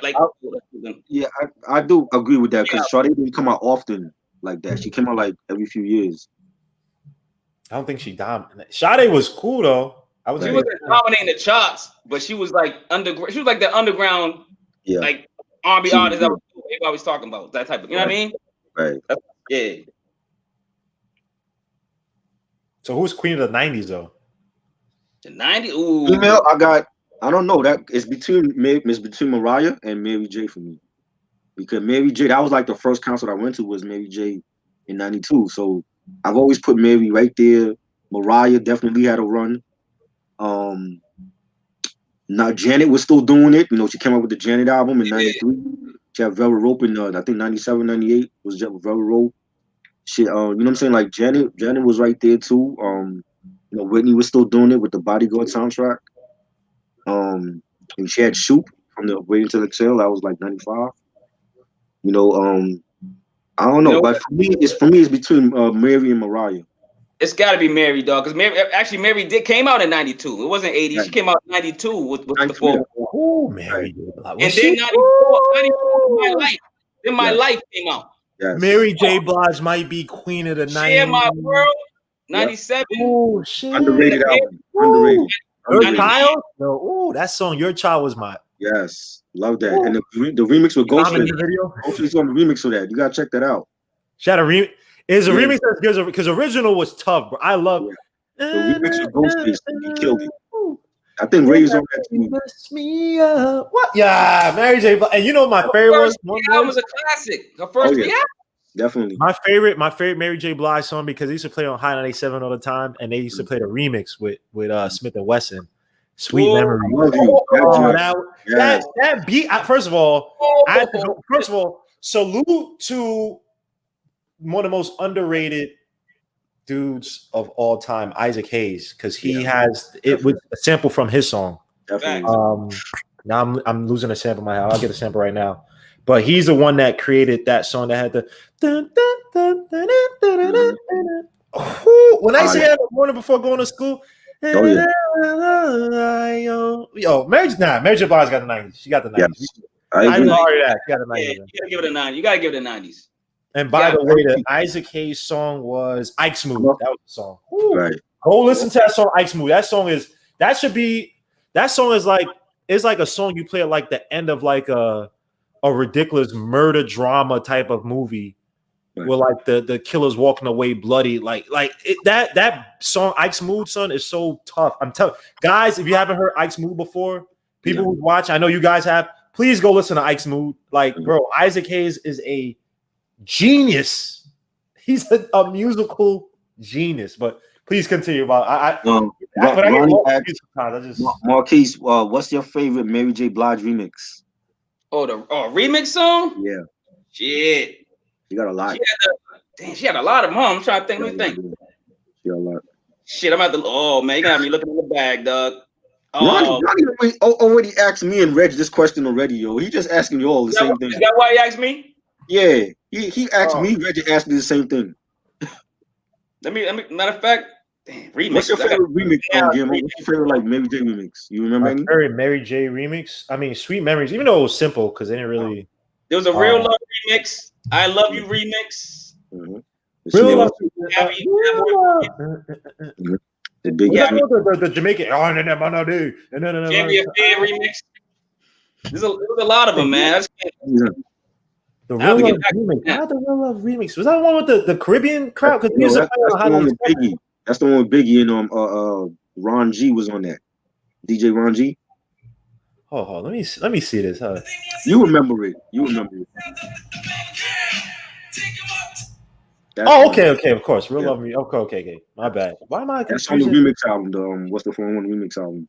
I do agree with that because Sade didn't come out often like that. She came out like every few years. I don't think she dominated. Sade was cool though. She wasn't dominating the charts, but she was like underground. She was like the underground, like R&B artist that everybody was talking about. That type of, you know what I mean? Right. Yeah. So who's queen of the 90s though? The 90s? Ooh. Female, I don't know. That it's between Mariah and Mary J for me. Because Mary J, that was like the first concert I went to was Mary J in 92. So I've always put Mary right there. Mariah definitely had a run. Now Janet was still doing it. She came out with the Janet album in 93. She had Velvet Rope in I think 97, 98 was Velvet Rope. She you know what I'm saying? Like Janet was right there too. Whitney was still doing it with the Bodyguard soundtrack. And she had Shoop from the Waiting to Exhale. That was like 95. I don't know, but for me, it's between Mary and Mariah. It's got to be Mary, dog. Because Mary came out in 92. It wasn't 80. Right. She came out in 92 with the 4. Oh, Mary. And then 94 My Life. Then My Life came out. Yes. Mary J. Blige might be queen of the 90s. Share My World, 97. Oh, shit. Underrated album. Underrated. Your Child? No. Oh, that song, Your Child, was my. Yes. Love that. Ooh. And the remix with Ghostface. Ghostface on the remix of that. You got to check that out. She had a remix. It's a remix because original was tough, bro. I love it. The remix with Ghostface. He killed it. I think Ray's on that too. What? Yeah, Mary J. And my favorite one. That was a classic. Her first definitely. My favorite Mary J. Blige song because they used to play on High 97 all the time, and they used to play the remix with Smith and Wesson. Sweet Memory. That beat. First of all, salute to one of the most underrated dudes of all time, Isaac Hayes, because he has it with a sample from his song. Definitely. Now I'm losing a sample in my head. I'll get a sample right now. But he's the one that created that song that had the when I say that in the morning before going to school. Mary J. Blige got the 90s. She got the 90s. Yes. I know that. She got the 90s. Yeah, you gotta give it a 90. You gotta give it a 90s. And by the way, the Isaac Hayes song was Ike Smooth. That was the song. Ooh. Right. Go listen to that song, Ike Smooth. That song is like it's like a song you play at like the end of like a ridiculous murder drama type of movie. Right. Where like the killer's walking away bloody, that song Ike Smooth, son, is so tough. I'm telling guys, if you haven't heard Ike Smooth before, people who watch, I know you guys have, please go listen to Ike's Mood. Like, bro, Isaac Hayes is a genius. He's a musical genius. But please continue. Marquise, what's your favorite Mary J. Blige remix? Oh, the remix song? Yeah. Shit. You got a lot. She had a lot of them. I'm trying to think. Let me think. She got a lot. Shit, I'm at the. Oh man, you gotta have me looking in the bag, dog. Ronnie already asked me and Reg this question already, yo. He just asking you all the same thing. Is that why he asked me? Yeah, he asked me. Reg asked me the same thing. Let me. Matter of fact, remix. What's your favorite remix? What's your favorite like Mary J remix? You remember any? Favorite Mary J remix? I mean, Sweet Memories. Even though it was simple because they didn't really. There was a Real Love remix. I Love You remix. Mm-hmm. Real Love. The big the Jamaican. Jamie Affair remix. There's a lot of them, man. The Real Love remix. Not the Real Love remix. Was that the one with the Caribbean crowd? Because that's the one with Biggie. That's the one with Biggie and Ron G was on that. DJ Ron G. Oh, let me see this. You remember it. Okay, of course. Real Love Me. Okay. My bad. Why am I confused? That's on the remix album. What's the 411 remix album?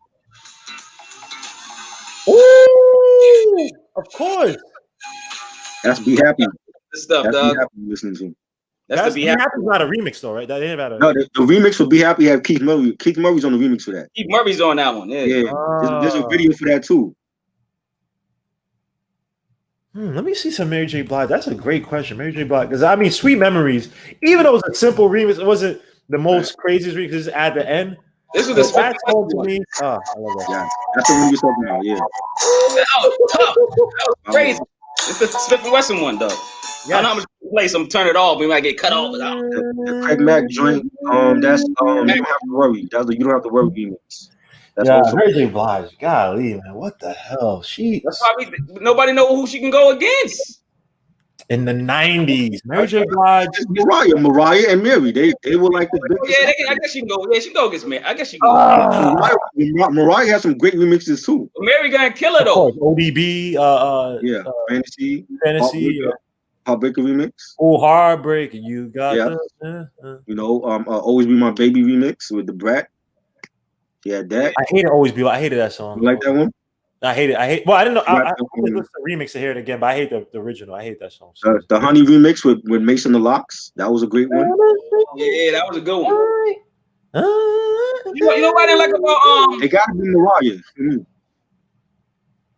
Ooh, of course. That's Be Happy. This stuff, that's dog. Be Happy listening to. That's Be Happy's not a remix though, right? That ain't about No, the remix for Be Happy have Keith Murray. Keith Murray's on the remix for that. Keith Murray's on that one. Yeah. There's a video for that too. Let me see some Mary J. Blige. That's a great question, Mary J. Blige. Because I mean, Sweet Memories. Even though it was a simple remix, it wasn't the most craziest remix. Just at the end. This was the song to me. I love that. Yeah, that's the one you're talking about. Yeah. That was tough. That was crazy. It's the Smith and Wesson one, though. Yeah. I know I'm gonna play some. Turn it off. We might get cut off. The Craig Mack joint. That's you don't have to worry. That's the you don't have to worry remix. That's Mary J. Blige. Golly, man, what the hell? That's why nobody know who she can go against. In the 90s, Mary J. Blige, Mariah and Mary, they were like the biggest. I guess she can go. Yeah, she can go against Mary. I guess she can go. Mariah has some great remixes too. Mary gonna kill her though. ODB, Fantasy, Heartbreaker remix. Oh, Heartbreak, you got you know, Always Be My Baby remix with the Brat. Yeah, that. I hate it. Always Be. I hated that song. You like that one? I hate it. Well, I didn't know. I listen to the remix to hear it again, but I hate the original. I hate that song. The Honey remix with Mason the Locks. That was a great one. Yeah, that was a good one. You know what I didn't like about It gotta be Mariah. Mm-hmm.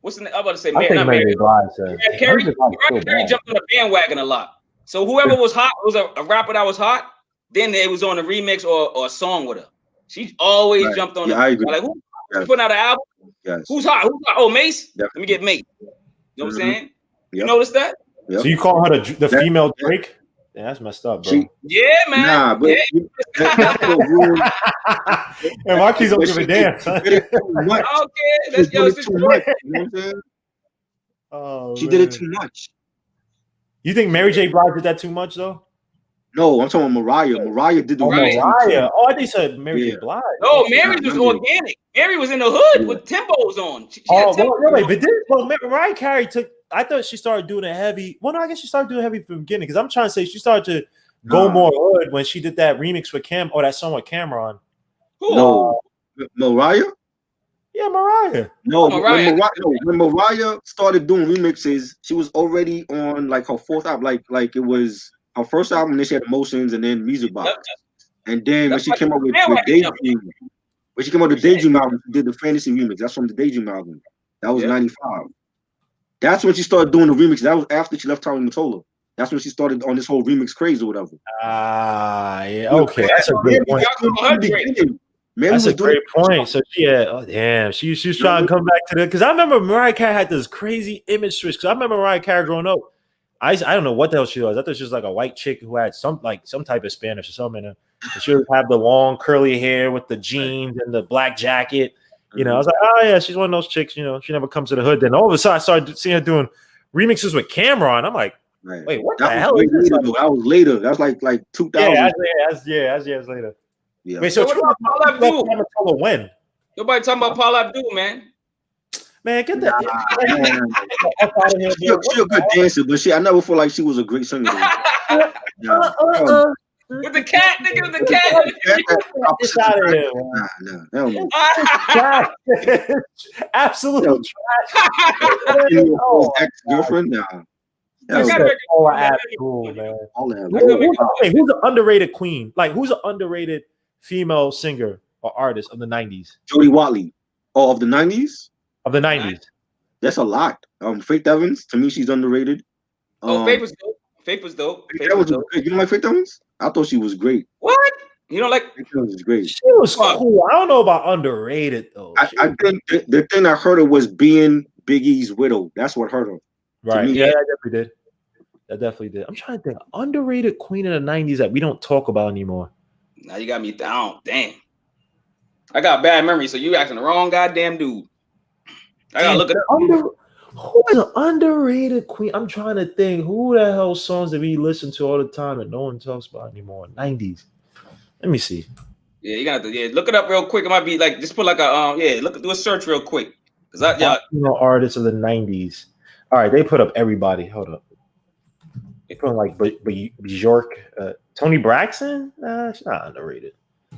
What's the name? I'm about to say Mary. Carrie jumped on the bandwagon a lot. So whoever was hot was a rapper that was hot. Then they was on a remix or a song with her. She always jumped on. I agree. Like who putting out an album? Yes. Who's hot? Oh, Mace. Definitely. Let me get Mace. You know what I'm saying? You notice that? Yep. So you call her the female Drake? Yeah, that's messed up, bro. Yeah, man. Nah, but and Marquis don't give a damn. Okay, that's too much. You know what I'm saying? She did it too much. You think Mary J. Blige did that too much though? No, I'm talking about Mariah. Mariah did the Mariah. Oh, I think you said Mary J. Blige. No, Mary was organic. Mary was in the hood with Timbos on. She but Mariah Carey took. I thought she started doing a heavy. Well, no, I guess she started doing heavy from the beginning because I'm trying to say she started to go more hood when she did that remix with that song with Cameron. No, Mariah. Yeah, Mariah. No, when Mariah started doing remixes, she was already on like her fourth album. Like it was her first album. Then she had Emotions, and then Music Box. And then when she came up with Daydream, Daydream album, she did the Fantasy remix. That's from the Daydream album. That was 95. That's when she started doing the remix. That was after she left Tommy Mottola. That's when she started on this whole remix craze or whatever. Yeah, okay. That's a great point. That's a great point. So she was trying to come back to because I remember Mariah Carey had this crazy image switch. Because I remember Mariah Carey growing up. I don't know what the hell she was. I thought she was like a white chick who had some type of Spanish or something in her. And she would have the long curly hair with the jeans and the black jacket. You know, I was like, oh yeah, she's one of those chicks. You know, she never comes to the hood. Then all of a sudden, I started seeing her doing remixes with Cameron. I'm like, wait, what the hell is this? That was later. That was like 2000. Yeah, that's years later. Yeah. Wait, so what about Paula Abdul? When? Nobody talking about Paula Abdul, man. Man, get that. She a good dancer, but I never feel like she was a great singer. With the cat, nigga, with the cat. Get out of here, man. Absolute trash. Ex-girlfriend, All ass cool, man. Who's an underrated queen? Like, who's an underrated female singer or artist of the 90s? Jodie Watley. Oh, of the 90s? Of the 90s. That's a lot. Faith Evans, to me, she's underrated. Faith was dope. Faith was dope. Faith was dope. You don't like Faith Evans? I thought she was great. What? You don't like? Faith Evans is great. She was cool. I don't know about underrated though. I think the thing that hurt her was being Big E's widow. That's what hurt her. Right. Yeah, that definitely did. That definitely did. I'm trying to think. Underrated queen in the 90s that we don't talk about anymore. Now you got me down. Damn. I got bad memory, so you asking the wrong goddamn dude. I gotta look at who is an underrated queen? I'm trying to think. Who the hell songs that we listen to all the time that no one talks about anymore? 90s. Let me see. Yeah, you gotta look it up real quick. It might be like just put like a do a search real quick. Cause artists of the 90s. All right, they put up everybody. Hold up. They put like Bjork, Toni Braxton. She's not underrated.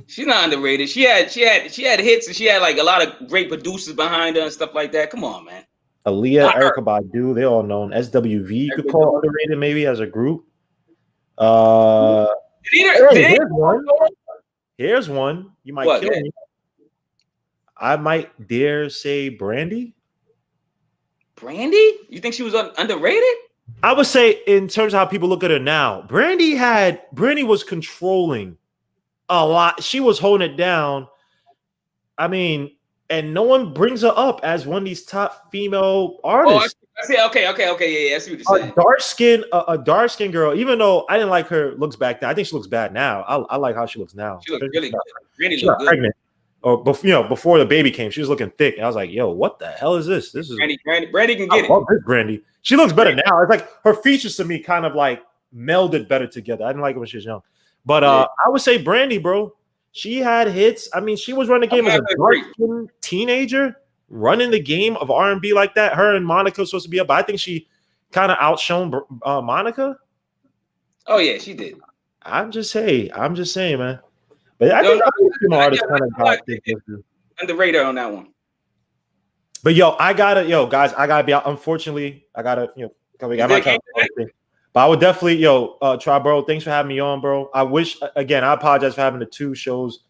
She's not underrated. She had hits and she had like a lot of great producers behind her and stuff like that. Come on, man. Aaliyah, Erykah Badu, they all known. SWV, you could call underrated maybe as a group. Here's one. You might kill me. I might dare say Brandy. Brandy? You think she was underrated? I would say in terms of how people look at her now, Brandy was controlling a lot. She was holding it down. I mean, and no one brings her up as one of these top female artists. I see. Okay. Yeah, I see what you're saying. A dark skin girl. Even though I didn't like her looks back then, I think she looks bad now. I like how she looks now. She looks really good. Really she got pregnant. Or before the baby came, she was looking thick. And I was like, "Yo, what the hell is this? This is Brandy can get it." Brandy. She looks better now. It's like her features to me kind of like melded better together. I didn't like it when she was young, but I would say Brandy, bro. She had hits. I mean, she was running the game as a dark-skinned teenager, running the game of R&B like that. Her and Monica were supposed to be up, but I think she kind of outshone Monica. Oh yeah, she did. I'm just saying, man. But I think artists kind of got underrated on that one. But guys, I gotta be out. Unfortunately, I gotta, but I would definitely, try, bro. Thanks for having me on, bro. I apologize for having the two shows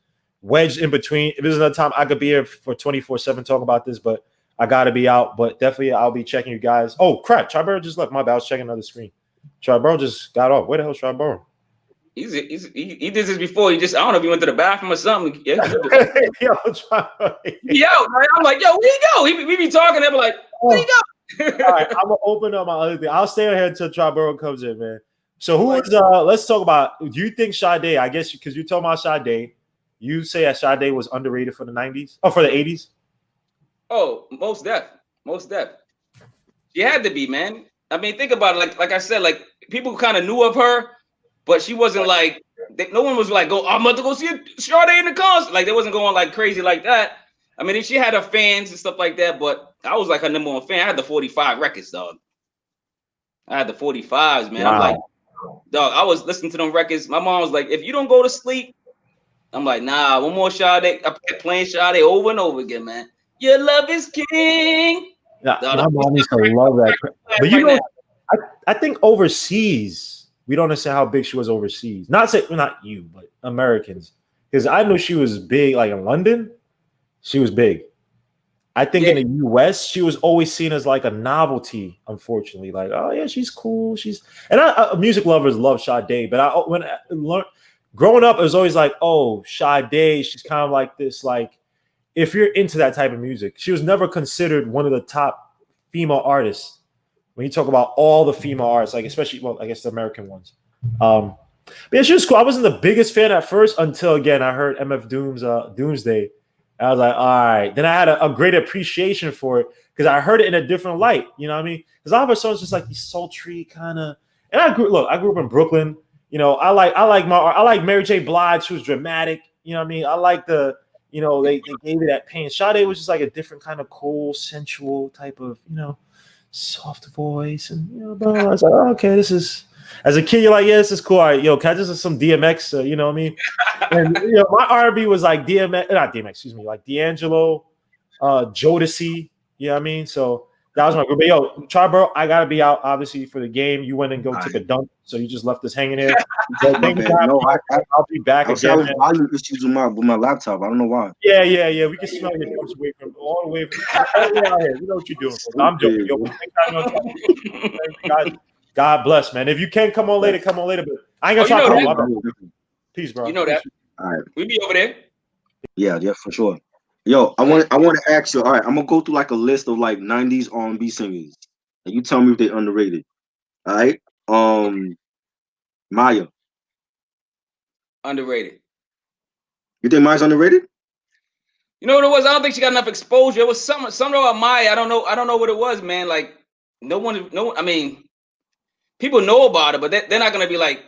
wedged in between. If there's another time, I could be here for 24/7 talking about this, but I gotta be out. But definitely, I'll be checking you guys. Oh crap, Triborough just left. My bad. I was checking another screen. Triborough just got off. Where the hell's Triborough? He did this before. I don't know if he went to the bathroom or something. Yeah. Yo, I'm like, yo, where you go? We be talking. They be like, where you go? All right, I'm gonna open up my other thing. I'll stay on here until Triborough comes in, man. So who is let's talk about, do you think Sade, I guess because you told about Sade, you say that Sade was underrated for the 90s or for the 80s? Oh, most def. She had to be, man. I mean, think about it. Like I said, like people kind of knew of her, but she wasn't like no one was like, I'm about to go see Sade in the concert. Like they wasn't going like crazy like that. I mean, she had her fans and stuff like that, but I was like her number one fan. I had the 45 records, dog. I had the 45s, man. Wow. I'm like, dog, I was listening to them records. My mom was like, if you don't go to sleep, I'm like, nah, one more Sade. I kept playing Sade over and over again, man. Your love is king. Yeah, dog, my mom used to love that. But I think overseas, we don't understand how big she was overseas. Not you, but Americans. Because I knew she was big, like in London. She was big. I think in the US, she was always seen as like a novelty, unfortunately. Like, oh yeah, she's cool. Music lovers love Sade, but when I learned growing up, it was always like, oh, Sade, she's kind of like this, like, if you're into that type of music. She was never considered one of the top female artists when you talk about all the female artists, like especially, well, I guess the American ones. But yeah, she was cool. I wasn't the biggest fan at first until, again, I heard MF Doom's Doomsday. I was like, all right. Then I had a great appreciation for it because I heard it in a different light. You know what I mean? Because a lot of her songs just like these sultry kind of. And I grew up in Brooklyn. You know, I like Mary J. Blige, who's dramatic. You know what I mean? I like the you know, they gave you that pain. Sade was just like a different kind of cool, sensual type of, you know, soft voice, and you know, blah. I was like, oh, okay, this is. As a kid, you're like, yeah, this is cool. All right, yo, can I just have some DMX? You know what I mean? And you know, my R&B was like not DMX, excuse me, like D'Angelo, Jodeci. You know what I mean? So that was my group. But yo, Charbro, I gotta be out obviously for the game. You went and go take a dunk, so you just left us hanging there. So thank you. No, I'll be back again. I was volume issues with my laptop. I don't know why. Yeah. We can smell your notes away from all the way out here. You know what you're doing. Bro. I'm joking. Yo, God bless, man. If you can come on later, come on later. But I ain't gonna try to come. Peace, bro. You know that. All right. We be over there. Yeah, for sure. Yo, I want to ask you. All right, I'm gonna go through like a list of like 90s R&B singers, and you tell me if they're underrated. All right. Maya. Underrated. You think Maya's underrated? You know what it was? I don't think she got enough exposure. It was something about Maya. I don't know what it was, man. Like I mean, people know about it, but they're not gonna be like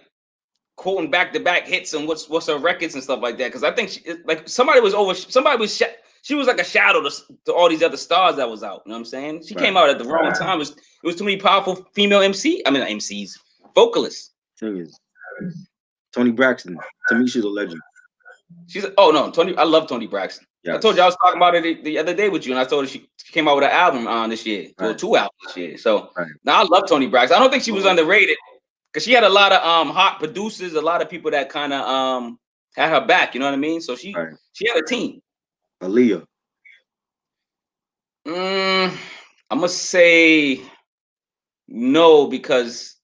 quoting back-to-back hits and what's her records and stuff like that. Because I think she was like a shadow to all these other stars that was out. You know what I'm saying? She came out at the wrong time. It was too many powerful female MCs, vocalists. Singers. Toni Braxton. To me, she's a legend. Tony. I love Toni Braxton. Yes. I told you I was talking about it the other day with you, and I told her she came out with an album this year, or 2 albums this year. So now I love Toni Braxton. I don't think she was underrated because she had a lot of hot producers, a lot of people that kind of had her back. You know what I mean? So she had a team. Aaliyah. I'm gonna say no, because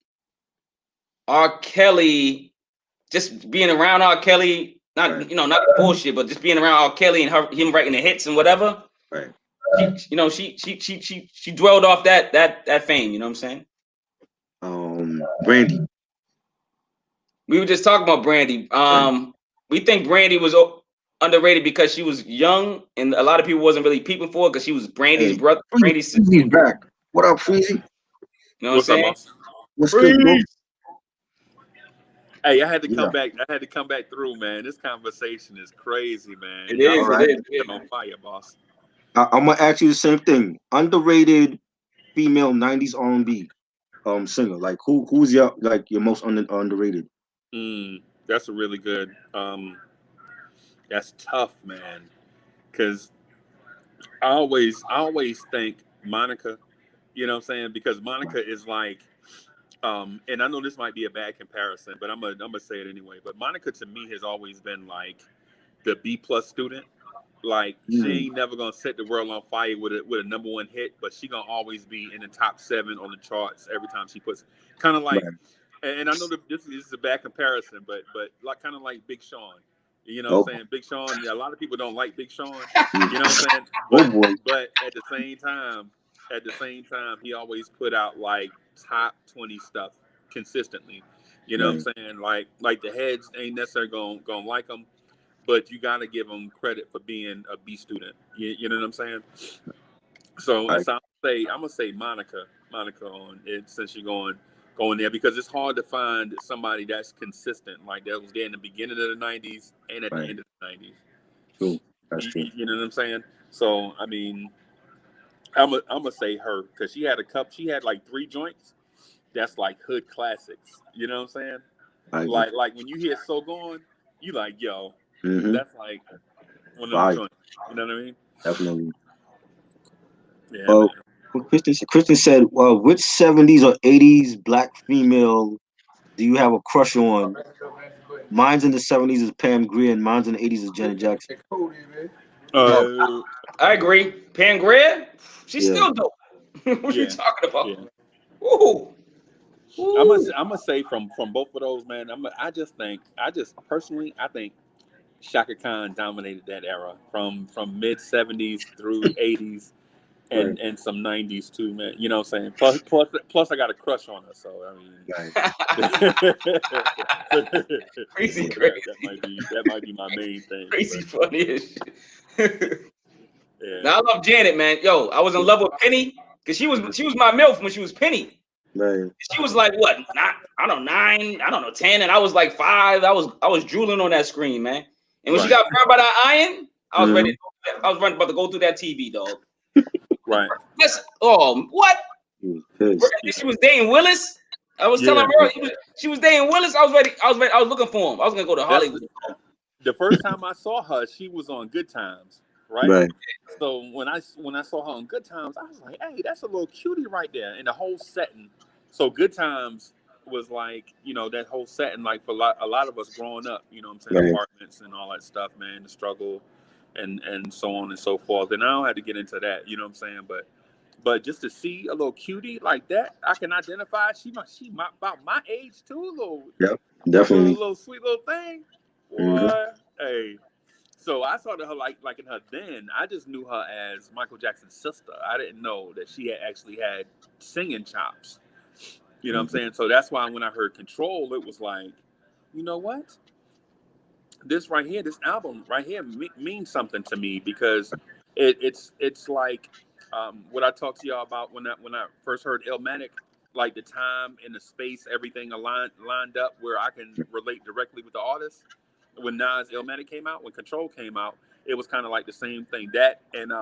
R. Kelly, just being around R. Kelly, not bullshit, but just being around R. Kelly and him writing the hits and whatever. Right. She dwelled off that fame. You know what I'm saying? Brandy. We were just talking about Brandy. We think Brandy was underrated because she was young, and a lot of people wasn't really peeping for her because she was Brandy's brother. Brandy's sister. Back. What up, Freezy? You know what I'm saying? What's good, bro? Hey, I had to come back. I had to come back through, man. This conversation is crazy, man. It is. Right. It is. On fire, boss. I'm gonna ask you the same thing. Underrated female 90s R&B singer. Like who's your most underrated? That's a really good. That's tough, man. Because I always think Monica. You know what I'm saying? Because Monica is like. And I know this might be a bad comparison, but I'm gonna say it anyway. But Monica to me has always been like the B+ student. Like she ain't never gonna set the world on fire with a #1 hit, but she gonna always be in the top 7 on the charts every time she puts. Kind of like, and I know that this is a bad comparison, but like kind of like Big Sean. You know what I'm saying? Big Sean. A lot of people don't like Big Sean. You know what I'm saying? But at the same time, he always put out like top 20 stuff consistently. You know what I'm saying? Like the heads ain't necessarily gonna like him, but you gotta give him credit for being a B student. You know what I'm saying? So I'm gonna say Monica on it, since you're going there, because it's hard to find somebody that's consistent like that was there in the beginning of the 90s and at the end of the 90s. True. That's true. You know what I'm saying? So I mean, I'm gonna say her because she had like 3 joints that's like hood classics. You know what I'm saying? Like when you hear So Gone, you like, yo, that's like one of them joints. You know what I mean? Definitely. Yeah. Kristen said, which 70s or 80s black female do you have a crush on? Mine's in the 70s is Pam Grier, and mine's in the 80s is Janet Jackson. I agree. Pam Grier, she's still dope. What are you talking about? Yeah. Ooh. I'm gonna say from both of those, man. I just personally think Shaka Khan dominated that era from mid 70s through 80s and some 90s too, man. You know what I'm saying? Plus I got a crush on her, so I mean, crazy. That might be my main thing. Crazy funny as shit. Now I love Janet, man. Yo, I was in love with Penny because she was my MILF when she was Penny. Right. She was like what? 10, and I was like 5. I was drooling on that screen, man. And when she got burned by that iron, I was ready. I was about to go through that TV, dog. Right. What? He was pissed. She was dating Willis. I was telling her she was dating Willis. I was ready. I was looking for him. I was gonna go to Hollywood. The first time I saw her, she was on Good Times, right? So when I saw her on Good Times, I was like, hey, that's a little cutie right there. And the whole setting. So Good Times was like, you know, that whole setting, like for a lot of us growing up, you know what I'm saying, apartments and all that stuff, man, the struggle and so on and so forth. And I don't have to get into that, you know what I'm saying? But just to see a little cutie like that, I can identify. She about my age too, definitely, little sweet little thing. Boy, hey. So I saw her like in her then. I just knew her as Michael Jackson's sister. I didn't know that she had actually had singing chops. You know what I'm saying? So that's why when I heard Control, it was like, you know what? This right here, this album right here means something to me because it's like what I talked to y'all about when I first heard Illmatic, like the time and the space, everything lined up where I can relate directly with the artist. When Nas Illmatic came out, when Control came out, it was kind of like the same thing. That and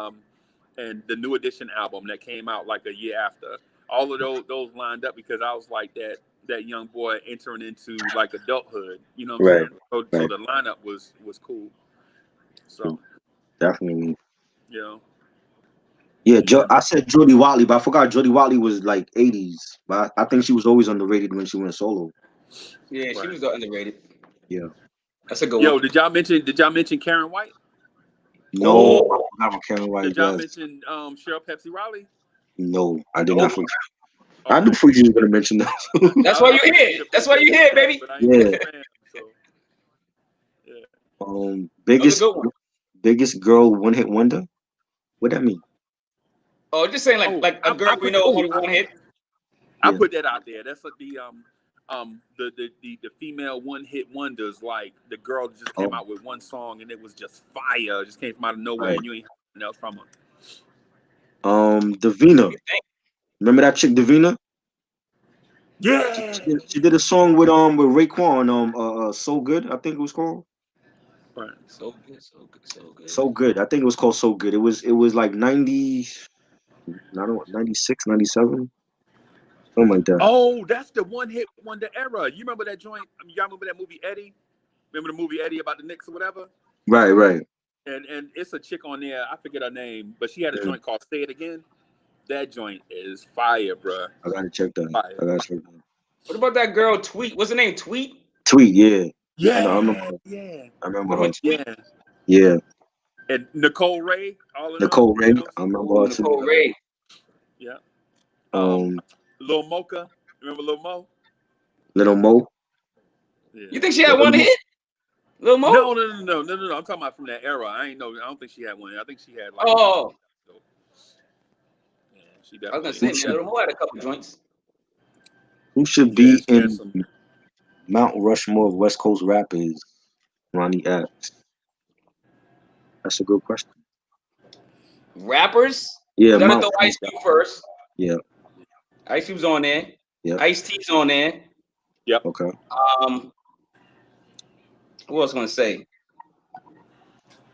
the New Edition album that came out like a year after. All of those lined up because I was like that young boy entering into like adulthood. You know what I'm saying? So the lineup was cool. So definitely. You know. Yeah, I said Jody Watley, but I forgot Jody Watley was like 80s. But I think she was always underrated when she went solo. Yeah, she was underrated. Yeah. That's a good one. Yo, did y'all mention Karen White? No, I forgot what Karen White. Did y'all mention Cheryl Pepsi Riley? No, I did not forget. Okay. I knew for you was gonna mention that. That's why you're here. That's why you're here, baby. Yeah. Biggest girl one hit wonder. What that mean? Oh, just saying like a girl we know only one hit. I put that out there. That's like the female one hit wonders. Like the girl just came out with one song and it was just fire. It just came from out of nowhere and you ain't heard nothing else from her. Davina. Remember that chick Davina? Yeah. She did a song with Raekwon, So Good, I think it was called. Right. So good. I think it was called So Good. It was like 90, I don't know, 96, 97. Something like that. Oh, that's the one hit wonder era. You remember that joint? Y'all remember that movie Eddie? Remember the movie Eddie about the Knicks or whatever? Right. And it's a chick on there. I forget her name, but she had a joint called Say It Again. That joint is fire, bro. I gotta check that. What about that girl Tweet? What's her name? Tweet, yeah. Yeah. I remember her. Yeah. And Nicole Ray. Nicole Ray. I remember her too. Nicole Ray. Yeah. Lil Mocha. Remember Lil Mo? Little Mo. Yeah. You think she had one hit? Lil Mo? No. I'm talking about from that era. I don't think she had one. I think she had like. Oh. Yeah, she definitely. I was gonna say, Lil Mo had a couple joints. Who should be in Mount Rushmore of West Coast rappers? Ronnie X. That's a good question. Rappers? Yeah, we gotta throw Ice Cube first. Yeah. Ice Cube's on there. Yeah. Ice T's on there. Yep. Okay. Who else gonna say?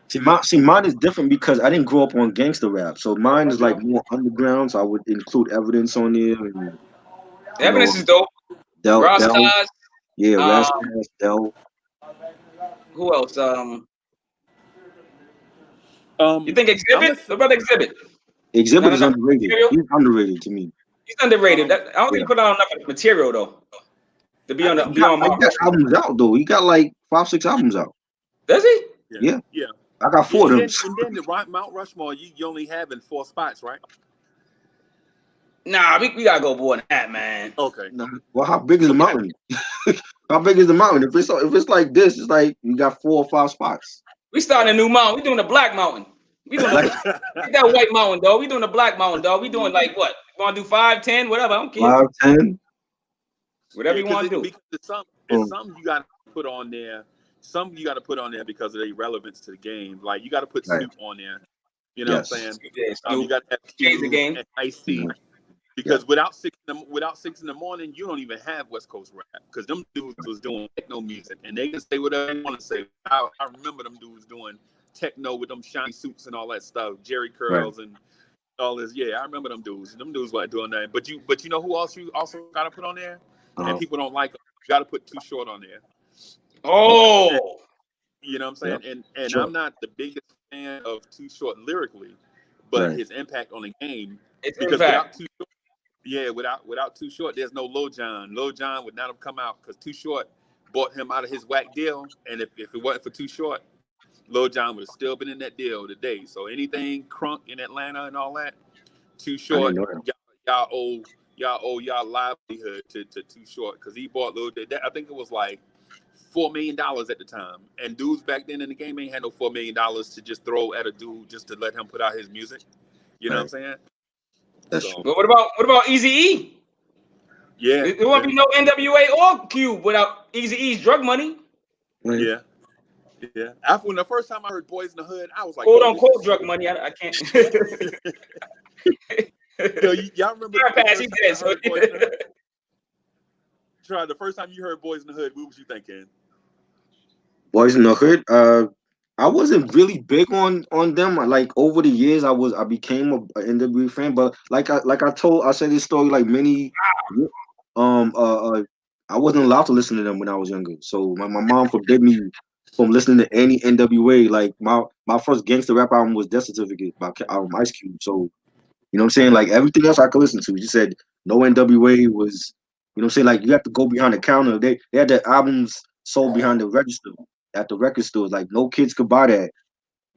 See, mine is different because I didn't grow up on gangster rap, so mine is like more underground. So I would include Evidence on there. And, Evidence is dope. Rastas. Yeah, Rastas, Del. Who else? You think Exhibit? What about Exhibit? Exhibit is underrated. He's underrated to me. He's underrated. I don't think he put out enough material though. To be on He got albums out though. He got like 5-6 albums out. Does he? Yeah. I got 4 of them. And then the Mount Rushmore, you only have in 4 spots, right? Nah, we gotta go more than that, man. Okay. Well, how big is the mountain? How big is the mountain? If it's like this, it's like you got 4 or 5 spots. We starting a new mountain. We doing the Black Mountain. We doing that White Mountain, dog. We doing the Black Mountain, dog. We doing like what? You want to do 5, 10, whatever? I don't care. 5, 10. Whatever you want to do. Because some you got to put on there. Some you got to put on there because of their relevance to the game. Like you got to put Snoop on there. You know what I'm saying? You got to have change the game. And Ice-T. Because without 6 in the morning, you don't even have West Coast rap. Because them dudes was doing techno music, and they can say whatever they want to say. I remember them dudes doing techno with them shiny suits and all that stuff, Jerry curls and all this. Yeah, I remember them dudes. Them dudes weren't doing that. But you know who else you also got to put on there? And people don't like them. You got to put Too Short on there. Oh, you know what I'm saying? And I'm not the biggest fan of Too Short lyrically, but his impact on the game. Because without Too Short, without Too Short, there's no Lil Jon. Lil Jon would not have come out because Too Short bought him out of his whack deal. And if it wasn't for Too Short, Lil Jon would have still been in that deal today. So anything crunk in Atlanta and all that, Too Short, y'all owe y'all livelihood to Too Short because he bought Lil. I think it was like $4 million at the time, and dudes back then in the game ain't had no $4 million to just throw at a dude just to let him put out his music. You know what I'm saying? That's true. But what about Eazy-E? Yeah, there won't be no NWA or Cube without Eazy-E's drug money. Yeah. Yeah. When the first time I heard Boys in the Hood, I was like, quote unquote drug money. I can't. Yo, y'all remember the first time you heard Boys in the Hood, what was you thinking? Boys in the Hood, I wasn't really big on them. Like over the years, I became a NWA fan, but I said this story like many. I wasn't allowed to listen to them when I was younger, so my mom forbid me from listening to any NWA. Like my first gangster rap album was Death Certificate by Ice Cube. So you know what I'm saying? Like everything else I could listen to. You said no NWA was. You know what I'm saying? Like you have to go behind the counter. They had their albums sold behind the register at the record stores. Like no kids could buy that.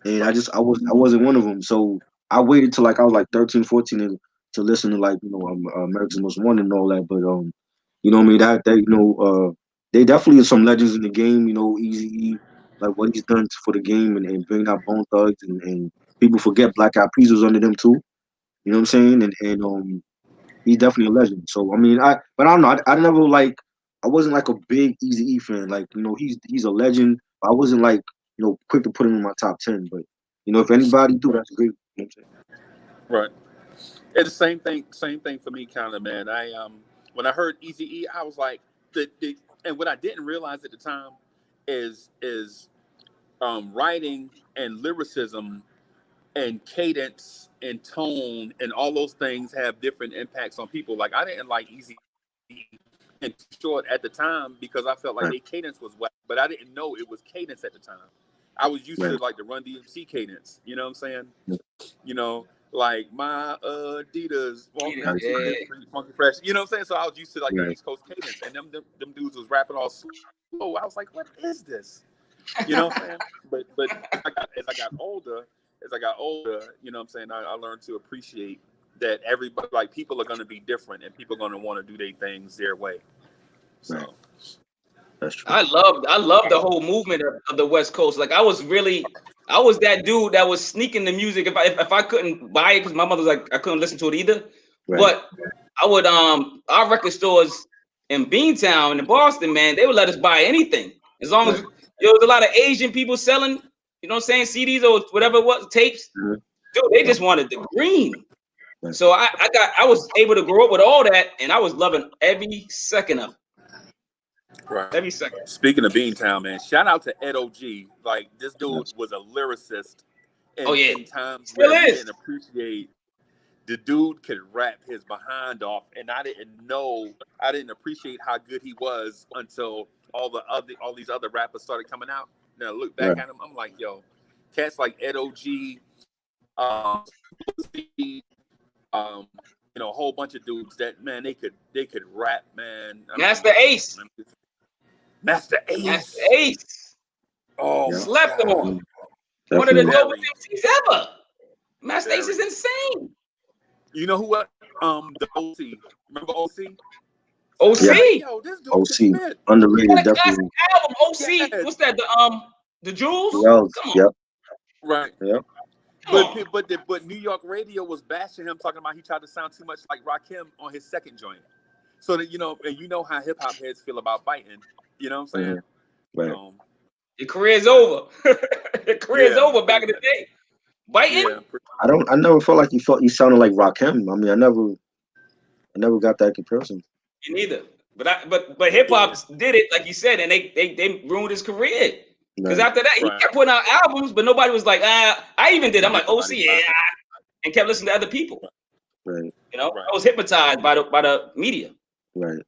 And I wasn't one of them. So I waited till like I was like 13, 14 to listen to like, America's Most Wanted and all that. But you know what I mean? That they definitely are some legends in the game, Eazy-E, like what he's done for the game and bringing out Bone Thugs and people forget Black Eyed Peas was under them too. You know what I'm saying? And he's definitely a legend. So I mean, but I don't know. I wasn't like a big Eazy-E fan. Like, he's a legend. I wasn't like, quick to put him in my top 10. But if anybody do, that's great. You know what I'm saying? Right. It's the same thing for me, kind of, man. When I heard Eazy-E, I was like, and what I didn't realize at the time is writing and lyricism and cadence and tone and all those things have different impacts on people. Like I didn't like Eazy-E and Too Short at the time because I felt like their cadence was whack, but I didn't know it was cadence at the time. I was used to like the Run DMC cadence. You know what I'm saying? Like my Adidas walking down the street, funky fresh. You know what I'm saying? So I was used to like the East Coast cadence, and them dudes was rapping all slow. I was like, what is this? You know what I'm saying? But as I got older, you know what I'm saying, I learned to appreciate that everybody, like, people are going to be different and people are going to want to do their things their way. So that's true. I love the whole movement of the West Coast. Like I was that dude that was sneaking the music if I couldn't buy it because my mother was like I couldn't listen to it either. But I would our record stores in Beantown in Boston, man, they would let us buy anything as long as there was a lot of Asian people selling, you know what I'm saying, CDs or whatever it was, tapes. Dude, they just wanted the green. So I was able to grow up with all that, and I was loving every second of it. Right. Every second. Speaking of Beantown, man, shout out to Ed O.G. Like this dude was a lyricist. In times where we didn't appreciate the dude could rap his behind off, and I didn't appreciate how good he was until all these other rappers started coming out. Now look back at him, I'm like, yo, cats like Ed O.G., a whole bunch of dudes that, man, they could rap, man. Master Ace. Oh, slept on. One of the dopest MCs ever. Master Ace is insane. You know who? The OC. Remember OC? OC. Yeah. Yo, this dude OC. Underrated, definitely. Album OC. Yes. What's that? The Jewels. Come on. Yep. Right. Yep. But New York radio was bashing him, talking about he tried to sound too much like Rakim on his second joint. So that and how hip hop heads feel about biting. You know what I'm saying? Right. Your career's over. Your career's over back in the day. Biting? Yeah. I never felt like you sounded like Rakim. I mean, I never got that comparison. Me neither. But hip hop did it, like you said, and they ruined his career. Because after that, he kept putting out albums, but nobody was like, I even did. I'm like, OC, and kept listening to other people. Right. You know, I was hypnotized by the media. Right.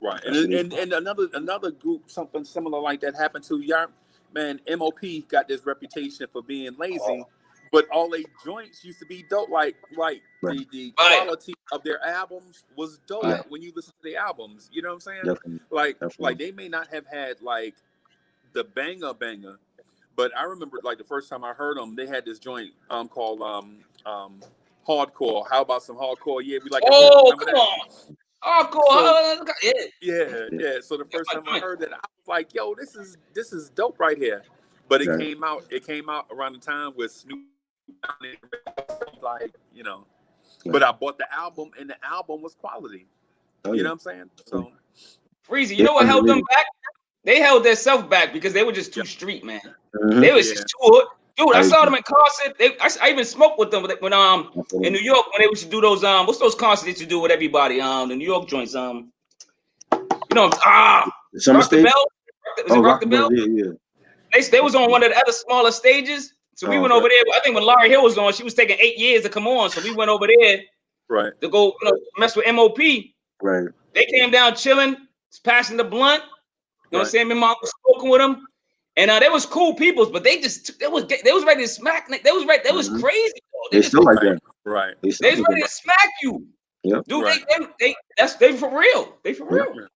Right. And another group, something similar like that happened to y'all. Man, MOP got this reputation for being lazy, but all they joints used to be dope. Like the quality of their albums was dope when you listen to the albums. You know what I'm saying? Definitely. Like they may not have had like the banger, but I remember like the first time I heard them, they had this joint called Hardcore. How about some hardcore? Yeah, we like. Oh, come on. Hardcore. Yeah. So the first time I heard that, I was like, "Yo, this is dope right here." But it came out around the time with Snoop, like, you know. But I bought the album, and the album was quality. You know what I'm saying? So, Freezy, you know what held them back? They held themselves back because they were just too street, man. They was just too. Dude, I saw them in concert. I even smoked with them when in New York when they used to do those what's those concerts they used to do with everybody the New York joints you know Rock the Bell. Rock the Bell? Yeah. They was on one of the other smaller stages, so we went over there. I think when Lauryn Hill was on, she was taking 8 years to come on, so we went over there to go mess with MOP. Right. They came down chilling, passing the blunt. You know what I'm saying? My mom was spoken with them. And they was cool peoples, but they was ready to smack. They was crazy. They still like that, right? They was ready to smack you. Yeah, dude. They for real. They for real.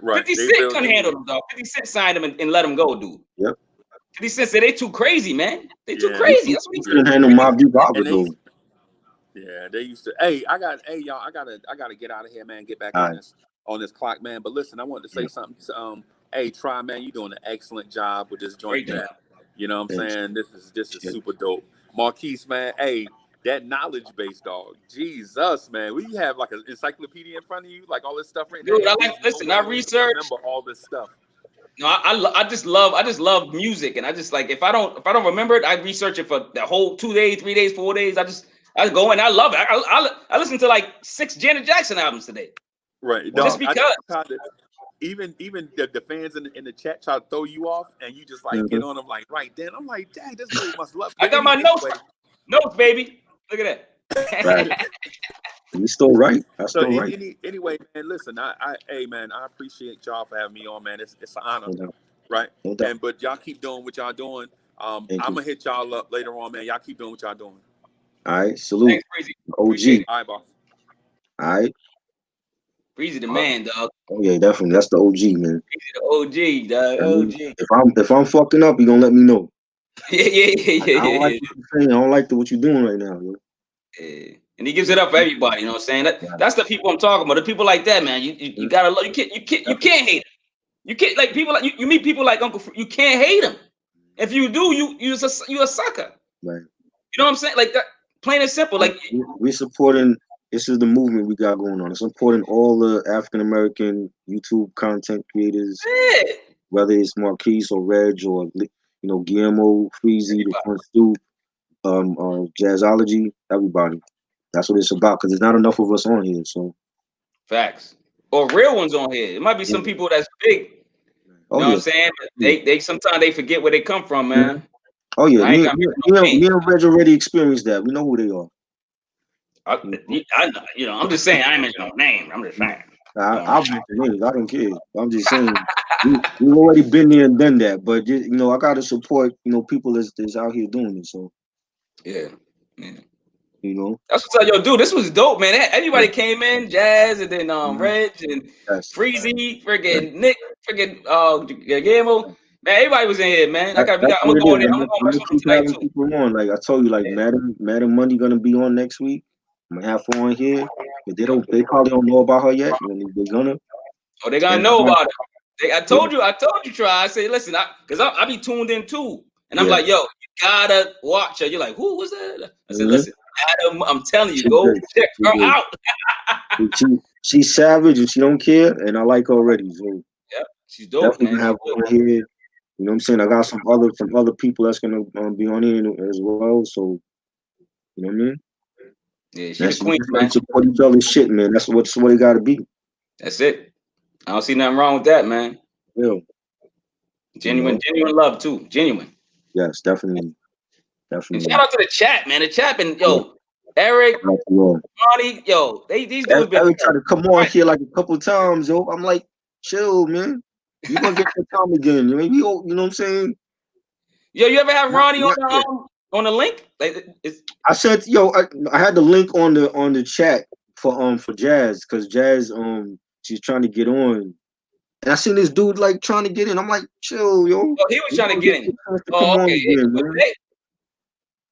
Right. 50 Cent couldn't handle them, dog. 50 Cent signed them and let them go, dude. Yep. 50 Cent said they too crazy, man. They too crazy. That's what he couldn't handle Mobb Deep Robert, though. Yeah, they used to. Hey, y'all. I gotta get out of here, man. Get back on this clock, man. But listen, I wanted to say something. Hey, Try, man, you're doing an excellent job with this joint, man. You know what I'm saying? This is super dope. Marquise, man, hey, that knowledge base, dog. Jesus, man. We have like an encyclopedia in front of you, like all this stuff right now. Dude, I research. Remember all this stuff. No, I just love music, and I just like if I don't remember it, I research it for the whole 2 days, 3 days, 4 days. I go and I love it. I listened to like 6 Janet Jackson albums today. Right, just because. Even the fans in the chat try to throw you off, and you just like get on them like right then. I'm like, dang, this dude must love. I got my notes, baby. Look at that. Right. You still right. That's still right. Anyway, man, listen, hey man, I appreciate y'all for having me on, man. It's an honor, right? But y'all keep doing what y'all doing. I'm gonna hit y'all up later on, man. Y'all keep doing what y'all doing. All right, salute. Thanks, OG. All right, boss. All right. Breezy the man, dog. Oh yeah, definitely. That's the OG, man. Breezy the OG, dog. OG. If I'm fucking up, you gonna let me know. Yeah. I don't like what you're saying. I don't like what you're doing right now, yo. Yeah. And he gives it up for everybody. You know what I'm saying? That's the people I'm talking about. The people like that, man. You gotta love. You can't hate them. You can't like people like you meet people like Uncle. You can't hate them. If you do, you a sucker. Right. You know what I'm saying? Like that. Plain and simple. Like we're supporting. This is the movement we got going on. It's supporting all the African American YouTube content creators, whether it's Marquise or Reg or Guillermo, Freezy, the Front Stoop, Jazzology, everybody. That's what it's about because there's not enough of us on here. So facts or real ones on here. It might be some people that's big. You know what I'm saying? But they sometimes they forget where they come from, man. Oh yeah, me and Reg already experienced that. We know who they are. I'm just saying. I ain't mentioning no name. I'm just saying. I'll mention names. I don't care. I'm just saying we've already been there and done that. But I gotta support people that's out here doing it. So yeah. That's what's up, dude. This was dope, man. Everybody came in, Jazz, and then Reg and Freezy, friggin' Nick, friggin' Guillermo. Man, everybody was in here, man. I'm gonna go in there. I'm gonna mess with them tonight too. People on. Like I told you, like Madam Monday gonna be on next week. I'm gonna have her on here, but they probably don't know about her yet. They're gonna. Oh, they're gonna know about it. I told you, Try. I said, listen, because I be tuned in too, and I'm like, yo, you gotta watch her. You're like, who was that? I said, listen, Adam, I'm telling you, go check her out. She's savage and she don't care, and I like her already. So yeah, she's dope, man. Have her here. You know what I'm saying? I got some other people that's gonna be on here as well. So you know what I mean? Yeah, she's the queen, man. Support each other's shit, man. That's what it gotta be. That's it. I don't see nothing wrong with that, man. Yeah. Genuine love too. Genuine. Yes, definitely. And shout out to the chat, man. The chat been Eric, Yeah. Ronnie, these dudes been Eric tried to come on here like a couple times, yo. I'm like, chill, man. You gonna get your time again. Maybe you know what I'm saying? Yo, you ever have Ronnie on the link? Like, I said, I had the link on the chat for Jazz, because Jazz she's trying to get on. And I seen this dude like trying to get in. I'm like, chill, yo. Oh, he was trying to get in.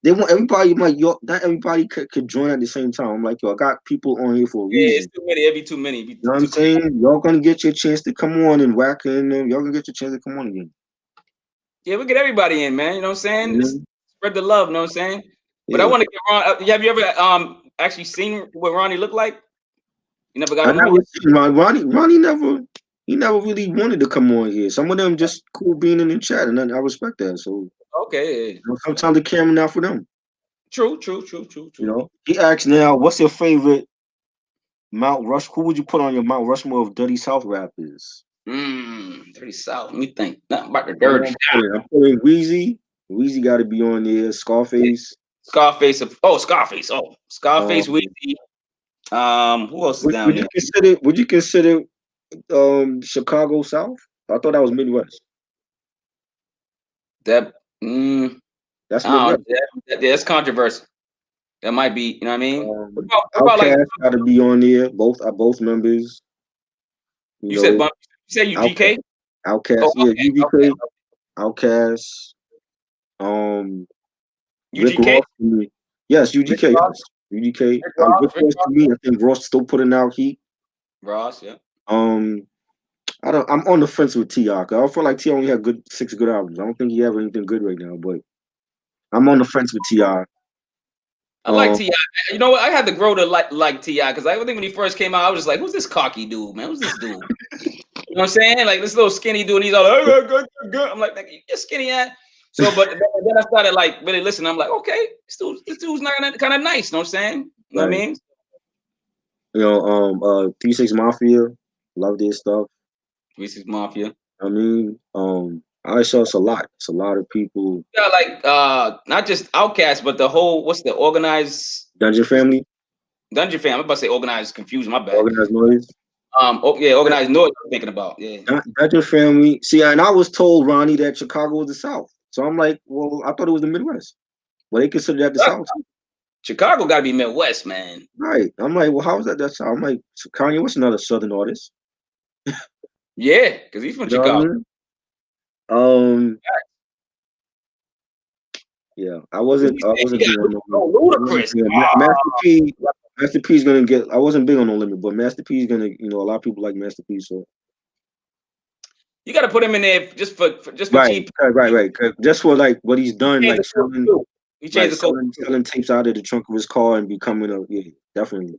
They want everybody, like, not everybody could join at the same time. I'm like, I got people on here for a reason. Yeah, it's too many. It'd be too many. You know what I'm saying? Y'all gonna get your chance to come on and whack in. Y'all gonna get your chance to come on again. Yeah, we get everybody in, man. You know what I'm saying? Spread the love. You know what I'm saying? But I want to get Ron. Have you ever actually seen what Ronnie looked like? You never got him on? Ronnie never really wanted to come on here. Some of them just cool being in the chat, and I respect that. So okay, sometimes the camera not for them. True. You know, he asked now, what's your favorite Mount Rush? Who would you put on your Mount Rushmore of Dirty South rappers? Dirty South. Let me think. Nothing about the dirty. I'm putting Weezy. Weezy got to be on there. Scarface. Scarface. Scarface. Weezy. Who else is down there? Would you consider Chicago South? I thought that was Midwest. That's Midwest. That's controversial. That might be, you know what I mean? Outkast got to be on there. Both members. You said UGK? Outkast, UGK. Outkast. UGK? Yes, UGK. Yes. UGK. Rick Ross to me. I think Ross still putting out heat. Ross, yeah. I'm on the fence with T.I. I feel like T.I. only had 6 good albums. I don't think he have anything good right now, but I'm on the fence with T.I. I like T.I. You know what? I had to grow to like T.I. because I think when he first came out, I was just like, who's this cocky dude, man? Who's this dude? You know what I'm saying? Like this little skinny dude, and he's all like, good. I'm like, you're skinny ass. So, but then I started like really listening. I'm like, okay, this dude's not kind of nice. You know what I'm saying? You know what I mean? You know, 3-6 Mafia, love their stuff. 3-6 Mafia. I mean, I saw it's a lot. It's a lot of people. Yeah, like not just Outkast, but the whole organized Dungeon Family. Dungeon Family. I'm about to say organized confusion. My bad. Organized Noise. Organized Noise. I'm thinking about Dungeon Family. See, and I was told, Ronnie, that Chicago was the South. So I'm like, well, I thought it was the Midwest. Well, they consider that the South. Chicago got to be Midwest, man. Right. I'm like, well, how is that the South? I'm like, Kanye West, another Southern artist. Yeah, because he's from Chicago. Yeah, I wasn't big on ludicrous. Master P is gonna get. I wasn't big on No Limit, but Master P is gonna. You know, a lot of people like Master P, so you got to put him in there just for right, right. Just for like what he's done, like selling tapes out of the trunk of his car and becoming definitely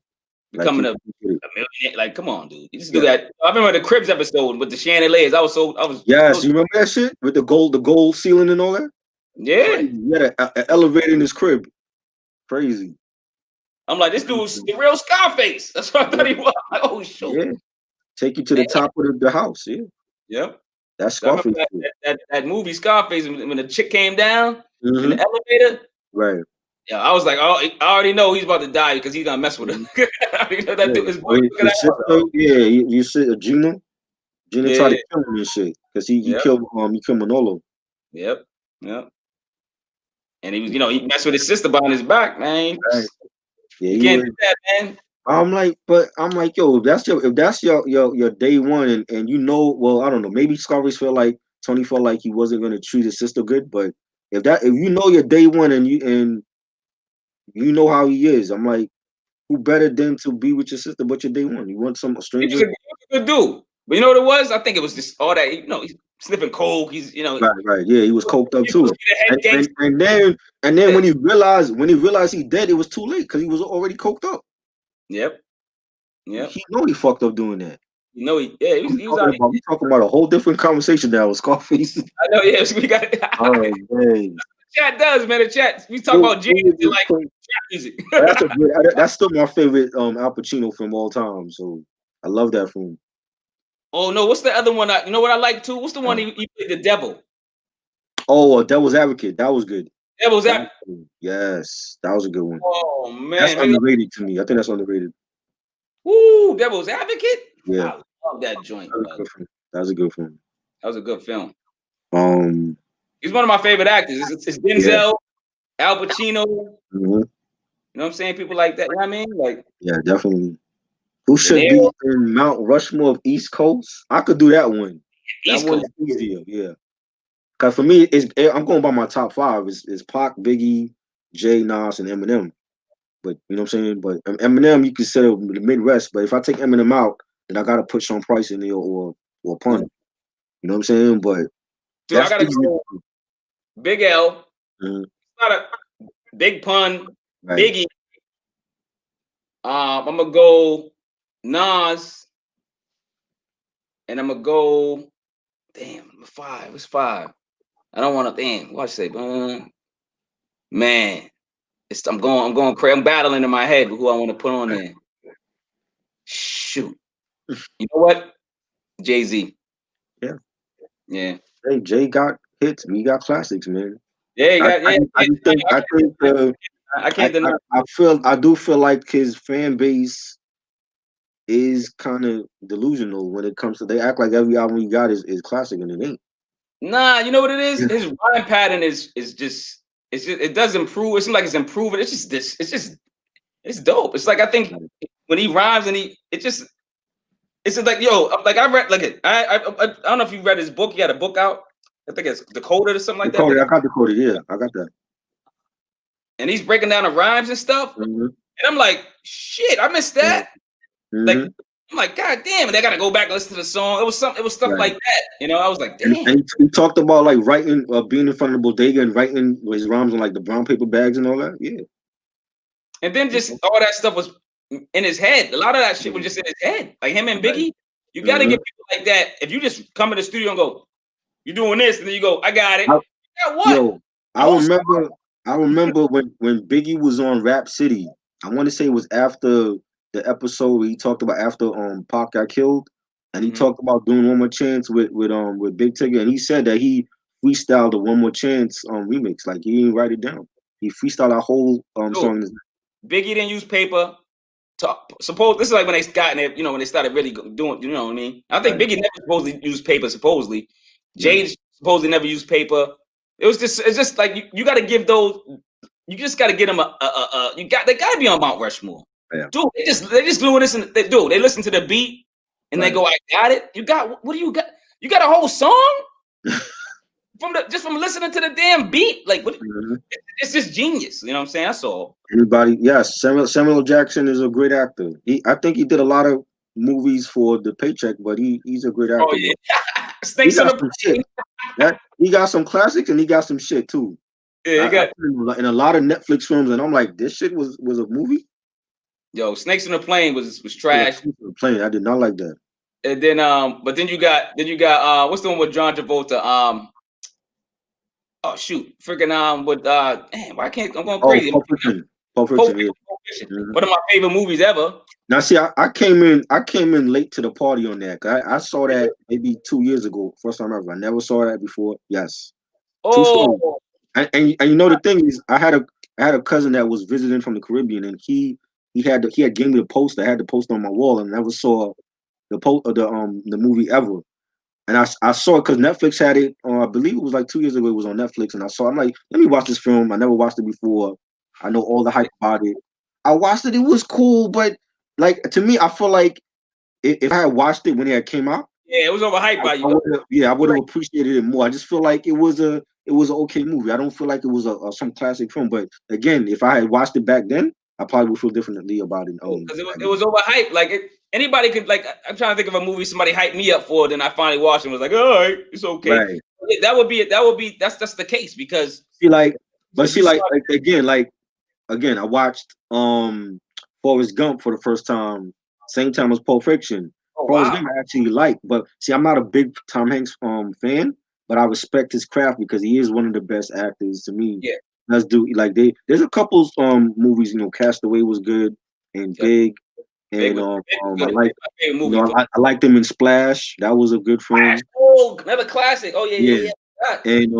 becoming a millionaire. Like, come on, dude, you just do that. I remember the Cribs episode with the chandeliers. I was. Yes, you remember that shit with the gold ceiling and all that. Yeah, he had an elevator in his crib. Crazy. I'm like, this dude's the real Scarface. That's what I thought he was. Like, oh shoot. Yeah. Take you to the top of the house. Yeah. Yep. That's Scarface. That movie Scarface when the chick came down in the elevator. Right. Yeah, I was like, oh, I already know he's about to die because he's gonna mess with her. That dude is you said Gina. Gina tried to kill him and shit because he killed Manolo. Yep. And he was, he messed with his sister behind his back, man. Right. Yeah, you can't do that, man. I'm like, yo, if that's your day one, and you know, well, I don't know, maybe Scarface Tony felt like he wasn't gonna treat his sister good, but if you know your day one and you know how he is, I'm like, who better than to be with your sister but your day one? You want some stranger? He was a good dude, but you know what it was? I think it was just all that. He's sniffing coke. He's right. Yeah, he was coked up too. And then when he realized he dead, it was too late because he was already coked up. Yep. He know he fucked up doing that. He was talking about a whole different conversation now with Scarface. I know. Yes, we got it. Oh man. Chat does, man. The chat. We talk about genius and like trap music. That's still my favorite Al Pacino film all time. So I love that film. Oh no, what's the other one? You know what I like too? What's the one he played the devil? Oh, Devil's Advocate. That was good. Devil's Advocate. Yes, that was a good one. Oh man, that's underrated to me. I think that's underrated. Woo, Devil's Advocate. Yeah, I love that joint. That was a good film. That was a good film. He's one of my favorite actors. It's Denzel, Al Pacino. You know what I'm saying? People like that. You know what I mean? Like, yeah, definitely. Who should be in Mount Rushmore of East Coast? I could do that one. East Coast. Easier, yeah. Cause for me, I'm going by my top 5. It's Pac, Biggie, Jay, Nas, and Eminem. But you know what I'm saying? But Eminem, you consider the Midwest. But if I take Eminem out, then I gotta put Sean Price in there or Pun. You know what I'm saying? But dude, I gotta go Big L. Not a Big Pun. Right. Biggie. I'm gonna go Nas, and I'm gonna go. Damn, 5. What's 5? I don't want to. Damn, what I say? Man, I'm going crazy. I'm battling in my head who I want to put on there. Shoot, you know what? Jay-Z. Yeah. Yeah. Hey, Jay got hits. We got classics, man. Yeah, I do feel like his fan base is kind of delusional when it comes to. They act like every album he got is classic, and it ain't. Nah, you know what it is? His rhyme pattern is just it does improve. It seems like it's improving. It's dope. It's like I think when he rhymes and it's just like, yo, like I read like I don't know if you read his book. He had a book out. I think it's Decoded or something like that. I got Decoded. Yeah, I got that. And he's breaking down the rhymes and stuff. And I'm like, shit, I missed that. Like, I'm like, God damn, and I gotta go back and listen to the song. It was stuff like that. You know, I was like, damn. And he talked about like writing, being in front of the bodega and writing his rhymes on like the brown paper bags and all that. Yeah. And then just all that stuff was in his head. A lot of that shit was just in his head. Like him and Biggie, you gotta get people like that. If you just come in the studio and go, you're doing this, and then you go, I got it. You got what? Yo, I remember when Biggie was on Rap City. I want to say it was after the episode where he talked about after Pac got killed, and he talked about doing One More Chance with Big Tigger, and he said that he freestyled the One More Chance remix. Like he didn't write it down. He freestyled that whole song. Biggie didn't use paper. Suppose this is like when they got in it, you know, when they started really doing, you know what I mean? I think Biggie never supposedly used paper. Supposedly, Jay supposedly never used paper. It's just like you got to give those. You just got to get them they got to be on Mount Rushmore. Yeah. Dude, they just doing this and they listen to the beat and they go, I got it. What do you got? You got a whole song from listening to the damn beat. Like it's just genius. You know what I'm saying? That's all. Everybody, yes. Samuel Jackson is a great actor. I think he did a lot of movies for the paycheck, but he's a great actor. Oh yeah. Snakes on the Plane. He got some classics and he got some shit too. Yeah, he got in a lot of Netflix films, and I'm like, this shit was a movie. Yo, Snakes on the Plane was trash. I did not like that. And then but then you got what's the one with John Travolta? Oh shoot, freaking with damn, why can't I'm going crazy? Pulp Fiction. One of my favorite movies ever. Now, see, I came in late to the party on that. I saw that maybe 2 years ago, first time ever. I never saw that before. Yes. Oh. And you know the thing is, I had a cousin that was visiting from the Caribbean, and he had gave me the poster. I had the poster on my wall, and I never saw the movie ever. And I saw it because Netflix had it. I believe it was like 2 years ago. It was on Netflix, and I saw. I'm like, let me watch this film. I never watched it before. I know all the hype about it. I watched it. It was cool, but like to me, I feel like if I had watched it when it came out, it was overhyped by you. I would have appreciated it more. I just feel like it was an okay movie. I don't feel like it was some classic film. But again, if I had watched it back then, I probably would feel differently about it. Because it was overhyped. Like anybody could like. I'm trying to think of a movie somebody hyped me up for. Then I finally watched and was like, all right, it's okay. Right. That would be that's the case because again, I watched Forrest Gump for the first time, same time as Pulp Fiction. Forrest Gump I actually like, but see, I'm not a big Tom Hanks fan, but I respect his craft because he is one of the best actors to me. Yeah. There's a couple movies, Castaway was good and Big. And I like, you know, I liked him in Splash. That was a good film. Oh, another classic. Oh yeah. And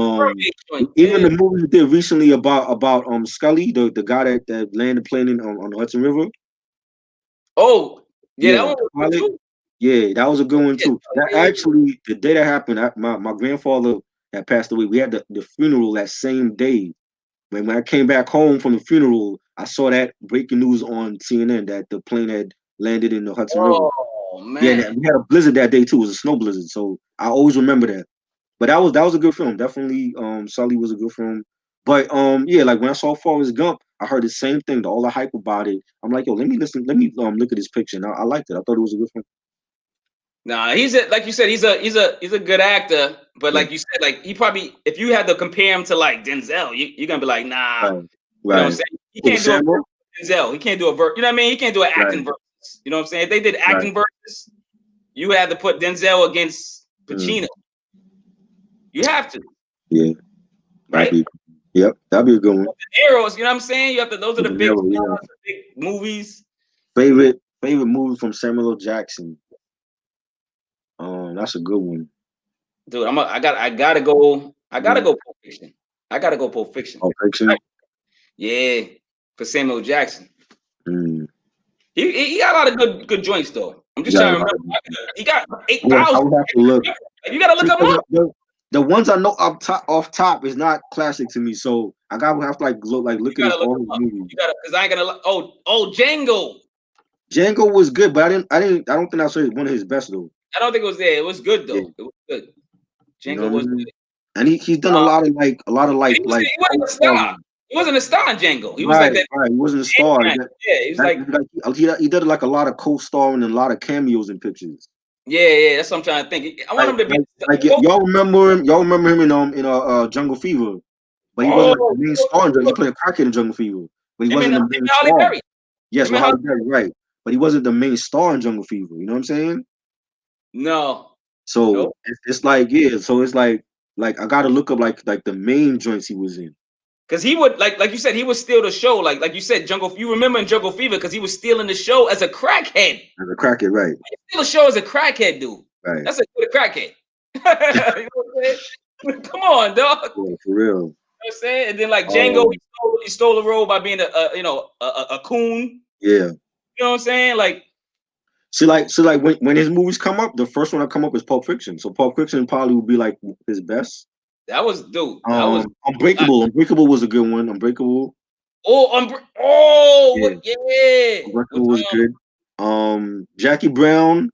even the movie we did recently about Scully, the guy that landed the plane on the Hudson River. Oh, yeah, that one was good too. Yeah, that was a good one too. That actually, the day that happened, my grandfather had passed away. We had the funeral that same day. When I came back home from the funeral, I saw that breaking news on CNN that the plane had landed in the Hudson River. Oh man. Yeah, we had a blizzard that day too. It was a snow blizzard. So I always remember that. But that was a good film. Definitely, Sully was a good film. But yeah, like when I saw Forrest Gump, I heard the same thing, all the hype about it. I'm like, yo, let me look at this picture. And I liked it. I thought it was a good film. Nah, like you said, he's a good actor. But like you said, like he probably, if you had to compare him to like Denzel, you're gonna be like, nah. Right. You know what I'm saying? He can't do a verse with Denzel. He can't do a verse. You know what I mean? He can't do an acting verse. You know what I'm saying? If they did acting verses, you had to put Denzel against Pacino. You have to. Yeah. Right? Yep. That'd be a good one. The Arrows, you know what I'm saying? You have to, those are the big movies. Favorite movie from Samuel L. Jackson. That's a good one. Dude, I gotta go Pulp Fiction. I gotta go Pulp Fiction. Pulp Fiction? Yeah, for Samuel Jackson. He got a lot of good joints though. I'm just trying to remember. He got 8,000. You gotta look him up. The ones I know off top is not classic to me, so I gotta have to look at his old movies. Because I ain't gonna. Oh, Django. Django was good, but I don't think that's one of his best though. I don't think it was there. It was good though. Yeah. It was good. Django was good. And he's done a lot of He wasn't a star. He wasn't a star in Django. He was like that. Right. He wasn't a star. Yeah, he was like he did like a lot of co-starring and a lot of cameos in pictures. Yeah. That's what I'm trying to think. I want him to be y'all remember him in Jungle Fever, but he wasn't like the main star. He played a crackhead in Jungle Fever, but he wasn't the main star. Yes, with Halle Berry, right? But he wasn't the main star in Jungle Fever. You know what I'm saying? No. So it's like So it's like I gotta look up like the main joints he was in. Because he would like you said, he would steal the show. Like you said, you remember in Jungle Fever, because he was stealing the show as a crackhead. As a crackhead, right? He steal a show as a crackhead, dude. Right. That's a good crackhead. You know what I'm saying? Come on, dog. Yeah, for real. You know what I'm saying? And then like Django, he stole the role by being a coon. Yeah. You know what I'm saying? Like, see, when his movies come up, the first one that come up is Pulp Fiction. So Pulp Fiction probably would be like his best. That was dude. Unbreakable. Unbreakable was a good one. Unbreakable. Yeah. Unbreakable was good. Jackie Brown.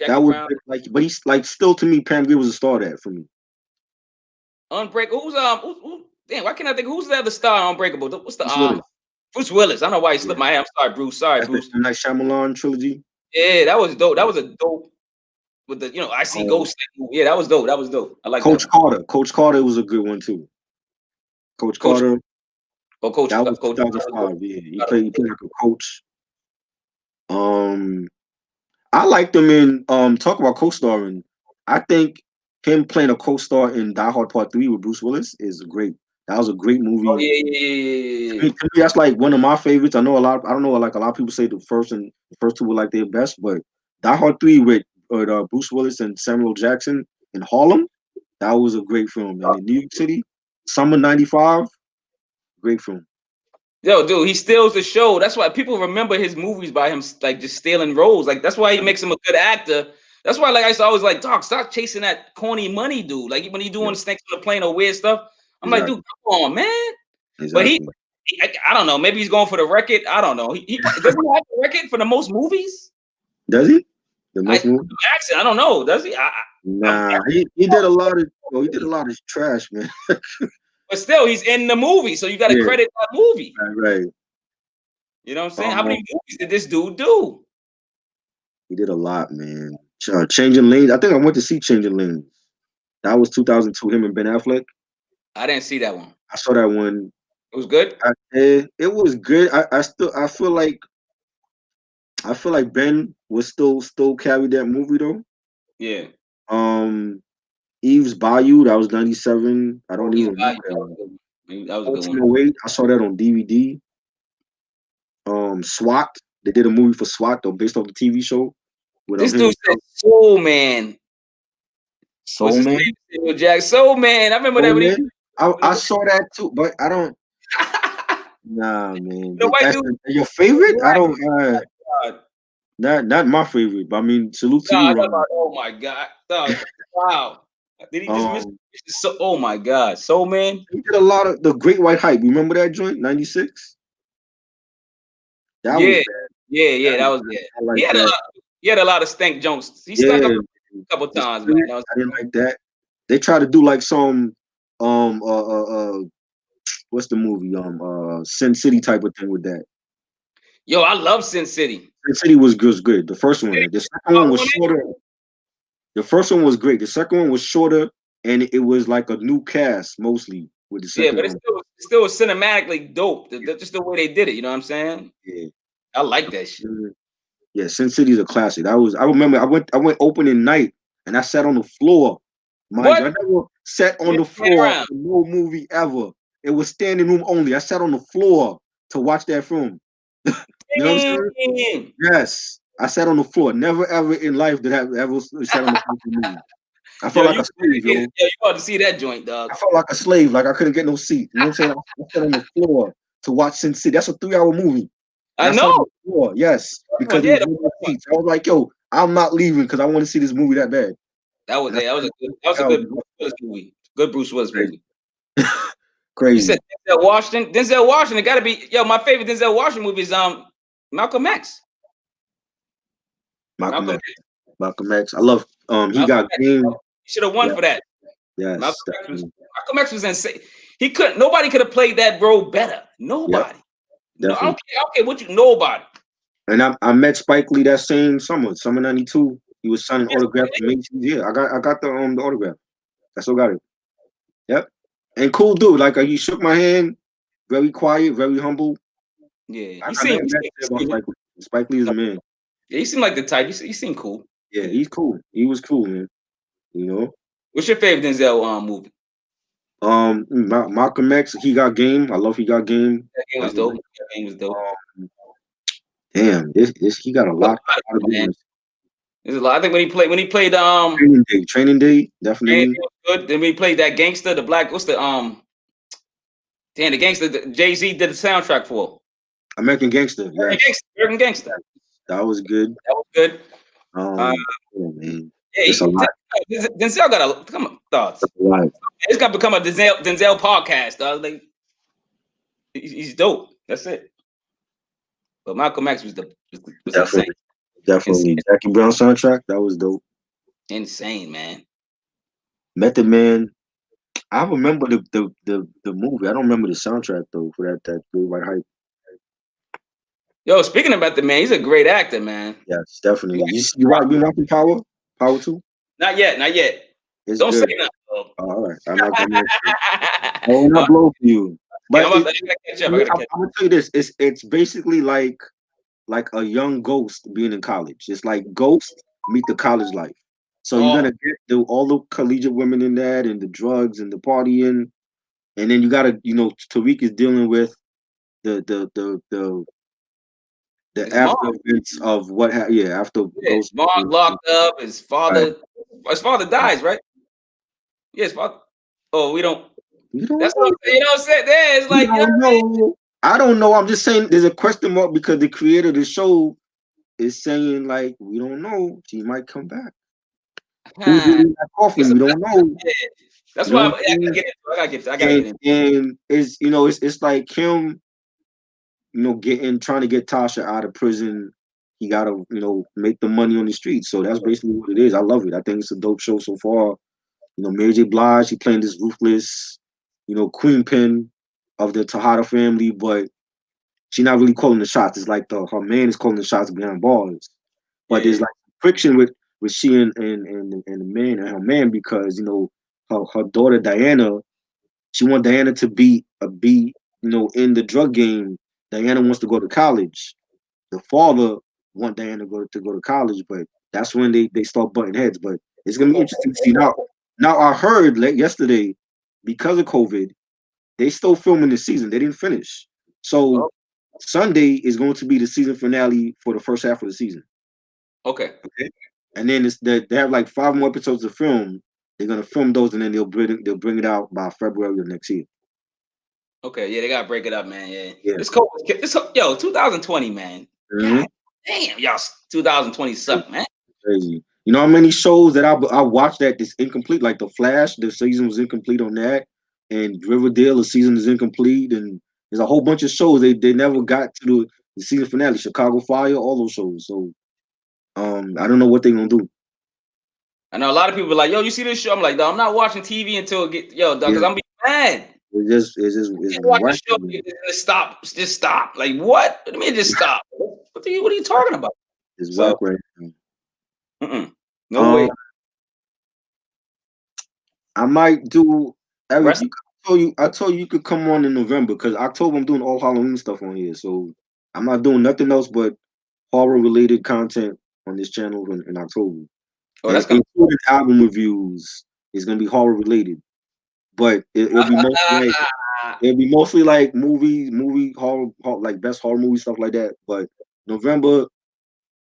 But he's like still to me, Pam Grier was a star there for me. Unbreakable. Damn, why can't I think who's the other star on Unbreakable? What's the Bruce Willis. I don't know why he slipped my head. I'm sorry, Bruce. Sorry, Bruce. The Night Shyamalan trilogy. Yeah, that was dope. That was a dope. With the I See Ghosts. Yeah, that was dope. I like Coach Carter. Coach Carter was a good one too. Coach Carter. Oh, Coach. That was Coach 2005. Yeah, he played like a coach. I liked him in talk about co-starring. I think him playing a co-star in Die Hard Part 3 with Bruce Willis is great. That was a great movie. Oh yeah. To me, that's like one of my favorites. I know a lot of people say the first two were like their best, but Die Hard 3 with Bruce Willis and Samuel Jackson in Harlem, that was a great film. And in New York City, summer '95, great film. Yo, dude, he steals the show. That's why people remember his movies by him like just stealing roles. Like that's why he makes him a good actor. That's why I used to always like, Doc, stop chasing that corny money, dude. Like when he doing snakes on the plane or weird stuff, I'm like, dude, come on, man. Exactly. But I don't know. Maybe he's going for the record. I don't know. He doesn't have the record for the most movies. Does he? The most movies? I don't know. Does he? Nah, he did a lot of trash, man. But still, he's in the movie, so you got to credit that movie. Right. You know what I'm saying? How many movies did this dude do? He did a lot, man. Changing Lanes. I think I went to see Changing Lanes. That was 2002. Him and Ben Affleck. I didn't see that one. I saw that one. It was good. It was good. I feel like Ben was still carried that movie though. Yeah. Eve's Bayou, that was 97. I don't even remember that. That was a good one. I saw that on DVD. SWAT, They did a movie for SWAT though, based off the TV show. With This dude said Soul Man. Soul Man? Jack Soul Man. I remember that when he. I saw that too, but I don't. Nah, man. The white That's dude. your favorite? I don't. Not my favorite, but I mean, salute to you, Ron. Oh my God! Wow. Did he just miss? So, oh my God, Soul Man. He did a lot of the Great White Hype. Remember that joint, 96? That was bad. Yeah, that was bad. Like he had a lot of stank jokes. He stunk up a couple times, man. I didn't like that. They tried to do like some what's the movie? Sin City type of thing with that. Yo, I love Sin City. Sin City was good. The first one. The second one was shorter. The first one was great. The second one was shorter, and it was like a new cast mostly with the second but it's still cinematically dope. Just the way they did it. You know what I'm saying? Yeah. I like that shit. Yeah, Sin City's a classic. I remember I went opening night and I sat on the floor. I never sat on the floor for no movie ever. It was standing room only. I sat on the floor to watch that film. You know what I'm saying? Yes. I sat on the floor. Never ever in life did I ever sat on the floor for a movie. I felt like a slave, yo. Yeah, you ought to see that joint, dog. I felt like a slave, like I couldn't get no seat. You know what I'm saying? I sat on the floor to watch Sin City. That's a 3-hour movie. I know. Yes, because there was no seats. I was like, yo, I'm not leaving because I want to see this movie that bad. That was a good Bruce Willis movie. Good Bruce Willis movie. Crazy. You said Denzel Washington. Denzel Washington got to be my favorite Denzel Washington movie is Malcolm X. Malcolm X. I love he got game. He should have won for that. Yes. Malcolm X was insane. Nobody could have played that role better. Nobody. Yep. No, I don't care what you nobody. And I met Spike Lee that same summer 92. He was signing autographs for Macy's. Yeah, I got the autograph. I still got it. Yep. And cool dude. Like he shook my hand, very quiet, very humble. Yeah. Spike Lee is a man. Yeah, he seemed like the type. He seemed cool. Yeah, he's cool. He was cool, man. You know. What's your favorite Denzel movie? Malcolm X. He Got Game. I love He Got Game. That game was dope. That game was dope. Damn, he got a lot. There's a lot. I think when he played Training Day, definitely good. Then we played that gangster, the black. What's the the gangster Jay-Z did the soundtrack for. American Gangster. Yeah. American Gangster. That was good. Man. Yeah, Denzel got thoughts. Right. It's got to become a Denzel podcast, dog. Like, he's dope. That's it. But Malcolm X was definitely. Jackie Brown soundtrack, that was dope. Insane, man. Method Man. I remember the movie. I don't remember the soundtrack though for that Great White Hype. Yo, speaking of Method Man, he's a great actor, man. Yes, definitely. You watching Power 2? Not yet. It's don't good. say nothing. Oh, all right. I'm not gonna blow for you. But I'm gonna tell you this: it's basically like a young Ghost being in college. It's like Ghost meet the college life. So you're gonna get all the collegiate women in that, and the drugs and the partying, and then you gotta, Tariq is dealing with the after events of what after Ghost mom locked up, his father dies, right? Yes, father. Oh, we don't. That's what I'm saying. There, it's like I don't know. I'm just saying there's a question mark because the creator of the show is saying like we don't know. She might come back. Who's in that coffin? We don't know. That's why I gotta get into it. I gotta get into it. And it's like him, trying to get Tasha out of prison. He gotta, make the money on the streets. So that's basically what it is. I love it. I think it's a dope show so far. Mary J. Blige, she playing this ruthless, queen pin of the Tejada family, but she's not really calling the shots. It's like her man is calling the shots behind bars. But there's like friction with she and the man and her man because her daughter Diana, she wants Diana to be in the drug game. Diana wants to go to college. The father wants Diana to go to college, but that's when they start butting heads. But it's gonna be interesting to see now. Now I heard yesterday, because of COVID, they still filming this season. They didn't finish. So Sunday is going to be the season finale for the first half of the season. Okay. And then they have like 5 more episodes to film. They're gonna film those, and then they'll bring it out by February of next year. Okay, yeah, they gotta break it up, man. Yeah. It's cold. Yo, 2020, man. God damn, y'all, 2020 suck, man. Crazy. You know how many shows that I watched that is incomplete? Like The Flash, the season was incomplete on that, and Riverdale, the season is incomplete, and there's a whole bunch of shows they never got to the season finale. Chicago Fire, all those shows. So, I don't know what they're gonna do. I know a lot of people are like, yo, you see this show? I'm like, no, I'm not watching TV until it get because I'm being mad. It's watch the show, just stop. Like, what? What do you mean just stop? What are you talking about? It's whack right now. No way. I might do. Eric, I told you could come on in November because October I'm doing all Halloween stuff on here, so I'm not doing nothing else but horror related content on this channel in October. Oh, that's including album reviews. It's gonna be horror related, but it'll be mostly like movie horror, like best horror movie stuff like that. But November,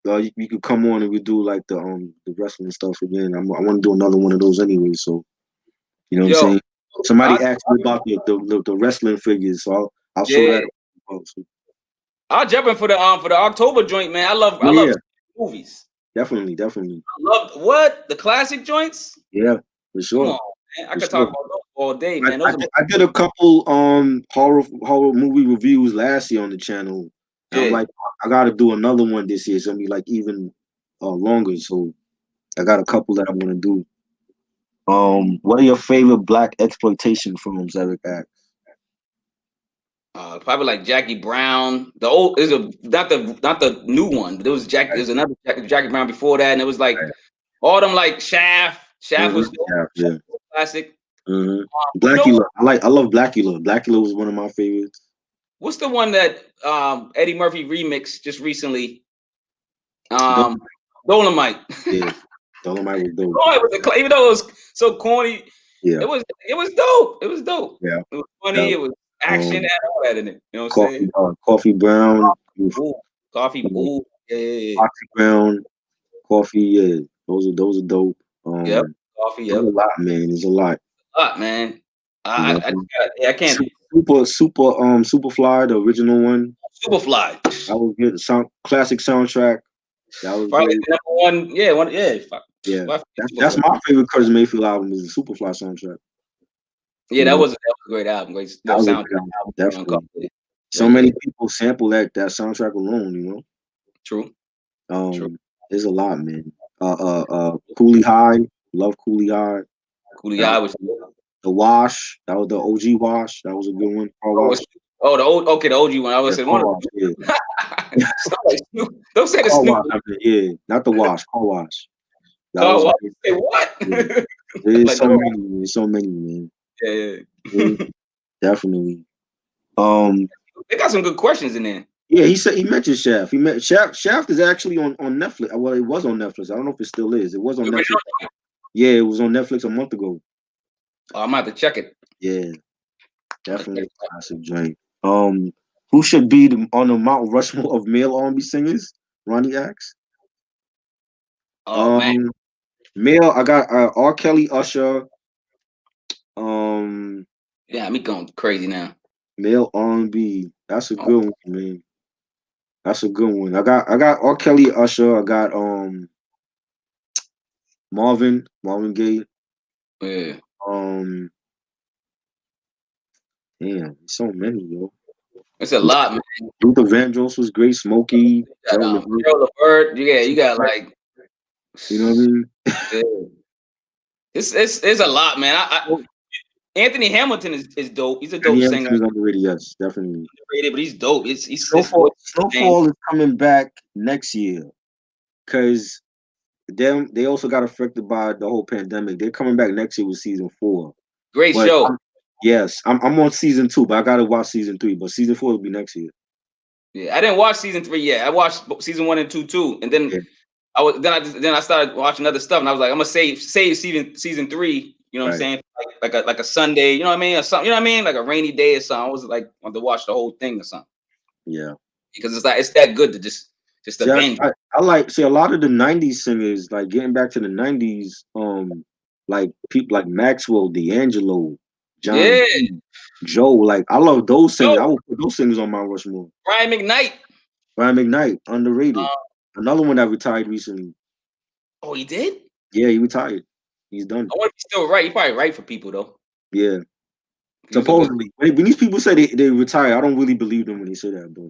you could come on and we do like the wrestling stuff again. I want to do another one of those anyway. So you know what I'm saying. Somebody asked me about the wrestling figures, so I'll show that. I'll jump in for the October joint, man. I love movies. Definitely. I love the classic joints. Yeah, for sure. Come on, man. I could talk about those all day, man. I did a couple horror movie reviews last year on the channel. I'm like, I got to do another one this year. It's gonna be like even longer. So I got a couple that I want to do. What are your favorite black exploitation films, Eric asks? Probably like Jackie Brown. The old not the new one. There was There's another Jackie Brown before that, and it was like all them like Shaft. Shaft was classic. Blackula. I love Blackula. Blackula was one of my favorites. What's the one that Eddie Murphy remixed just recently? Dolomite. Yeah, Dolomite was dope. Even though it was so corny, it was dope. It was dope. Yeah, it was funny. It was action and all that in it. You know what I'm saying? Coffee Brown. Coffee. Yeah. Coffee Brown. Coffee. Yeah, those are dope. Coffee. There's a lot, man. There's a lot. Man. I can't. Superfly, the original one. Superfly. That was good. Classic soundtrack. That was probably the number one. Yeah. That's my favorite Curtis Mayfield album is the Superfly soundtrack. Yeah, that was a great album. Great soundtrack. Definitely. So many people sample that soundtrack alone, you know. True. There's a lot, man. Cooley High, love Cooley High. Cooley High was the Wash. That was the OG Wash. That was a good one. The OG one. I was saying one of them. Don't say the Snoop. Yeah, not the Wash. Car Wash. Say what? There's so many, man. Yeah. Definitely. They got some good questions in there. Yeah, he mentioned Shaft. Shaft is actually on Netflix. Well, it was on Netflix. I don't know if it still is. It was on Netflix. Yeah, it was on Netflix a month ago. Oh, I'm about to check it. Yeah, definitely a classic joint. Who should be on the Mount Rushmore of male R&B singers? Ronnie asks. Man. Male, I got R. Kelly, Usher. Yeah, me going crazy now. Male R&B. That's a good one, man. That's a good one. I got R. Kelly, Usher. I got Marvin Gaye. Yeah. Damn, so many, yo. It's a lot, man. Luther Vandross was great. Smokey. Joe LeVert. You got like. You know what I mean? It's a lot, man. Anthony Hamilton is dope. He's a dope singer. He's underrated, yes, definitely. Underrated, but he's dope. Snowfall is coming back next year because they also got affected by the whole pandemic. They're coming back next year with season 4. Great show. I'm on season 2, but I gotta watch season 3. But season 4 will be next year. Yeah, I didn't watch season 3 yet. I watched season 1 and 2 too, and then I started watching other stuff, and I was like, I'm gonna save season 3. You know what I'm saying? Like a Sunday. You know what I mean? Or something. You know what I mean? Like a rainy day or something. I was like, wanted to watch the whole thing or something. Yeah. Because it's that good to just See, to binge. I like a lot of the '90s singers, like getting back to the '90s. Like people like Maxwell, D'Angelo, John Yeah. B, Joe. Like I love those singers. Yo. I would put those singers on Mount Rushmore. Brian McKnight. Brian McKnight, underrated. Another one that retired recently. Oh, he did? Yeah, he retired. He's done. I wonder if he's still right. He probably right for people though. Yeah. Supposedly, when these people say they retire, I don't really believe them when they say that. But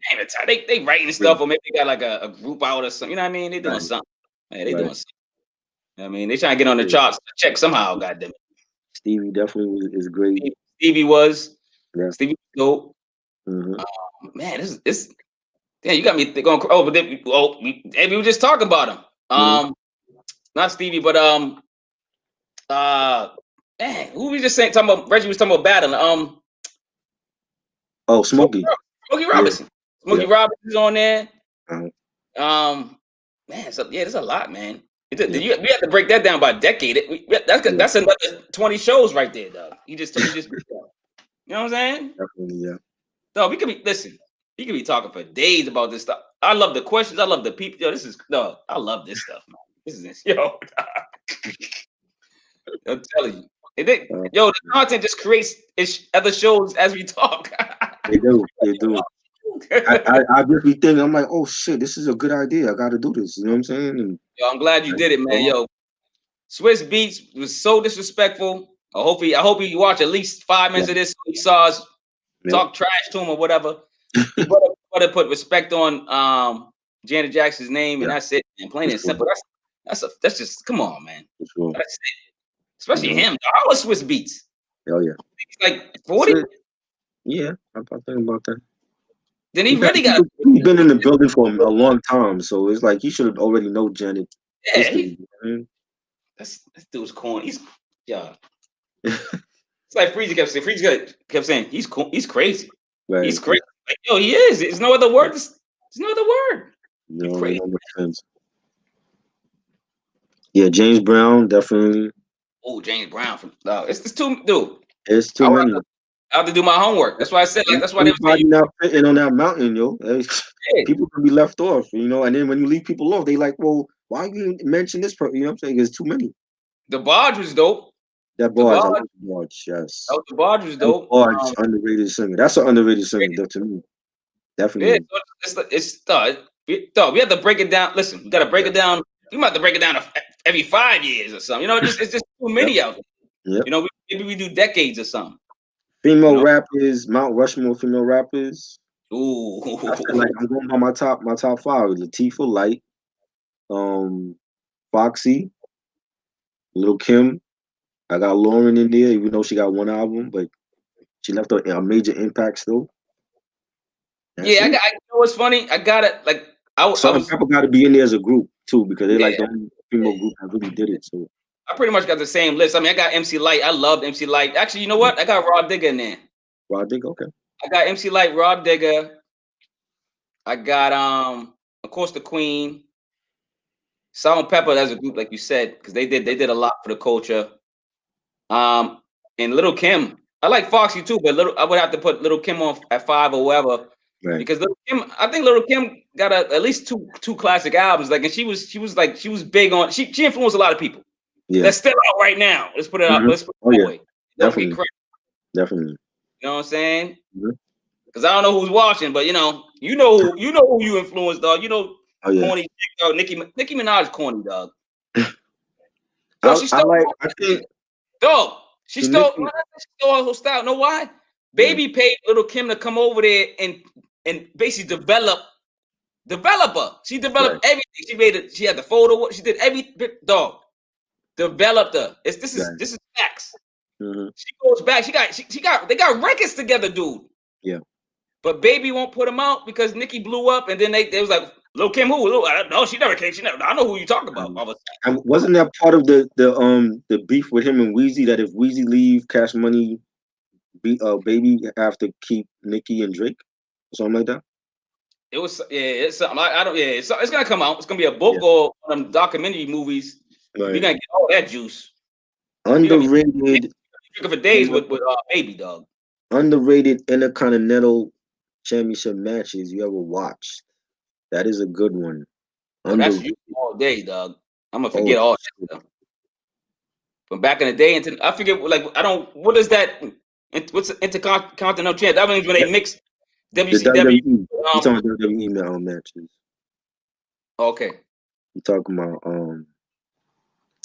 they writing stuff, or maybe they got like a group out or something. You know what I mean? They doing something. Man, they doing something. I mean, they trying to get on the charts, check somehow. Goddamn it. Stevie definitely is great. Stevie was. Yeah. Stevie was dope. Man, this. Damn, you got me going. Oh, but then we were just talking about him. Not Stevie, but man, who we just saying? Talking about Reggie was talking about battling. Oh, Smokey Robinson. Yeah. Smokey Robinson's on there. Uh-huh. Man, so yeah, there's a lot, man. We have to break that down by decade. That's another 20 shows right there, dog. You know what I'm saying? Definitely, yeah. Dog, we could be talking for days about this stuff. I love the questions. I love the people. Yo, I love this stuff, man. I'm telling you. The content just creates other shows as we talk. They do. I just be thinking, I'm like, oh shit, this is a good idea. I got to do this. You know what I'm saying? And, yo, I'm glad you did it, man. Yo, Swizz Beatz was so disrespectful. I hope he watched at least 5 minutes of this. So he saw us talk trash to him or whatever. He better put respect on Janet Jackson's name, and that's it. And plain and simple. That's just come on, man. Sure. That's it. Especially him. How was Swizz Beatz? Hell yeah. He's like 40. Yeah, I'm thinking about that. Then he really got. He's been in the building for a long time, so it's like he should have already know Janet. Yeah, this dude's corny. It's like Freezy kept saying he's cool. He's crazy. Right. He's crazy. Like, yo, he is. There's no other word. There's no other word. No, crazy. That makes sense. Yeah, James Brown definitely. Oh, James Brown. It's too, dude. It's too many. I have to do my homework. That's why I said. Like, that's why they were saying not fitting on that mountain, yo. People can be left off, you know. And then when you leave people off, they like, well, why you mention this? You know what I'm saying? There's too many. The Barge was dope. That Barge, yes. The Barge was dope. Barge, underrated singer. That's an underrated singer to me. Definitely. Yeah, we have to break it down. Listen, we got to break it down. We might have to break it down every 5 years or something. You know, it's just too many out there. Yep. You know, maybe we do decades or something. Female rappers, Mount Rushmore female rappers. Ooh. Like I'm going by my top 5. Latifah, Light, Foxy, Lil' Kim. I got Lauren in there, even though she got one album, but she left a major impact still. You know what's funny? I got it. Like some people got to be in there as a group too, because they're like the only female group that really did it. So I pretty much got the same list. I mean, I got MC Light. I loved MC Light. Actually, you know what? I got Rod Digger in there. Rod Digger, okay. I got MC Light, Rod Digger. I got of course, the Queen. Salt and Pepper, that's a group, like you said, because they did a lot for the culture. And Lil' Kim. I like Foxy too, but I would have to put Lil' Kim on at 5 or whatever. Right. Because I think Lil' Kim got at least two classic albums. Like, and she was big on. She influenced a lot of people. Yeah. That's still out right now. Let's put it out. Let's put it away. Definitely. You know what I'm saying? Because I don't know who's watching, but you know who you influenced, dog. You know, corny dog. Nicki Minaj, corny dog. Yo, she stole her whole style. Know why? Baby paid Lil' Kim to come over there and basically develop her. She developed everything. She made it. She had the photo. She did every dog. Developed her. This is facts. She goes back. They got records together, dude. Yeah. But Baby won't put them out because Nicki blew up, and then they was like, Lil' Kim, who? I don't know. She never came. I know who you talking about. And wasn't that part of the beef with him and Weezy, that if Weezy leave, Cash Money, Baby have to keep Nicki and Drake, or something like that? It was it's something. I don't. Yeah, it's gonna come out. It's gonna be a book or one of them documentary movies. Right. We're gonna get all that juice. Underrated. Drinking for days with Baby, dog. Underrated Intercontinental championship matches you ever watched? That is a good one. Oh, that's you all day, dog. I'm gonna forget all that stuff. From back in the day, I forget. Like, I don't. What is that? What's intercontinental champ? That means when they mix WCW. You talking about WWE matches? Okay. You talking about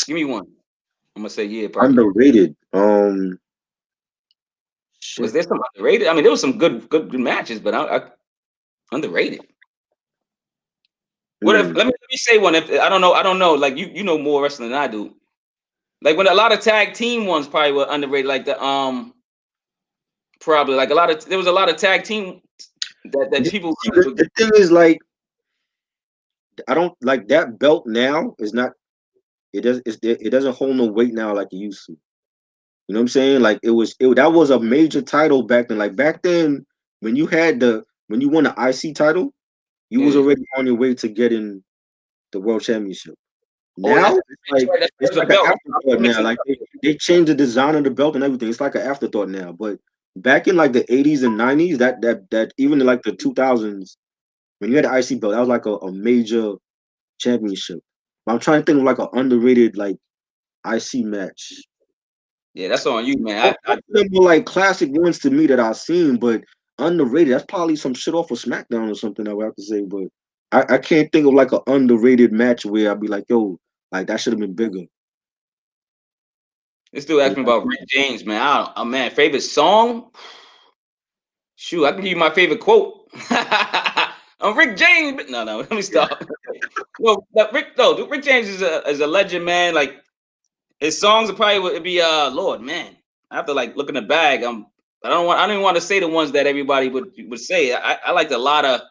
Give me one. I'm gonna say yeah. Probably. Underrated. Was there some underrated? I mean, there was some good matches, but I underrated. What if? Let me say one. If I don't know. Like you know more wrestling than I do. Like when a lot of tag team ones probably were underrated. Like the probably like there was a lot of tag team that people. The thing is, like, I don't like that belt now. Is not. It doesn't hold no weight now like it used to. You know what I'm saying? Like that was a major title back then. Like back then, when you won the IC title, you was already on your way to getting the world championship. Now it's like an afterthought now. Like they changed the design of the belt and everything. It's like an afterthought now. But back in like the 80s and 90s, that even in like the 2000s, when you had the IC belt, that was like a major championship. But I'm trying to think of like an underrated like IC match. Yeah, that's on you, man. Them were like classic ones to me that I've seen, but underrated. That's probably some shit off of SmackDown or something I would have to say. But I can't think of like an underrated match where I'd be like, yo, like that should have been bigger. This dude asked me about Rick James, man. Man, favorite song? Shoot, I can give you my favorite quote. I'm Rick James. No, let me stop. Rick James is a legend, man. Like his songs would be Lord, man. I have to like look in the bag. I don't even want to say the ones that everybody would say. I liked a lot of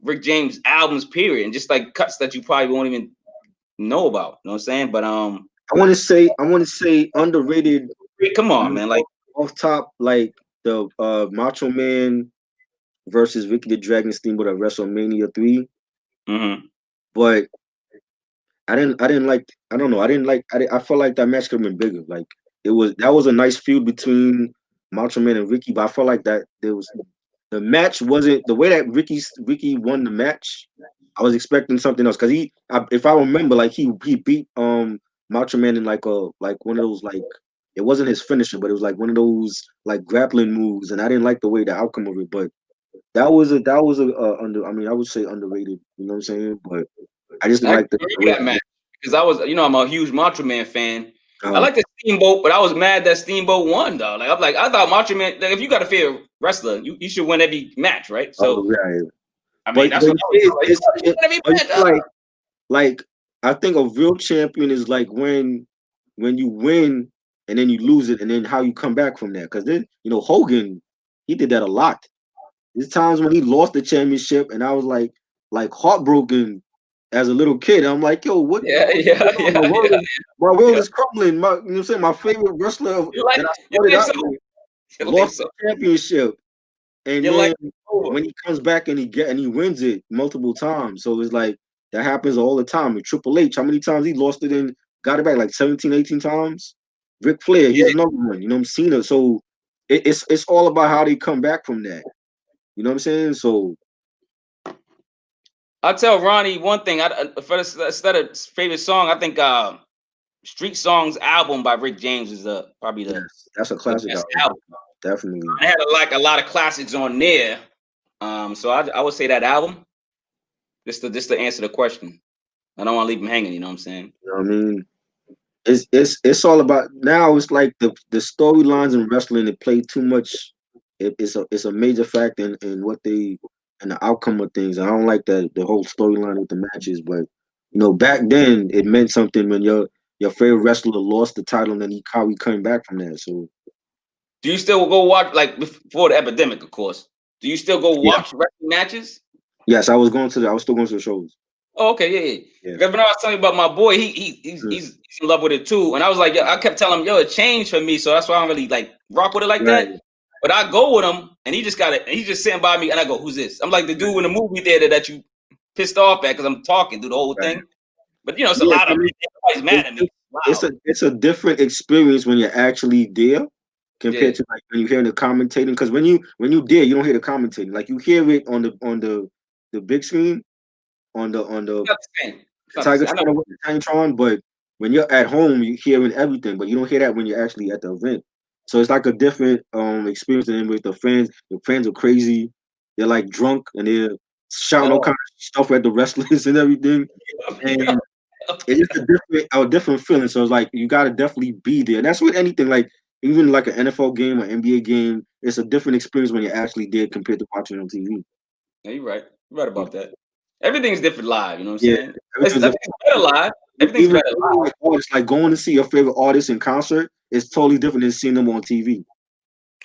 Rick James albums, period, and just like cuts that you probably won't even know about. You know what I'm saying? But I want to say underrated. Come on, man. Like off top, like the Macho Man versus Ricky the Dragon Steamboat at WrestleMania 3. Mm-hmm. But I didn't like. I don't know. I felt like that match could have been bigger. Like that was a nice feud between Macho Man and Ricky, but I felt like that the match wasn't the way that Ricky won the match. I was expecting something else because if I remember, like he beat Macho Man in like one of those like it wasn't his finisher, but it was like one of those like grappling moves, and I didn't like the way the outcome of it. But that was a I mean I would say underrated. You know what I'm saying? But I just like that match because I'm a huge Macho Man fan. I like the Steamboat, but I was mad that Steamboat won, though. Like I thought Macho Man. Like, if you got a favorite wrestler, you should win every match, right? So I mean, that's what like I think a real champion is like when you win and then you lose it, and then how you come back from that. Because then Hogan, he did that a lot. There's times when he lost the championship, and I was like heartbroken as a little kid. I'm like, yo, what? My world is crumbling. You know what I'm saying? My favorite wrestler that I started out with lost the championship, and then when he comes back and he wins it multiple times. So it's like that happens all the time. With Triple H, how many times he lost it and got it back? Like 17, 18 times. Ric Flair, he's another one. You know what I'm saying? So it's all about how they come back from that. You know what I'm saying? So I'll tell Ronnie one thing. Instead of favorite song, I think Street Songs album by Rick James is probably that's a classic album. Definitely. I had a lot of classics on there. So I would say that album. Just to answer the question. I don't want to leave him hanging, you know what I'm saying? You know what I mean? It's all about now. It's like the storylines in wrestling, it play too much. It's a major factor in what they and the outcome of things. I don't like the whole storyline with the matches, but back then it meant something when your favorite wrestler lost the title and then he came back from that. So do you still go watch, like before the epidemic, of course? Do you still go watch wrestling matches? Yes, I was still going to the shows. Oh, okay, yeah. Because when I was telling you about my boy, he's in love with it too, and I was like, I kept telling him, it changed for me, so that's why I don't really like rock with it like that. But I go with him, and he just got it, and he's just sitting by me, and I go, "Who's this?" I'm like the dude in the movie theater that you pissed off at because I'm talking through the whole thing. But it's a lot of everybody's mad at me. Wow. It's a different experience when you're actually there, compared to like when you hear the commentating. Because when you there, you don't hear the commentating. Like you hear it on the big screen on the Tiger Channel with the Titantron, but when you're at home, you're hearing everything, but you don't hear that when you're actually at the event. So it's like a different experience than with the fans. The fans are crazy. They're like drunk and they're shouting all kinds of stuff at the wrestlers and everything. And it's a different feeling. So it's like you gotta definitely be there. And that's with anything, like even like an NFL game or NBA game, it's a different experience when you're actually there compared to watching on TV. Yeah, you're right. You're right about that. Everything's different live, you know what I'm saying? Everything's better live. Everything's better live. Like going to see your favorite artist in concert is totally different than seeing them on TV.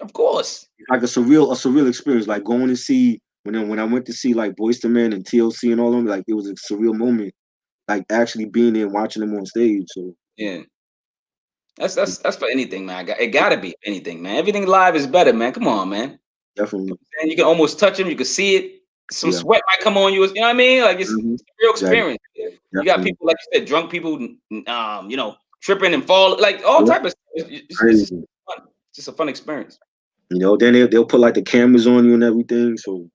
Of course. Like a surreal experience. Like going to see when I went to see like Boyz II Men and TLC and all of them, like it was a surreal moment. Like actually being there and watching them on stage. So yeah. That's for anything, man. It gotta be anything, man. Everything live is better, man. Come on, man. Definitely. And you can almost touch them, you can see it. Some sweat might come on you, you know what I mean? Like it's a real experience. Exactly. You got people, like you said, drunk people, you know, tripping and fall, like all type of stuff. It's just a fun experience. You know, then they'll put like the cameras on you and everything. So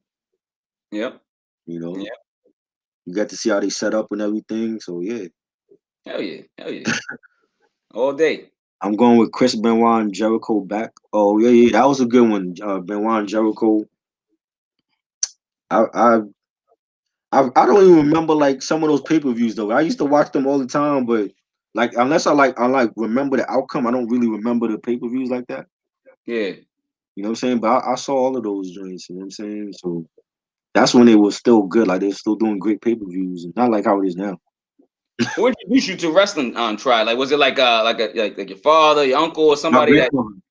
you know, you got to see how they set up and everything. So hell yeah. All day. I'm going with Chris Benoit and Jericho back. Oh yeah, that was a good one. Benoit and Jericho. I don't even remember like some of those pay-per-views though. I used to watch them all the time, but like unless I remember the outcome, I don't really remember the pay-per-views like that. Yeah. You know what I'm saying? But I saw all of those joints, you know what I'm saying? So that's when they were still good. Like they're still doing great pay-per-views, and not like how it is now. Who introduced you to wrestling on Try? Like was it like your father, your uncle, or somebody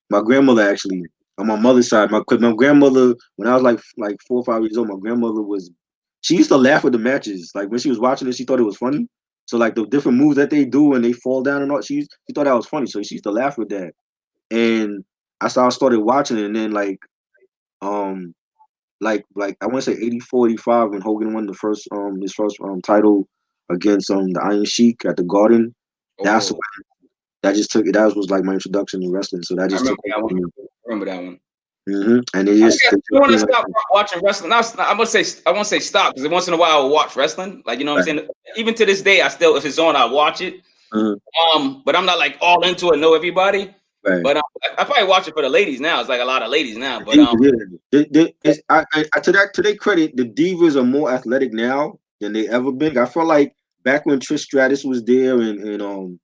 my grandmother actually on my mother's side. My grandmother, when I was like 4 or 5 years old, my grandmother she used to laugh at the matches. Like when she was watching it, she thought it was funny. So like the different moves that they do and they fall down and all, she thought that was funny. So she used to laugh with that. And I started watching it, and then like I want to say 84, 85 when Hogan won his first title against the Iron Sheik at the Garden. That's that was like my introduction to wrestling. So that just took over. I remember that one. And it just. I want to stop watching wrestling. I won't say stop, because once in a while I will watch wrestling. Like, you know what I'm saying? Even to this day, I still, if it's on, I watch it. But I'm not like all into it, know everybody. Right. But I probably watch it for the ladies now. It's like a lot of ladies now. But to their credit, the divas are more athletic now than they ever been. I feel like back when Trish Stratus was there and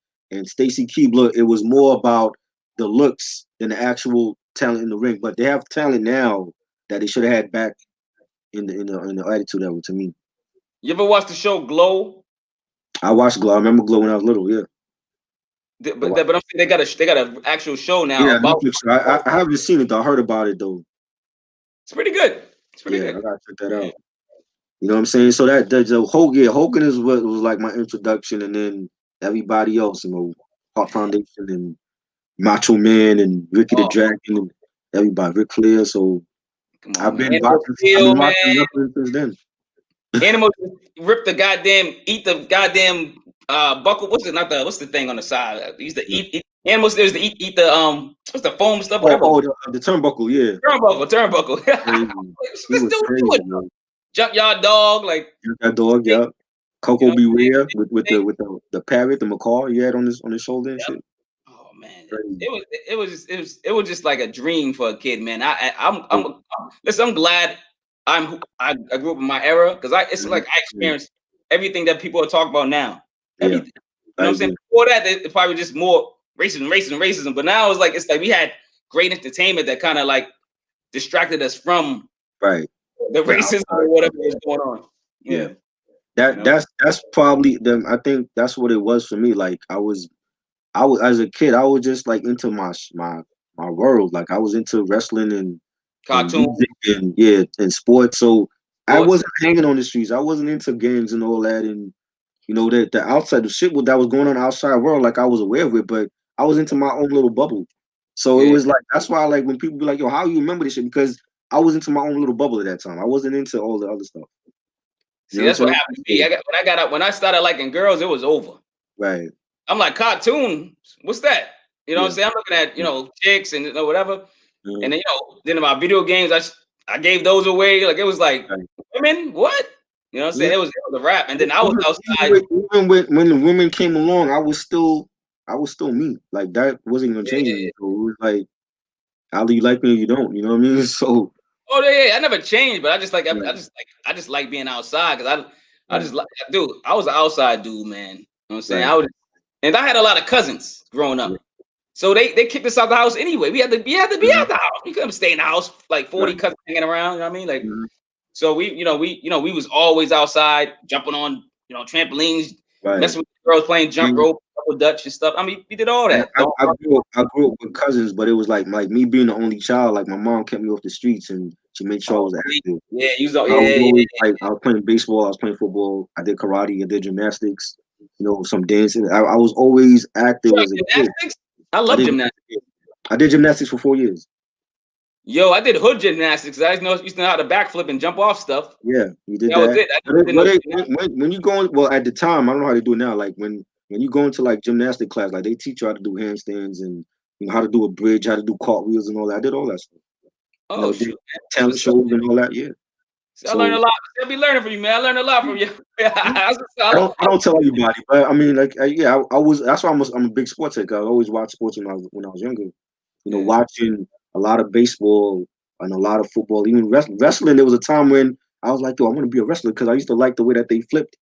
Stacy Keibler, it was more about the looks than the actual talent in the ring. But they have talent now that they should have had back in the Attitude Era, to me. You ever watch the show Glow? I watched Glow. I remember Glow when I was little. Yeah. But I'm saying they got an actual show now. Yeah, about I haven't seen it though. I heard about it though. It's pretty good. It's pretty good. I gotta check that out. You know what I'm saying? So that Hogan is what was like my introduction, and then everybody else, you know, Heart Foundation and Macho Man and Ricky the Dragon and everybody, Ric Flair. So I've been watching wrestling since then. Animals rip the goddamn, eat the goddamn buckle. What's the thing on the side? They used to eat animals. There's to eat the what's the foam stuff? The turnbuckle, yeah. Turnbuckle. Junkyard Dog, like Junkyard Dog, yeah. Coco Beware with the parrot, the macaw he had on his shoulder and shit. Oh man, it was just like a dream for a kid, man. I'm glad I grew up in my era, because it's like I experienced everything that people are talking about now. Everything. You know what I'm saying? Before that, it's probably just more racism. But now it's like we had great entertainment that kind of like distracted us from the racism or whatever was going on. Yeah. That's probably them. I think that's what it was for me. Like I was as a kid, I was just like into my world. Like I was into wrestling and cartoons and sports. So I wasn't hanging on the streets. I wasn't into gangs and all that. And you know the outside, the shit that was going on outside world, like I was aware of it, but I was into my own little bubble. So it was like, that's why like when people be like, yo, how you remember this shit? Because I was into my own little bubble at that time. I wasn't into all the other stuff. See, that's what happened to me. When I started liking girls, it was over. Right. I'm like, cartoon, what's that? You know what I'm saying? I'm looking at, you know, chicks and whatever. And then, you know, then about video games, I gave those away. Like, it was like, women, what? You know what I'm saying? It was a rap. And then I was outside. Even when the women came along, I was still me. Like, that wasn't gonna change me. So it was like, either you like me or you don't. You know what I mean? So. Oh yeah, I never changed, but I just like being outside because I just like, dude, I was an outside dude, man. You know what I'm saying? And I had a lot of cousins growing up. So they kicked us out the house anyway. We had to be out the house. We couldn't stay in the house like 40 cousins hanging around. You know what I mean? Like, so we was always outside jumping on, you know, trampolines, messing with girls, playing jump rope, double dutch and stuff. I mean, we did all that. I grew up with cousins, but it was like me being the only child. Like, my mom kept me off the streets and she made sure I was active. Yeah, I was playing baseball. I was playing football. I did karate. I did gymnastics. You know, some dancing. I was always active as a kid. I love gymnastics. I did gymnastics for 4 years. Yo, I did hood gymnastics. I used to know how to backflip and jump off stuff. Yeah, you did that. When you go, well, at the time, I don't know how they do it now. Like, when you go into like gymnastic class, like, they teach you how to do handstands and, you know, how to do a bridge, how to do cartwheels and all that. I did all that stuff. Oh, shoot, talent shows and all that. Yeah. So I learned a lot. I'll be learning from you, man. I learned a lot from you. I don't tell everybody, but I mean, like, I was. That's why I'm a big sports head. I always watched sports when I was younger. You know, watching a lot of baseball and a lot of football, even wrestling. There was a time when I was like, yo, I want to be a wrestler because I used to like the way that they flipped.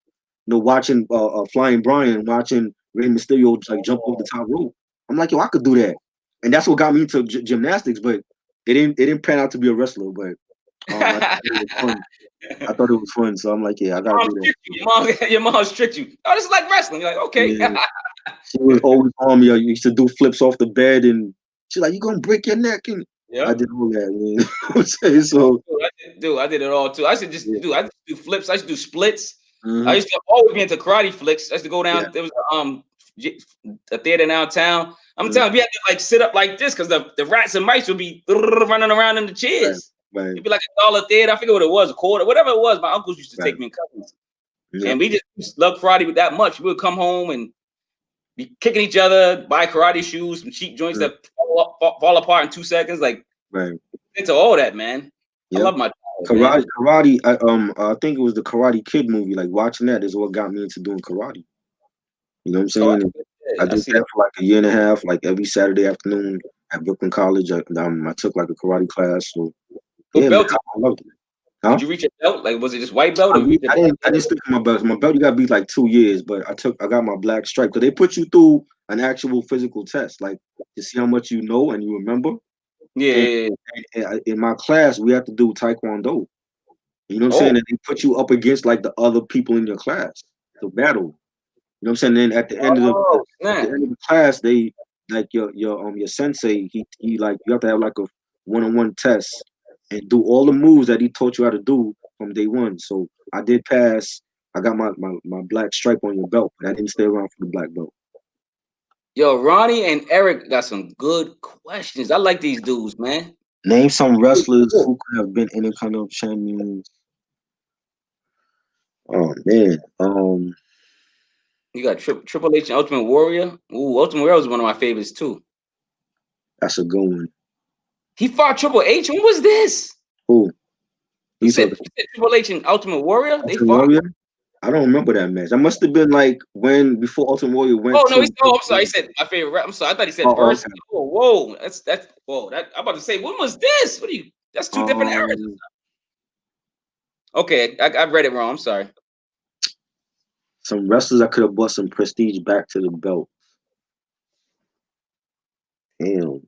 You know, watching Flying Brian, watching Rey Mysterio like jump over the top rope. I'm like, yo, I could do that, and that's what got me into gymnastics. But it didn't pan out to be a wrestler. But I thought it was fun, so I'm like, yeah, I gotta do that. Your mom tricked you. Oh, this is like wrestling. You're like, okay. Yeah. She was always on me. I used to do flips off the bed, and she's like, "You gonna break your neck?" And I did all that, man. So, I did it all too. I should just do flips. I used to do splits. I used to always be into karate flicks. I used to go down. There was a theater downtown. I'm telling you, we had to like sit up like this because the rats and mice would be running around in the chairs. Right. It'd be like $1 theater. I forget what it was, a quarter, whatever it was. My uncles used to take me in cousins. And we just loved karate with that much. We would come home and be kicking each other, buy karate shoes, some cheap joints that fall apart in 2 seconds. Like, into all that, man. I love my karate. Karate. I think it was the Karate Kid movie. Like, watching that is what got me into doing karate. You know what I'm saying? I did that for like a year and a half. Like, every Saturday afternoon at Brooklyn College, I took like a karate class. So. What belt? I loved it. Did you reach a belt? Like, was it just white belt? I didn't stick to my belt. My belt, you gotta be like 2 years, but I got my black stripe. So they put you through an actual physical test, like, to see how much you know and you remember. Yeah. And in my class, we had to do taekwondo. You know what I'm saying? And they put you up against like the other people in your class to battle. You know what I'm saying? Then at the end of the class, they like your sensei. He like, you have to have like a one-on-one test and do all the moves that he taught you how to do from day one. So I did pass. I got my black stripe on your belt, but I didn't stay around for the black belt. Yo, Ronnie and Eric got some good questions. I like these dudes, man. Name some wrestlers who could have been Intercontinental champions. Oh man, you got Triple H and Ultimate Warrior. Ooh, Ultimate Warrior was one of my favorites too. That's a good one. He fought Triple H. When was this? Who? You said Triple H and Ultimate Warrior. They fought. Warrior? I don't remember that match. That must have been like before Ultimate Warrior went. Oh no, I'm sorry. He said my favorite. I'm sorry. I thought he said versus. Okay. Oh, whoa, that's whoa. I'm about to say, when was this? What are you? That's two different eras. Okay, I read it wrong. I'm sorry. Some wrestlers I could have brought some prestige back to the belt. Damn.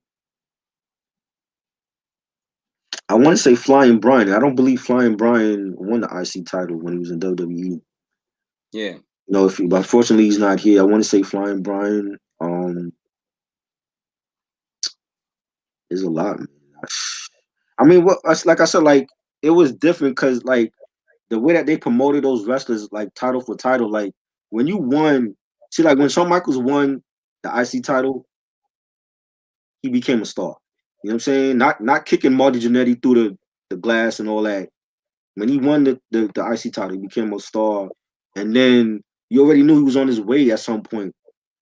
I want to say Flying Brian. I don't believe Flying Brian won the IC title when he was in WWE. Yeah. No, but unfortunately he's not here. I want to say Flying Brian. There's a lot, man. I mean, like I said, like, it was different because like the way that they promoted those wrestlers, like title for title, like when you won, see, like when Shawn Michaels won the IC title, he became a star. You know what I'm saying? Not kicking Marty Jannetty through the glass and all that. When he won the IC title, he became a star. And then you already knew he was on his way at some point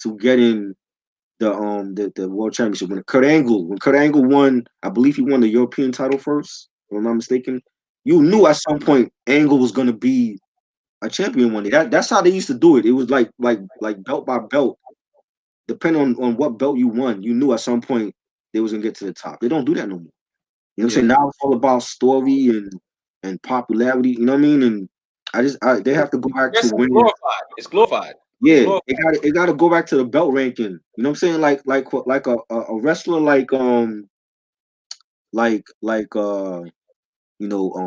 to getting the world championship when Kurt Angle won. I believe he won the European title first, if I'm not mistaken. You knew at some point Angle was going to be a champion one day. That's how they used to do it. It was like belt by belt, depending on what belt you won. You knew at some point they was gonna get to the top. They don't do that no more. You know what I'm saying? Now it's all about story and popularity. You know what I mean? And they have to go back to winning. It's glorified. Yeah, it got to go back to the belt ranking. You know what I'm saying? Like a wrestler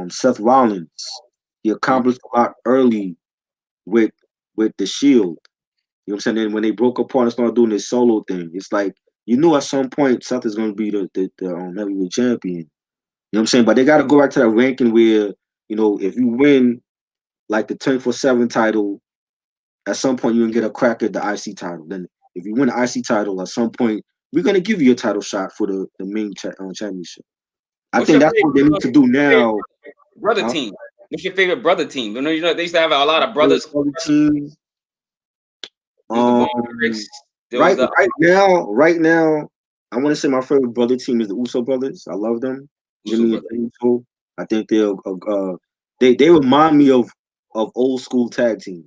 Seth Rollins. He accomplished a lot early with the Shield. You know what I'm saying? And when they broke apart and started doing this solo thing, it's like you knew at some point Seth is going to be the heavyweight champion. You know what I'm saying? But they got to go back to that ranking where, if you win like the 24/7 title, at some point you can get a crack at the IC title. Then if you win the IC title, at some point we're going to give you a title shot for the main championship. I think that's what they need to do now. Brother team. What's your favorite brother team? You know they used to have a lot of brothers. Team. Right now, I want to say my favorite brother team is the Uso brothers. I love them. Jimmy and Uso. I think they remind me of old school tag teams.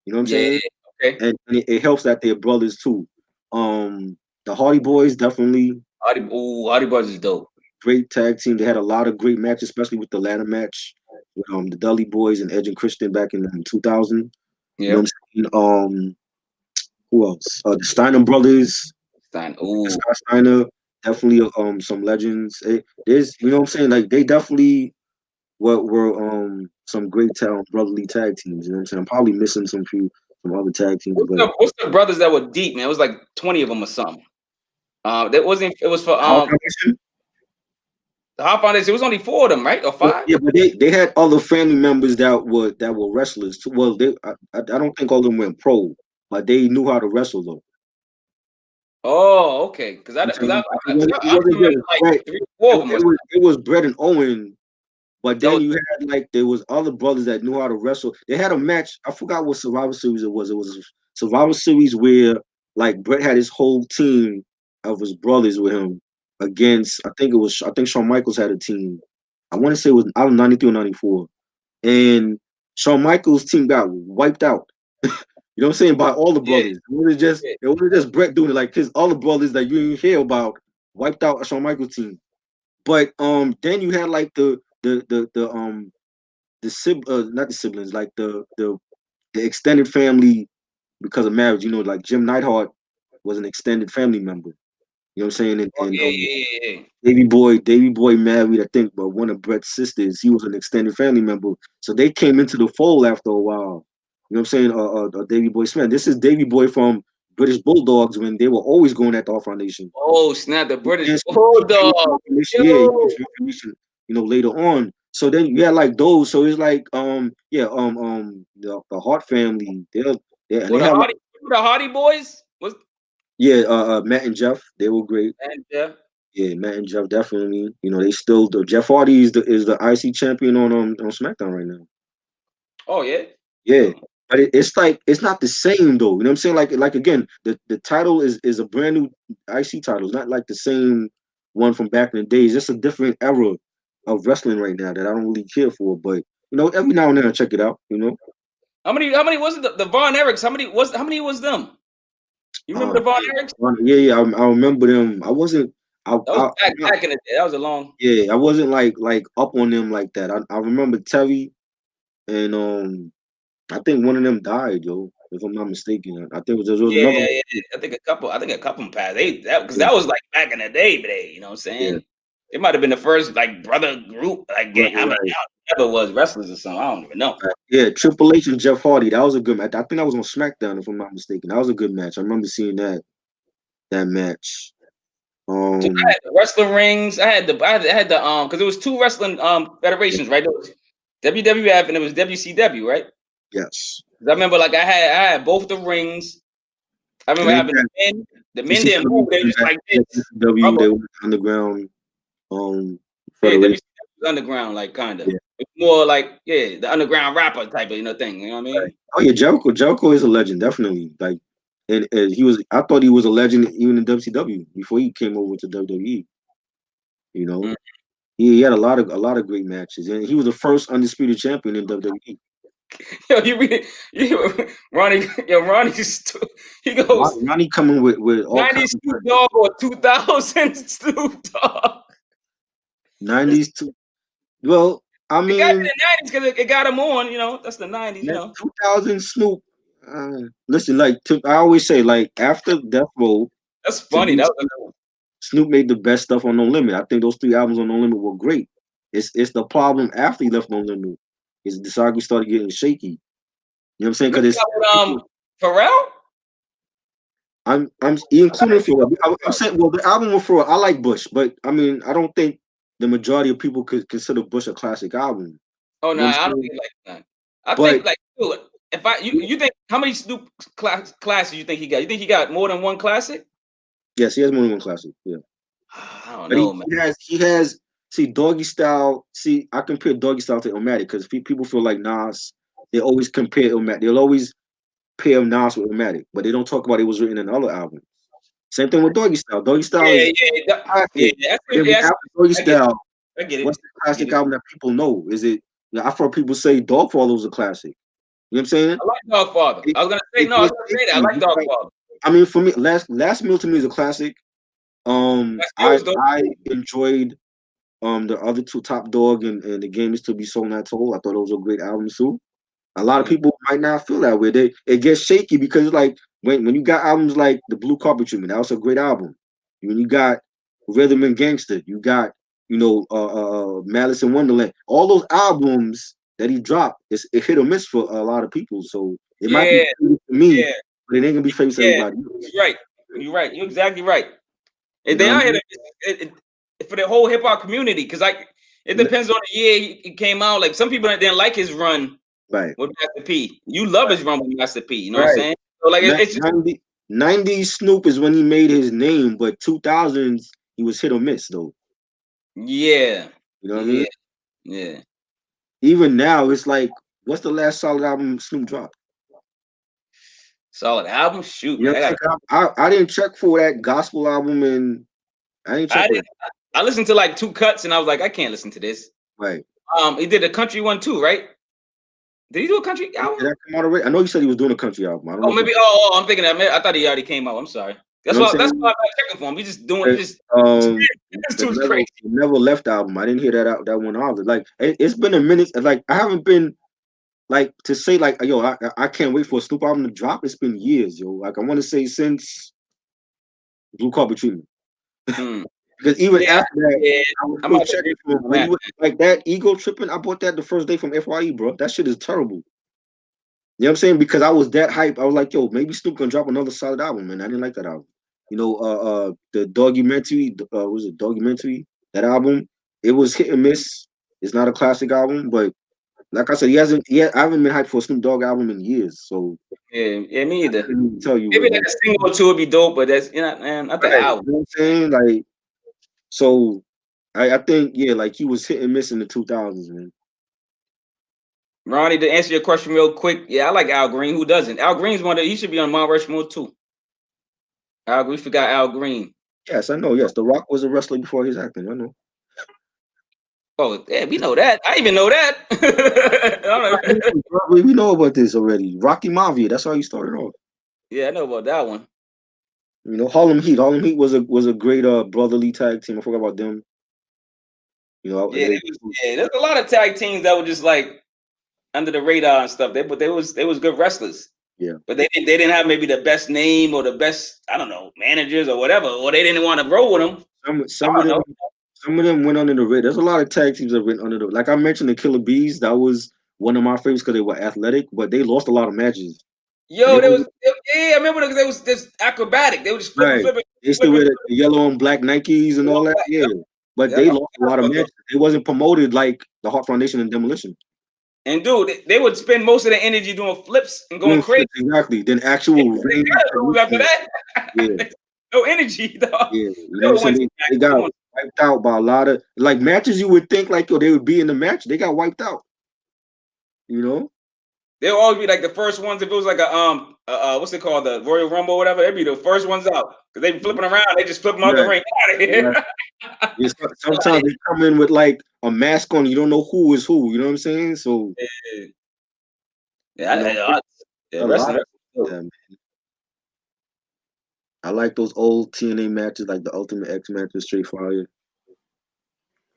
You know what I'm saying? Okay. And it helps that they're brothers too. The Hardy Boys definitely. Hardy Boys is dope. Great tag team. They had a lot of great matches, especially with the ladder match with the Dudley Boys and Edge and Christian back in 2000. Yeah. You know what I'm saying? Who else? The Steiner brothers. Steiner, definitely some legends. There's, you know what I'm saying? Like they definitely were some great brotherly tag teams. You know what I'm saying? I'm probably missing some other tag teams. What's the brothers that were deep, man? It was like 20 of them or something. That wasn't. It was for the Hot Foundation. It was only 4 of them, right? Or 5? Yeah, but they had other family members that were wrestlers too. Well, I don't think all of them went pro, but they knew how to wrestle though. Oh, okay. Because I remember like 3 or 4 of them. It was Brett and Owen, but then you had there was other brothers that knew how to wrestle. They had a match. I forgot what Survivor Series it was. It was a Survivor Series where Brett had his whole team of his brothers with him against. I think Shawn Michaels had a team. I want to say it was 93 or 94, and Shawn Michaels' team got wiped out. You know what I'm saying? By all the brothers. It wasn't just Brett doing it. Like his all the brothers that you didn't hear about wiped out Shawn Michaels' team. But then you had not the siblings, like the extended family because of marriage. You know, like Jim Neidhart was an extended family member. You know what I'm saying? And Davey Boy married, I think, but one of Brett's sisters. He was an extended family member. So they came into the fold after a while. You know what I'm saying? Davey Boy Smith. This is Davey Boy from British Bulldogs when they were always going at the Hart Foundation. Oh, snap, the British Bulldogs. Yeah, later on. So then you had those. So it's the Hart family. The Hardy Boys? Matt and Jeff, they were great. Yeah, Matt and Jeff definitely. They still Jeff Hardy is the IC champion on SmackDown right now. Oh yeah. Yeah, but it's not the same though. You know what I'm saying? Like again, the title is a brand new IC title. It's not like the same one from back in the days. It's a different era of wrestling right now that I don't really care for. But every now and then I check it out. How many was it? The Von Erichs? How many was them? You remember the Von Erichs? Yeah, I remember them. I wasn't. That was back in the day. That was a long. Yeah, I wasn't like up on them like that. I remember Terry, and I think one of them died, yo. If I'm not mistaken, I think it was another. Yeah. I think a couple passed. That was like back in the day, you know what I'm saying? Yeah. It might have been the first brother group gang. I mean, never was wrestlers or something. I don't even know. Yeah, Triple H and Jeff Hardy. That was a good match. I think that was on SmackDown, if I'm not mistaken. That was a good match. I remember seeing that match. I had the wrestling rings. I had the because it was 2 wrestling federations, right? There was WWF and it was WCW, right? Yes. I remember I had both the rings. I remember having the men didn't move. They just like this. WCW, they were underground. WCW was underground, kind of. Yeah. It's more the underground rapper type of thing. You know what I mean? Right. Oh yeah, Jericho is a legend, definitely. and I thought he was a legend even in WCW before he came over to WWE. You know, Mm. he had a lot of great matches, and he was the first undisputed champion in WWE. Yo, Ronnie, he goes Ronnie coming with all 90s kinds of Snoop Dogg or 2000 Snoop Dogg. 90s too. Well, I It got to mean, the 90s because it got him on. You know, that's the 90s. You know, 2000 Snoop. Listen, like I always say, like after Death Row, that's to funny. me, That was Snoop made the best stuff on No Limit. I think those 3 albums on No Limit were great. It's the problem after he left No Limit. His discography started getting shaky. You know what I'm saying? Because it's Pharrell. I'm including Pharrell. I'm saying, well, the album with Pharrell, I like Bush, but I mean, I don't think the majority of people could consider Bush a classic album. Oh You no, know I don't think like that. I but, think like dude, you think how many Snoop classes you think he got? You think he got more than one classic? yes, he has more than one classic. Yeah, I don't but know, man. he has. See, Doggy Style. See, I compare Doggy Style to Illmatic because people feel like Nas. They always compare Illmatic. They'll always pair Nas with Illmatic, but they don't talk about it was written in another album. Same thing with Doggy Style. Doggy Style is classic. After Doggy Style, I get it. what's the classic album that people know? Is it? I've heard people say Dogfather was a classic. You know what I'm saying? I like Dogfather. I was gonna say no. I was gonna say that. I like Dogfather. I mean, for me, Last Meal to me is a classic. I enjoyed the other 2, Top Dog and The Game Is to Be Sold Not Told. I thought those were great albums too. A lot of people might not feel that way. It gets shaky because like when you got albums like The Blue Carpet Treatment, that was a great album. When you got Rhythm and Gangster, you got Malice in Wonderland. All those albums that he dropped, it hit or miss for a lot of people. So it might be famous for me, but it ain't gonna be famous to everybody else. You're right. You're right. You're exactly right. You They know are what I here for the whole hip hop community because it depends on the year he came out. Like some people didn't like his run Right. with Master P. You love his run with Master P. You know what I'm Right. saying? So like it's just 90s Snoop is when he made his name, but 2000s he was hit or miss though. yeah. You know what I mean? Yeah. Even now, it's like, what's the last solid album Snoop dropped? Solid album? Shoot, You know man. I didn't check for that gospel album, and I didn't check for it. I listened to like 2 cuts, and I was like, I can't listen to this. Right. He did a country one too, right? Did he do a country album? Did that come out already? I know you said he was doing a country album. I don't know. Maybe. I'm thinking that. I thought he already came out. I'm sorry. That's why I'm not checking for him. He's just doing it's too crazy. The Never Left album. I didn't hear that one either. Like it's been a minute. Like I haven't been like to say like yo, I can't wait for a Snoop album to drop. It's been years, yo. Like I want to say since Blue Carpet Treatment. Because even after that, I was still checking for him. Like that Ego Tripping, I bought that the first day from FYE, bro. That shit is terrible. You know what I'm saying? Because I was that hype. I was like, yo, maybe Snoop gonna drop another solid album, man. I didn't like that album. You know, the documentary, was it documentary? That album, it was hit and miss. It's not a classic album, but like I said, I haven't been hyped for a Snoop Dogg album in years. So yeah, me either. I couldn't tell you. Maybe like a single or two would be dope, but that's man, not the album. You know what I'm saying? Like, so I think like he was hit and miss in the 2000s, man. Ronnie, to answer your question real quick, I like Al Green. Who doesn't? Al Green's he should be on Mount Rushmore too. We forgot Al Green. Yes, I know. Yes, The Rock was a wrestler before his acting. I know. Oh, yeah, we know that. I even know that. We know about this already. Rocky Maivia. That's how he started off. Yeah, I know about that one. You know, Harlem Heat. Harlem Heat was a great brotherly tag team. I forgot about them. You know, there's a lot of tag teams that were just like under the radar and stuff. They was good wrestlers. Yeah, but they didn't have maybe the best name or the best managers or whatever, or they didn't want to roll with them. Some of them went under the radar. There's a lot of tag teams that went under the. Like I mentioned, the Killer Bees. That was one of my favorites because they were athletic, but they lost a lot of matches. Yo, I remember they was just acrobatic. They were just flipping. They used to wear the yellow and black Nikes and all that. Yeah, but they lost a lot of matches. It wasn't promoted like the Hart Foundation and Demolition. And dude, they would spend most of their energy doing flips and going crazy. Exactly. Then actual after that, no energy, dog. Yeah, you know what I'm saying? They got wiped out by a lot of like matches. You would think like they would be in the match. They got wiped out. You know. They'll always be like the first ones. If it was like a what's it called, the Royal Rumble or whatever, they'd be the first ones out because they be flipping around. They just flip them out the ring. Out of here. Yeah, sometimes they come in with like a mask on. You don't know who is who. You know what I'm saying? So I like those old TNA matches, like the Ultimate X matches, straight fire.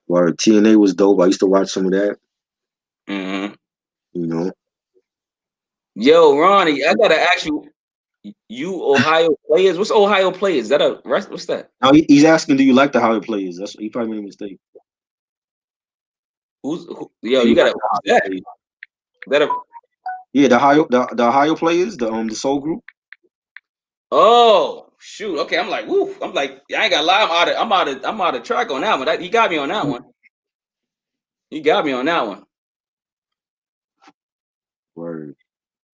Where TNA was dope. I used to watch some of that. Mm-hmm. You know. Yo, Ronnie, I gotta ask you. You Ohio players? What's Ohio players? Is that a rest? What's that? No, he's asking, do you like the Ohio players? That's he probably made a mistake. Yo? You got that? Yeah, the Ohio players, the soul group. Oh shoot! Okay, I'm like, woof. I'm like, I ain't gonna lie. I'm out of track on that one. He got me on that one. He got me on that one. Word.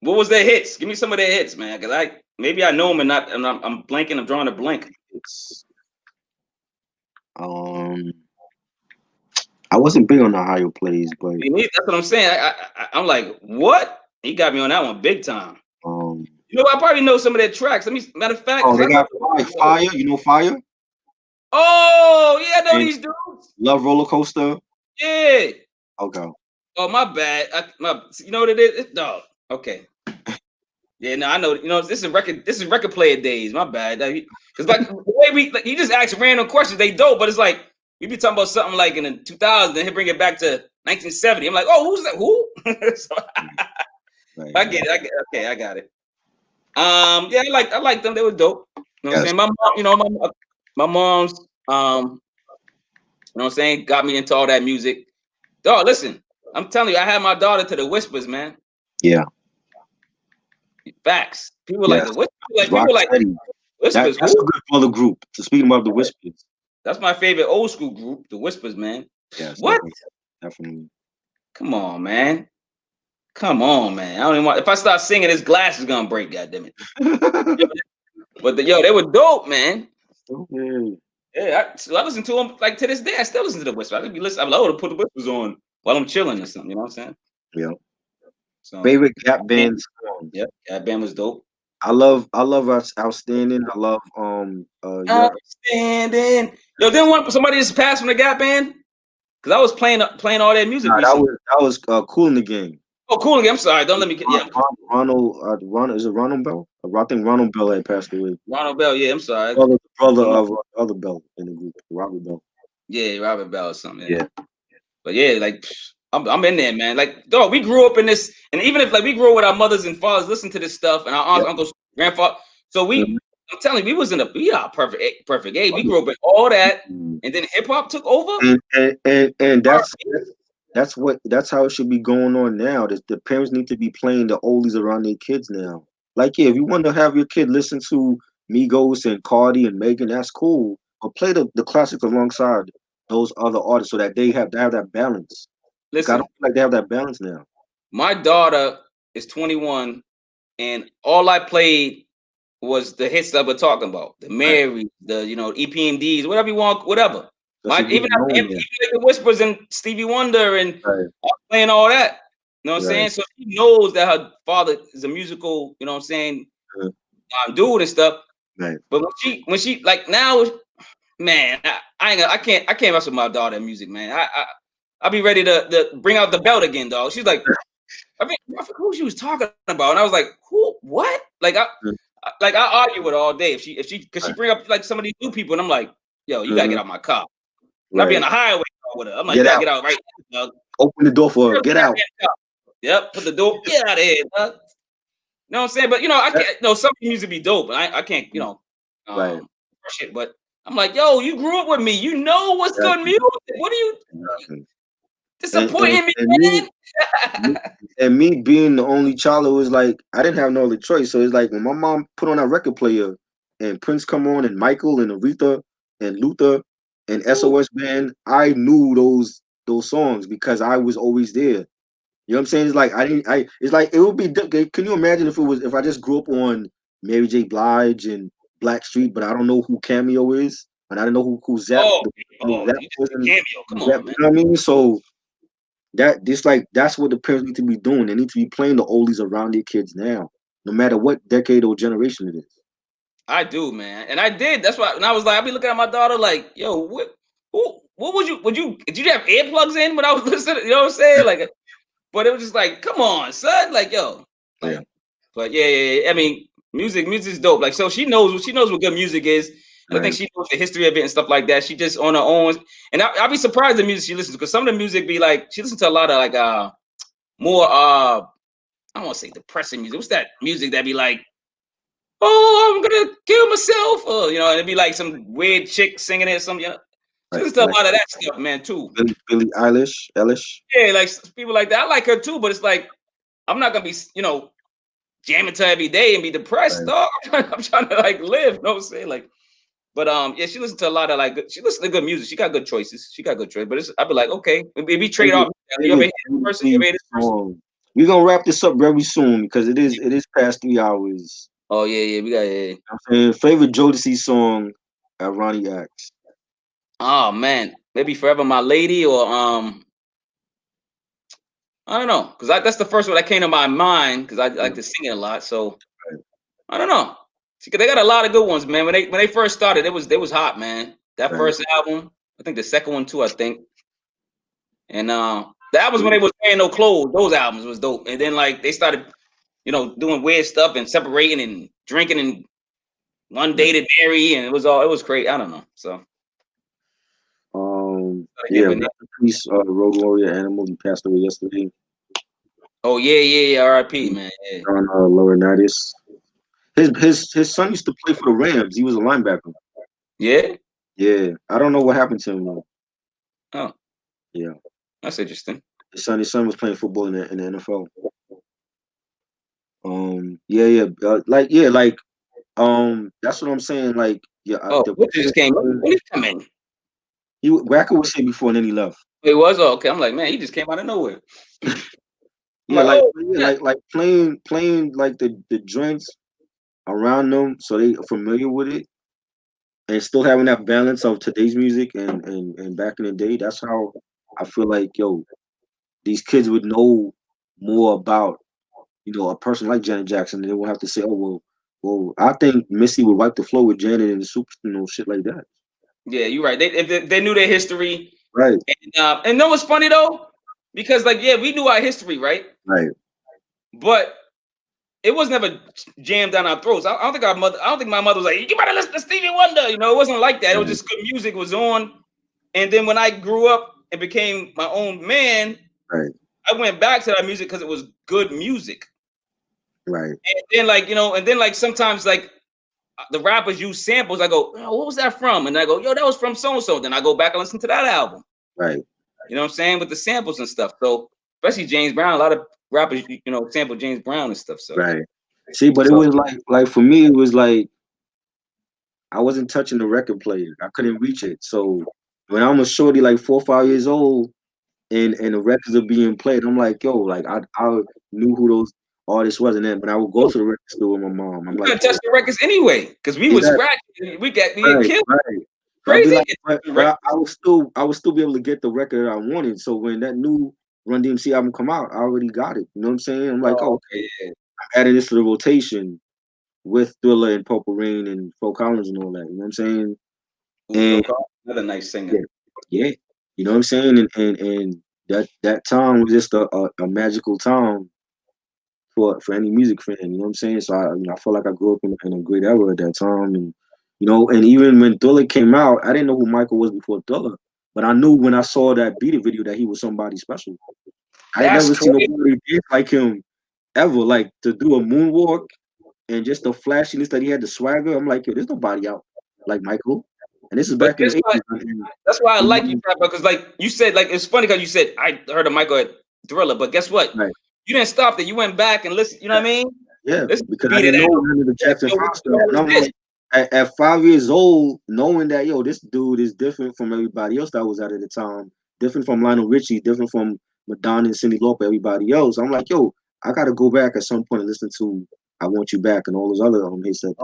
What was their hits? Give me some of their hits, man. Cause maybe I know them and not. And I'm blanking. I'm drawing a blank. I wasn't big on the Ohio plays, but that's what I'm saying. I'm like, what? He got me on that one big time. You know, I probably know some of their tracks. Matter of fact, they got Fire. You know Fire? Oh yeah, I know these dudes. Love Roller Coaster. Yeah. Okay. Oh my bad. You know what it is? No. Okay. Yeah, no, I know. You know, this is record player days. My bad. Because like the way you just ask random questions, they dope, but it's like we be talking about something like in the 2000s, then he bring it back to 1970. I'm like, oh, who's that? Who? So, right. I get it. Okay, I got it. Yeah, I like them. They were dope. You know what I'm saying? My mom, you know, my mom's, you know what I'm saying, got me into all that music. Dog, listen, I'm telling you, I had my daughter to the Whispers, man. Yeah. Facts. People like the Whispers. Like people like Whispers. That's a good brother group. So speaking about the Whispers, that's my favorite old school group, the Whispers, man. Yes. What? Definitely. Come on, man. Come on, man. I don't even want. If I start singing, this glass is gonna break. Goddamn it. But they were dope, man. Okay. Yeah, I listen to them like to this day. I still listen to the Whispers. I could be listening. I'm like, to put the Whispers on while I'm chilling or something. You know what I'm saying? Yeah. So, favorite Gap Band song. Yep, Gap Band was dope. I love us Outstanding. I love Outstanding. Yo, didn't somebody just pass from the Gap Band? Because I was playing all that music. That was Cool in the Game. Oh, Cool in the Game. I'm sorry. Don't let me. Yeah. Ronald, is it Ronald Bell? I think Ronald Bell had passed away. Ronald Bell. Yeah, I'm sorry. Brother of other Bell in the group, Robert Bell. Yeah, Robert Bell or something. Yeah. But yeah, like I'm in there, man. Like, dog, we grew up in this, and even if like we grew up with our mothers and fathers listening to this stuff, and our aunts, uncles, grandfather. So I'm telling you, we was in a perfect age. We grew up in all that, and then hip hop took over. And that's how it should be going on now. The parents need to be playing the oldies around their kids now. Like, yeah, if you want to have your kid listen to Migos and Cardi and Megan, that's cool. But play the classics alongside those other artists so that they have that balance. Listen, I don't feel like they have that balance now. My daughter is 21, and all I played was the hits that we're talking about, the Mary, the EPMDs, whatever you want, whatever. Even like the Whispers and Stevie Wonder, and playing all that. You know what I'm saying? So she knows that her father is a musical, you know what I'm saying, dude and stuff. Right. But when she like now, man, I can't mess with my daughter in music, man. I'll be ready to bring out the belt again, dog. She's like, I forgot who she was talking about, and I was like, who? What? Like I argue with her all day if she bring up like some of these new people, and I'm like, yo, you gotta get out my car. And I'll be on the highway with her. I'm like, you gotta get out right now, dog. Open the door for her. Get out. Yep, put the door. Get out of here, dog. You know what I'm saying? But I can't. Some music be dope, but I can't. Shit. But I'm like, yo, you grew up with me. You know what's good music. What are you disappointing me, man? And me being the only child, it was like I didn't have no other choice. So it's like when my mom put on that record player and Prince come on and Michael and Aretha and Luther and SOS Band, I knew those songs because I was always there. You know what I'm saying? It's like it's like it would be. Can you imagine if I just grew up on Mary J. Blige and Blackstreet, but I don't know who Cameo is, and I don't know who Zap. Cameo. Come on, man. You know what I mean? So that's what the parents need to be doing. They need to be playing the oldies around their kids now, no matter what decade or generation it is. I do, man, and I did. That's why. And I was like, I be looking at my daughter like, yo, what did you have earplugs in when I was listening? You know what I'm saying? Like, but it was just like, come on, son, like, yo, like, but yeah. I mean, music's dope. Like, so she knows what good music is. And I think she knows the history of it and stuff like that. She just on her own, and I'll be surprised the music she listens to, because some of the music be like, she listens to a lot of like more I don't want to say depressing music. What's that music that be like, oh, I'm gonna kill myself, or you know, and it'd be like some weird chick singing it, some, you know. She listens to a lot of that stuff, man, too. Billie Eilish. Yeah, like people like that. I like her too, but it's like I'm not gonna be, you know, jamming to her every day and be depressed, dog. I'm trying to like live, you know what I'm saying? Like, but yeah, she listens to a lot of like she listens to good music. She got good choices. But I'd be like, okay, maybe trade off. You ever hate this person? You ever hate this person? We're gonna wrap this up very soon because it is past 3 hours. Oh yeah, we got it. I'm saying favorite Jodeci song at Ronnie X. Oh man, maybe Forever My Lady, or I don't know, because that's the first one that came to my mind, because I like to sing it a lot. So I don't know. See, they got a lot of good ones, man. When they first started, it was hot, man. That first album, I think the second one too, I think. And the albums when they was wearing no clothes, those albums was dope. And then like they started, you know, doing weird stuff and separating and drinking and one day to marry, and it was crazy. I don't know. So yeah, rest in peace, Road Warrior Animal. He passed away yesterday. Oh yeah, R.I.P. man. Yeah. On Laurinaitis. His son used to play for the Rams. He was a linebacker. Yeah? Yeah. I don't know what happened to him though. Oh. Yeah. That's interesting. His son was playing football in the NFL. That's what I'm saying. Like, yeah. What just came? When did he come in? Wacker was here before, and then he left. It was okay. I'm like, man, he just came out of nowhere. like playing like the joints around them, so they are familiar with it, and still having that balance of today's music and back in the day. That's how I feel like, yo, these kids would know more about, you know, a person like Janet Jackson, and they will have to say, oh well, I think Missy would wipe the floor with Janet and the super, you know, shit like that. Yeah, you're right. They knew their history, right? And know what's funny though, because like, yeah, we knew our history, right? Right. But it was never jammed down our throats. I don't think my mother was like, you better listen to Stevie Wonder. You know, it wasn't like that. It was just good music was on. And then when I grew up and became my own man, I went back to that music because it was good music. Right. And then like sometimes like the rappers use samples. I go, oh, what was that from? And I go, yo, that was from so-and-so. Then I go back and listen to that album. Right. You know what I'm saying? With the samples and stuff. So especially James Brown, a lot of rappers, you know, sample James Brown and stuff. So right. See, but it was like for me, it was like I wasn't touching the record player. I couldn't reach it. So when I'm a shorty like 4 or 5 years old and the records are being played, I'm like, yo, like I knew who those artists was, and then when I would go to the record store with my mom, I'm like, couldn't touch the records anyway, because we was scratching, we get killed. Right. Crazy. But I would still be able to get the record I wanted. So when that new Run DMC album come out, I already got it. You know what I'm saying? I'm like, okay, I'm adding this to the rotation with Thriller and Purple Rain and Phil Collins and all that. You know what I'm saying? And another nice singer. Yeah. You know what I'm saying? And that time was just a magical time for any music fan. You know what I'm saying? So I feel like I grew up in a great era at that time. And you know, and even when Thriller came out, I didn't know who Michael was before Thriller, but I knew when I saw that Beat It video that he was somebody special. I had never seen nobody dance like him ever, like to do a moonwalk and just the flashiness that he had, the swagger. I'm like, yo, there's nobody out like Michael. And this is back in the 80s. That's why I like you, bro, because like you said, like it's funny because you said I heard of Michael at Thriller, but guess what? Right. You didn't stop there. You went back and listened. You know what I mean? Yeah, because I didn't know none of the Jackson 5 stuff. And I'm like, at 5 years old, knowing that, yo, this dude is different from everybody else that was out at the time, different from Lionel Richie, different from Madonna and Cyndi Lauper, everybody else. I'm like, yo, I got to go back at some point and listen to I Want You Back and all those other hits that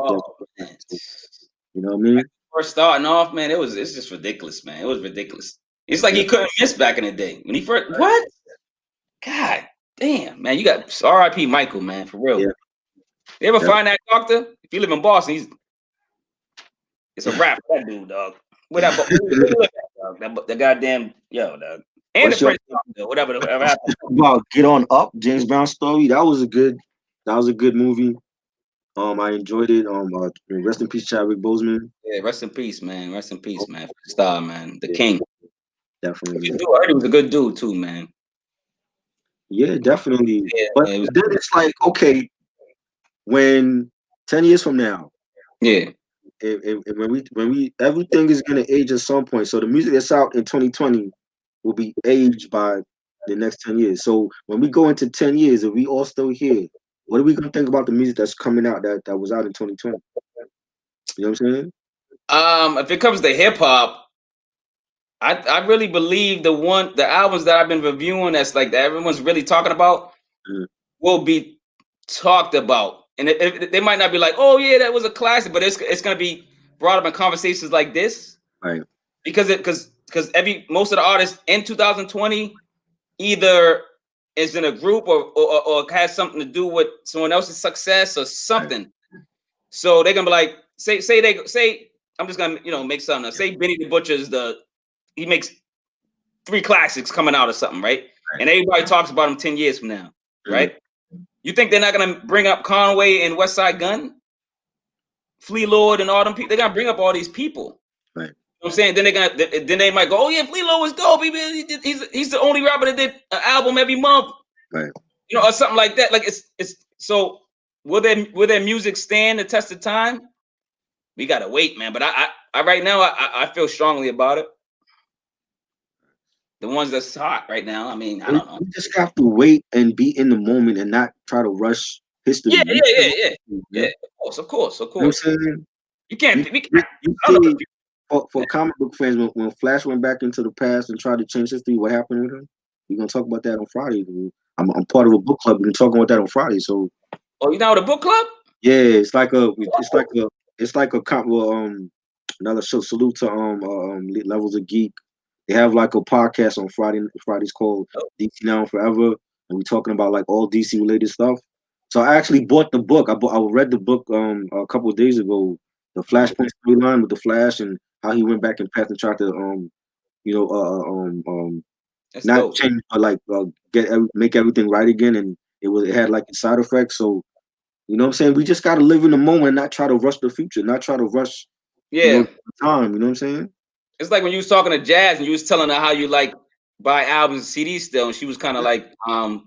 you know what I mean? First starting off, man, it's just ridiculous, man. It was ridiculous. It's like he couldn't miss back in the day. When he first, what? God damn, man, you got R.I.P. Michael, man, for real. Yeah. You ever find that doctor? If you live in Boston, it's a rap for that dude, dog. Where you live at, dog? That goddamn dog. And the Prince, whatever happened. About Get On Up, James Brown story. That was a good movie. I enjoyed it. Rest in peace, Chadwick Boseman. Yeah, rest in peace, man. Rest in peace, man. Star, man. The king. Definitely. I heard he was a good dude too, man. Yeah, definitely. Yeah, but then it's like, okay, when 10 years from now, yeah, when we everything is gonna age at some point. So the music that's out in 2020 will be aged by the next 10 years. So when we go into 10 years, if we all still here, what are we gonna think about the music that's coming out that was out in 2020? You know what I'm saying? If it comes to hip hop, I really believe the albums that I've been reviewing that's like that everyone's really talking about will be talked about, and they might not be like, oh yeah, that was a classic, but it's gonna be brought up in conversations like this, right? Because most of the artists in 2020 either is in a group or has something to do with someone else's success or something. Right. So they're gonna be like, say I'm just gonna make something up. Say Benny the Butcher's he makes 3 classics coming out or something, right? And everybody talks about him 10 years from now, right? You think they're not gonna bring up Conway and West Side Gun, Flea Lord, and all them people? They're gonna bring up all these people, right? You know what I'm saying? Then they might go, oh yeah, Flea Lord was dope. He's the only rapper that did an album every month, right? Or something like that. Like it's so will their music stand the test of time? We gotta wait, man. But I right now I feel strongly about it. The ones that's hot right now. I mean, I don't know. We just have to wait and be in the moment and not try to rush history. Yeah. Of course. You know what I'm saying? You can't. You see, for comic book fans, when Flash went back into the past and tried to change history, what happened with him? We're gonna talk about that on Friday. I'm part of a book club. We're gonna talk about that on Friday. So, oh, you know the book club? Yeah, it's like a another show. Salute to Levels of Geek. They have like a podcast on Fridays called DC Now and Forever, and we're talking about like all DC related stuff. So I actually bought the book. I read the book a couple of days ago, the Flashpoint storyline with the Flash and how he went back in past and tried to not dope. Change but like make everything right again, and it had like a side effect. So you know what I'm saying? We just gotta live in the moment and not try to rush the future, not try to rush time. You know what I'm saying? It's like when you was talking to Jazz and you was telling her how you like buy albums and CDs still, and she was kind of like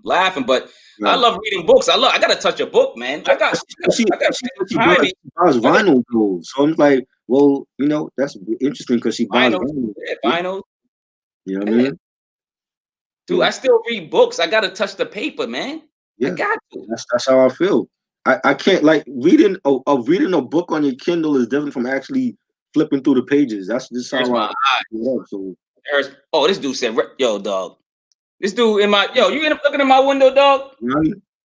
laughing. But I love reading books. I gotta touch a book, man. She buys vinyl though. So I'm like, well, that's interesting because she buys vinyl. You know what I mean? Dude, I still read books. I gotta touch the paper, man. Yeah, I got to. That's how I feel. I can't like reading a book on your Kindle is different from actually flipping through the pages. That's just how I feel. So this dude said, yo, dog. This dude you end up looking in my window, dog.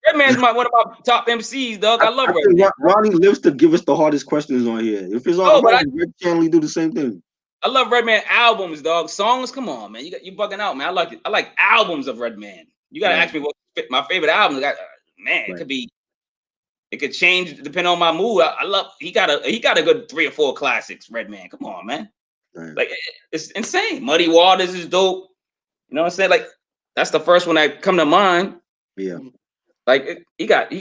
Redman's one of my top MCs, dog. I love Redman. Ronnie lives to give us the hardest questions on here. If it's on Red Channel, do the same thing. I love Redman albums, dog. Songs, come on, man. You bugging out, man. I like albums of Redman. You gotta ask me what my favorite album. It could change depending on my mood. I love he got a good 3 or 4 classics. Redman, come on, man. Like it's insane. Muddy Waters is dope. You know what I'm saying? Like that's the first one that come to mind. Yeah. Like he got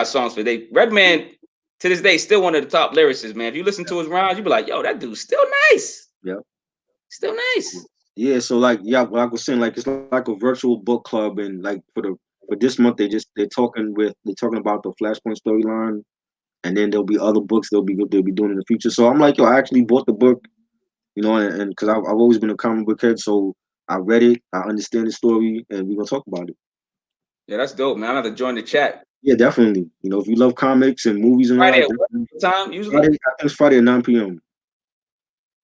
songs for day. Redman to this day still one of the top lyricists, man. If you listen to his rhymes, you be like, yo, that dude's still nice. Yeah. Still nice. Yeah, so like like I was saying, like it's like a virtual book club, and like for this month they're talking about the Flashpoint storyline, and then there'll be other books they'll be doing in the future. So I'm like, yo, I actually bought the book, and because I've always been a comic book head, so I read it, I understand the story, and we're gonna talk about it. Yeah, that's dope, man. I'm gonna have to join the chat. Yeah, definitely. If you love comics and movies and Friday all that. What time usually? I think it's Friday at 9 p.m.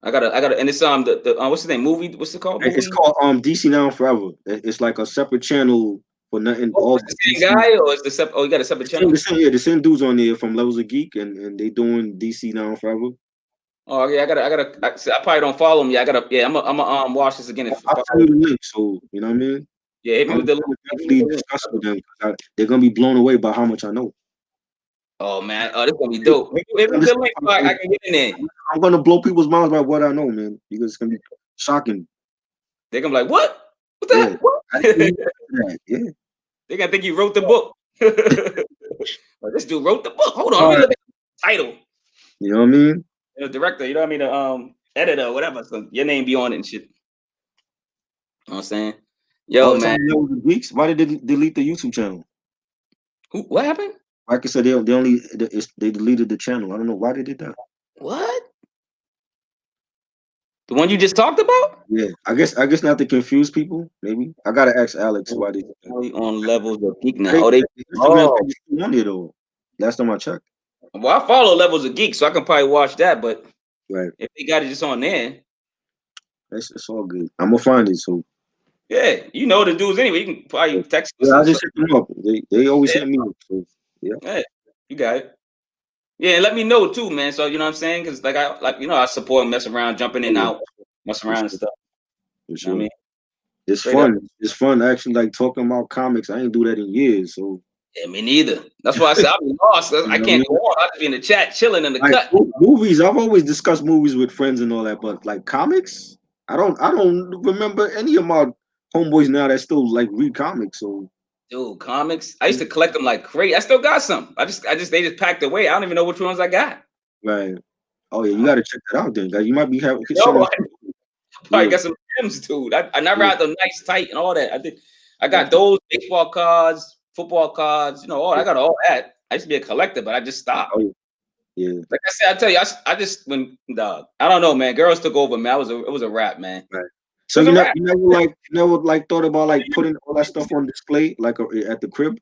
I gotta, and it's the what's the name? Movie? What's it called? It's called DC Now and Forever. It's like a separate channel for nothing. All the same guy, or is the separate? Oh, you got a separate channel. The same dudes on there from Levels of Geek, and they doing DC Now and Forever. Oh yeah, I probably don't follow him. Yeah, I'm gonna watch this again. I'll send you the link, so you know what I mean. Yeah, hit me I'm with the gonna definitely discuss with them. They're gonna be blown away by how much I know. Oh man, oh, this gonna be dope. Hit me with the link so I can get in there. I'm gonna blow people's minds by what I know, man. Because it's gonna be shocking. They're gonna be like, what? What the heck? What? Yeah. They're gonna think you wrote the book. Like, this dude wrote the book. Hold on, let me look at the title. You know what I mean? The director, you know what I mean? The editor, whatever. So your name be on it and shit. You know what I'm saying? Yo, man. Weeks. Why did they delete the YouTube channel? What happened? Like I said, they deleted the channel. I don't know why they did that. What? The one you just talked about? Yeah, I guess not to confuse people. Maybe I gotta ask Alex why they did that. On levels of geek now. On it though. Last time I checked. Well, I follow Levels of Geek, so I can probably watch that. But right, if they got it just on there, it's all good. I'm gonna find it. So yeah, you know the dudes anyway. You can probably text. Yeah, I just hit them up. They always hit me up. So yeah, you got it. Yeah, and let me know too, man. So you know what I'm saying? Because I support messing around, jumping in and out, messing around and stuff. For sure. You know what I mean? It's fun. It's fun actually, like talking about comics. I ain't do that in years. So yeah, me neither. That's why I said I'm lost. I can't go on. I just be in the chat, chilling in the cut. Movies. I've always discussed movies with friends and all that, but like comics, I don't remember any of my homeboys now that still like read comics. So dude, comics. I used to collect them like crazy. I still got some. They just packed away. I don't even know which ones I got. Right. Oh yeah, you got to check that out then, guys. You might be having. Probably got some gems, dude. I never had them nice, tight, and all that. I got those baseball cards, football cards. You know, I got all that. I used to be a collector, but I just stopped. Oh, yeah. Like I said, I tell you, I just I don't know, man. Girls took over, man. It was a wrap, man. Right. So you never thought about like putting all that stuff on display like at the crib?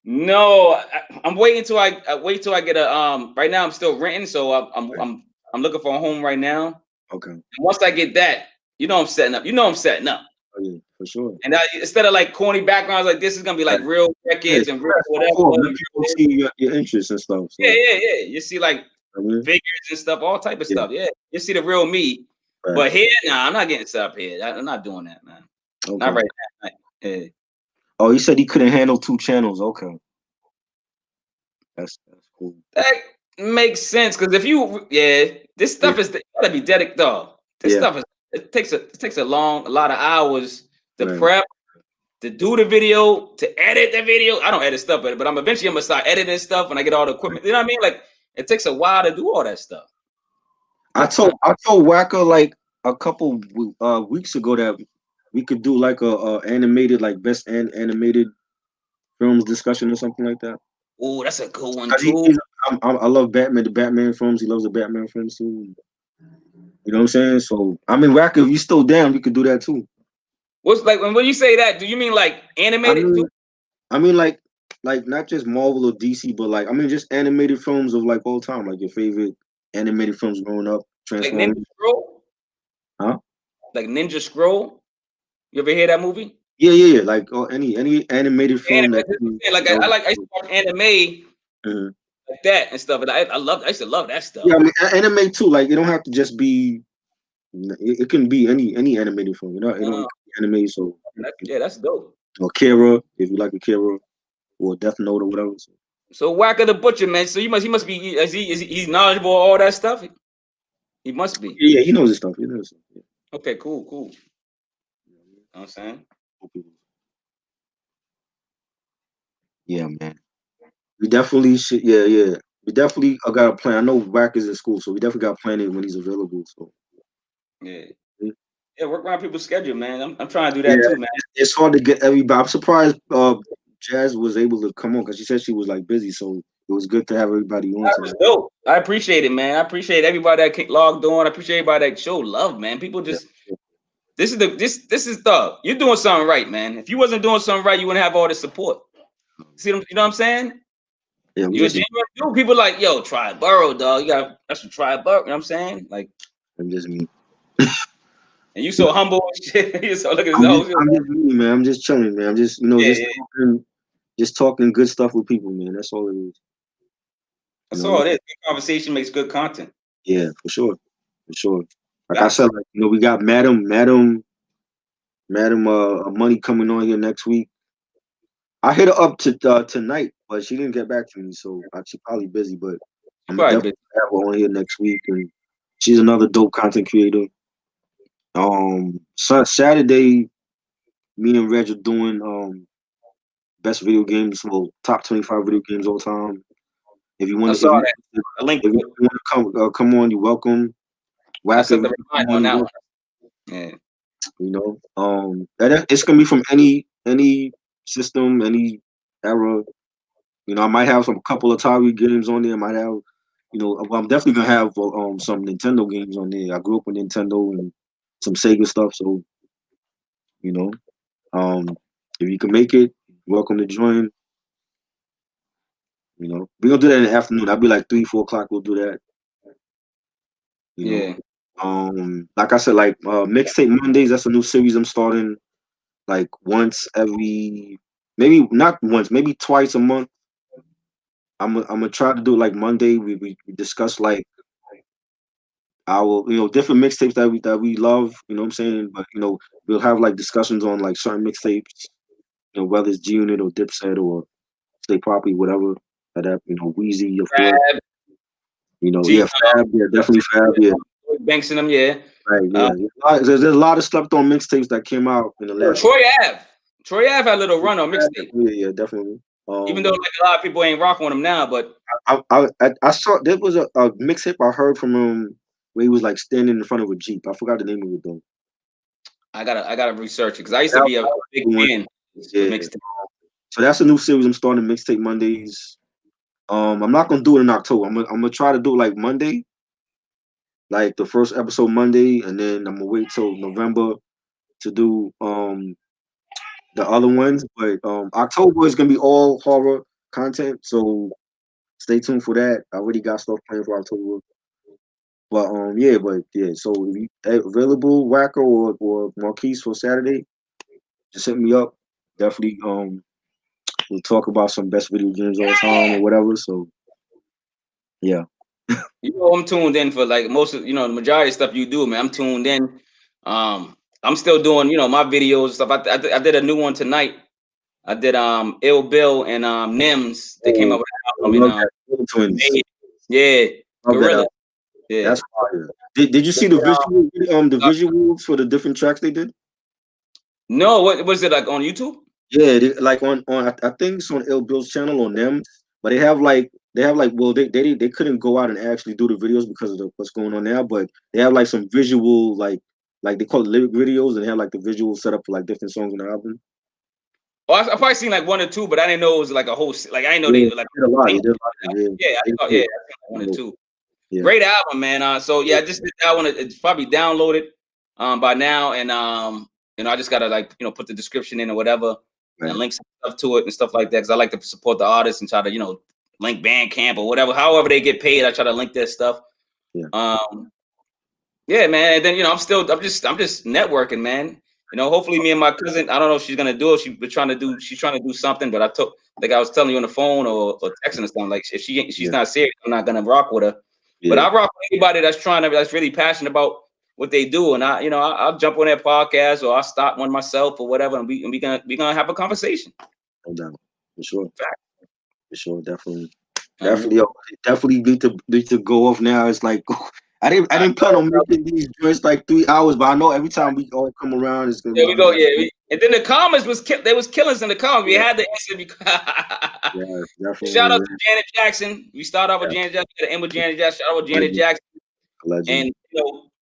No, I'm waiting till I get a right now I'm still renting, so I'm looking for a home right now. Okay. And once I get that, I'm setting up. Oh, yeah, for sure. And instead of like corny backgrounds like this, is gonna be like real records and real whatever. People see your interests and stuff. So. Yeah. You see like figures and stuff, all type of stuff. Yeah, you see the real me. Right. But here, I'm not getting set up here. I'm not doing that, man. Okay. Not right now. Yeah. Oh, you said he couldn't handle 2 channels. Okay. That's cool. That makes sense because this stuff is gotta be dedicated, dog. This stuff it takes a lot of hours to prep, to do the video, to edit the video. I don't edit stuff, but I'm gonna start editing stuff when I get all the equipment. You know what I mean? Like it takes a while to do all that stuff. I told Wacker like a couple weeks ago that we could do like a animated, like best animated films discussion or something like that. Oh, that's a good one too. I love Batman, the Batman films. He loves the Batman films too. You know what I'm saying? So I mean, Wacker, if you still down, we could do that too. What's like when you say that? Do you mean like animated? I mean like not just Marvel or DC, but like just animated films of like all time, like your favorite animated films growing up. Like Ninja Scroll? Huh? Like Ninja Scroll? You ever hear that movie? Yeah. Like any animated film I used to watch anime like that and stuff. And I used to love that stuff. Yeah, anime too. Like it don't have to just be. It can be any animated film. You know, anime. So that's dope. Or Kira, if you like Kira, or Death Note or whatever. So Wacker the Butcher, man. So he must be. He's knowledgeable of all that stuff. He must be. Yeah, he knows his stuff. He knows. Yeah. Okay, cool. You know what I'm saying? Yeah, man. We definitely should. Yeah. We definitely got a plan. I know Wacker's in school, so we definitely got to plan it when he's available. So. Yeah, work around people's schedule, man. I'm trying to do that too, man. It's hard to get everybody. I'm surprised Jazz was able to come on because she said she was like busy, so it was good to have everybody on. That was dope. I appreciate it, man. I appreciate everybody that logged on. I appreciate everybody that showed love, man. People just this is the you're doing something right, man. If you wasn't doing something right, you wouldn't have all this support. See, you know what I'm saying? Yeah, you're genuine dude. People like, yo, try Burrow, dog. That's what try Burrow. You know what I'm saying? Like, I'm just me. And you so humble and shit. You so look at I'm just me, man. I'm just chilling, man. I'm just just talking good stuff with people, man. That's all it is. That's all it is. Good conversation makes good content. Yeah, for sure. Like I said, like we got Madam Madam Money coming on here next week. I hit her up to tonight, but she didn't get back to me, so she's probably busy. But I'm gonna definitely have her on here next week, and she's another dope content creator. Saturday, me and Reg are doing best video games, well, top 25 video games all time. If you want to, if you want to come on, you're welcome. Wacker, on that one. Yeah. You know, it's gonna be from any system, any era. You know, I might have some couple of Atari games on there. I might have, you know, I'm definitely gonna have some Nintendo games on there. I grew up with Nintendo and some Sega stuff, so you know, if you can make it, welcome to join. You know, we're gonna do that in the afternoon. I'll be like 3, 4 o'clock. We'll do that. You know, like I said, like mixtape Mondays. That's a new series I'm starting. Like once every, maybe not once, maybe twice a month. I'm gonna try to do it like Monday. We discuss like our, you know, different mixtapes that we love. You know what I'm saying? But you know, we'll have like discussions on like certain mixtapes. You know, whether it's G Unit or Dipset or Stay Property, whatever. That, you know, Weezy, of course. You know, Fab, definitely Fab, Banks in them, yeah. Right, yeah. There's a lot of slept on mixtapes that came out in the last. Troy Ave had a little run on mixtape. Yeah, definitely. Even though like a lot of people ain't rocking on him now, but I saw there was a mixtape I heard from him where he was like standing in front of a Jeep. I forgot the name of it though. I gotta research it because I used to be a big fan. Yeah. So that's a new series I'm starting, Mixtape Mondays. I'm not gonna do it in October. I'm gonna try to do it like Monday, like the first episode Monday, and then I'm gonna wait till November to do the other ones. But October is gonna be all horror content, so stay tuned for that. I already got stuff planned for October. But so if you available, Wacko or Marquise for Saturday, just hit me up. Definitely we'll talk about some best video games all time or whatever. So yeah. You know, I'm tuned in for like most of, you know, the majority of stuff you do, man. I'm tuned in. I'm still doing, you know, my videos stuff. I did a new one tonight. I did Ill Bill and Nims. They came up with an album. Twins. Yeah, Gorilla. Yeah, that's fire. Did you see the visuals for the different tracks they did? No, what was it like on YouTube? Yeah, like on I think it's on Ill Bill's channel on them, but they have like well they couldn't go out and actually do the videos because of what's going on now, but they have like some visual like they call it lyric videos, and they have like the visuals set up for like different songs on the album. Well, I've probably seen like 1 or 2, but I didn't know it was like a whole. Like I didn't know they were like a lot. I thought 1 or 2. Yeah. Great album, man. So yeah, I just did that one. It's probably downloaded by now, and you know, I just gotta like, you know, put the description in or whatever, and link some stuff to it and stuff like that, because I like to support the artists and try to, you know, link Bandcamp or whatever, however they get paid. I try to link their stuff. Yeah, man. And then, you know, I'm just networking, man. You know, hopefully me and my cousin, I don't know if she's gonna do it. She's trying to do something, but like I was telling you on the phone or texting or something, like if she's not serious, I'm not gonna rock with her. But I rock with anybody that's really passionate about what they do, and I'll jump on their podcast or I'll start one myself or whatever, and we gonna have a conversation. No doubt, for sure. For sure, definitely. Definitely need to go off now. It's like I didn't plan on making these joints like 3 hours, but I know every time we all come around, it's gonna. There we go. Yeah, and then the comments they was killing us in the comments. We had the answer because. Definitely. Shout out to Janet Jackson. We start off with Janet Jackson. The end with Janet Jackson. Shout out with Janet Jackson. Legend. And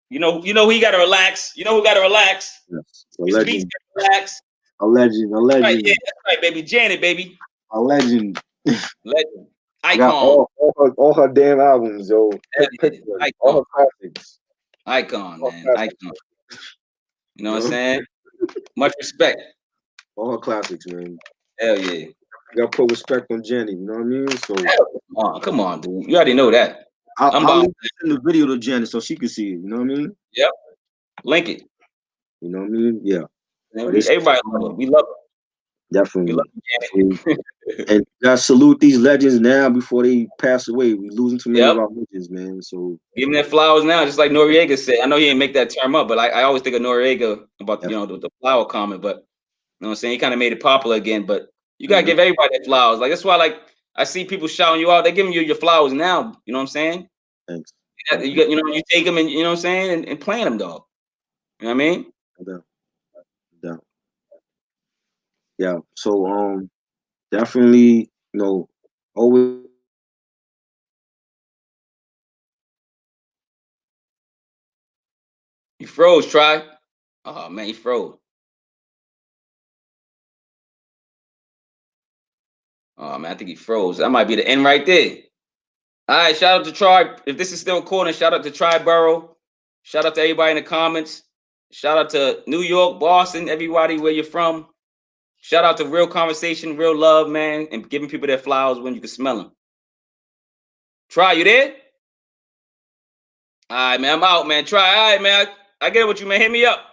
you know who got to relax. You know who got to relax. Yes. Swizz Beatz relax. A legend. Right, yeah, that's right, baby. Janet, baby. A legend. Legend. Icon. All her damn albums, yo. All her classics. Icon, man. Icon. You know what I'm saying? Much respect. All her classics, man. Hell yeah. I got to put respect on Jenny, you know what I mean? So come on, dude. You already know that. I'll send the video to Janet so she can see it, you know what I mean? Yep. Link it. You know what I mean? Yeah. Everybody love her. We love her. Definitely. We love Janet. And gotta salute these legends now before they pass away. We losing too many of our legends, man. So give them their flowers now, just like Noriega said. I know he didn't make that term up, but I always think of Noriega about the flower comment. But you know what I'm saying, he kind of made it popular again. But you gotta give everybody their flowers. Like that's why, like I see people shouting you out. They're giving you your flowers now. You know what I'm saying? Thanks. You take them and you know what I'm saying, and plant them, dog. You know what I mean? Yeah. So definitely, always. You froze, Try. Oh man, he froze. Oh man, I think he froze. That might be the end right there. All right, shout out to Tribe. If this is still recording, shout out to Triborough. Shout out to everybody in the comments. Shout out to New York, Boston, everybody where you're from. Shout out to Real Conversation, Real Love, man, and giving people their flowers when you can smell them. Try, you there? All right, man, I'm out, man. Try, all right, man. I get it with you, man. Hit me up.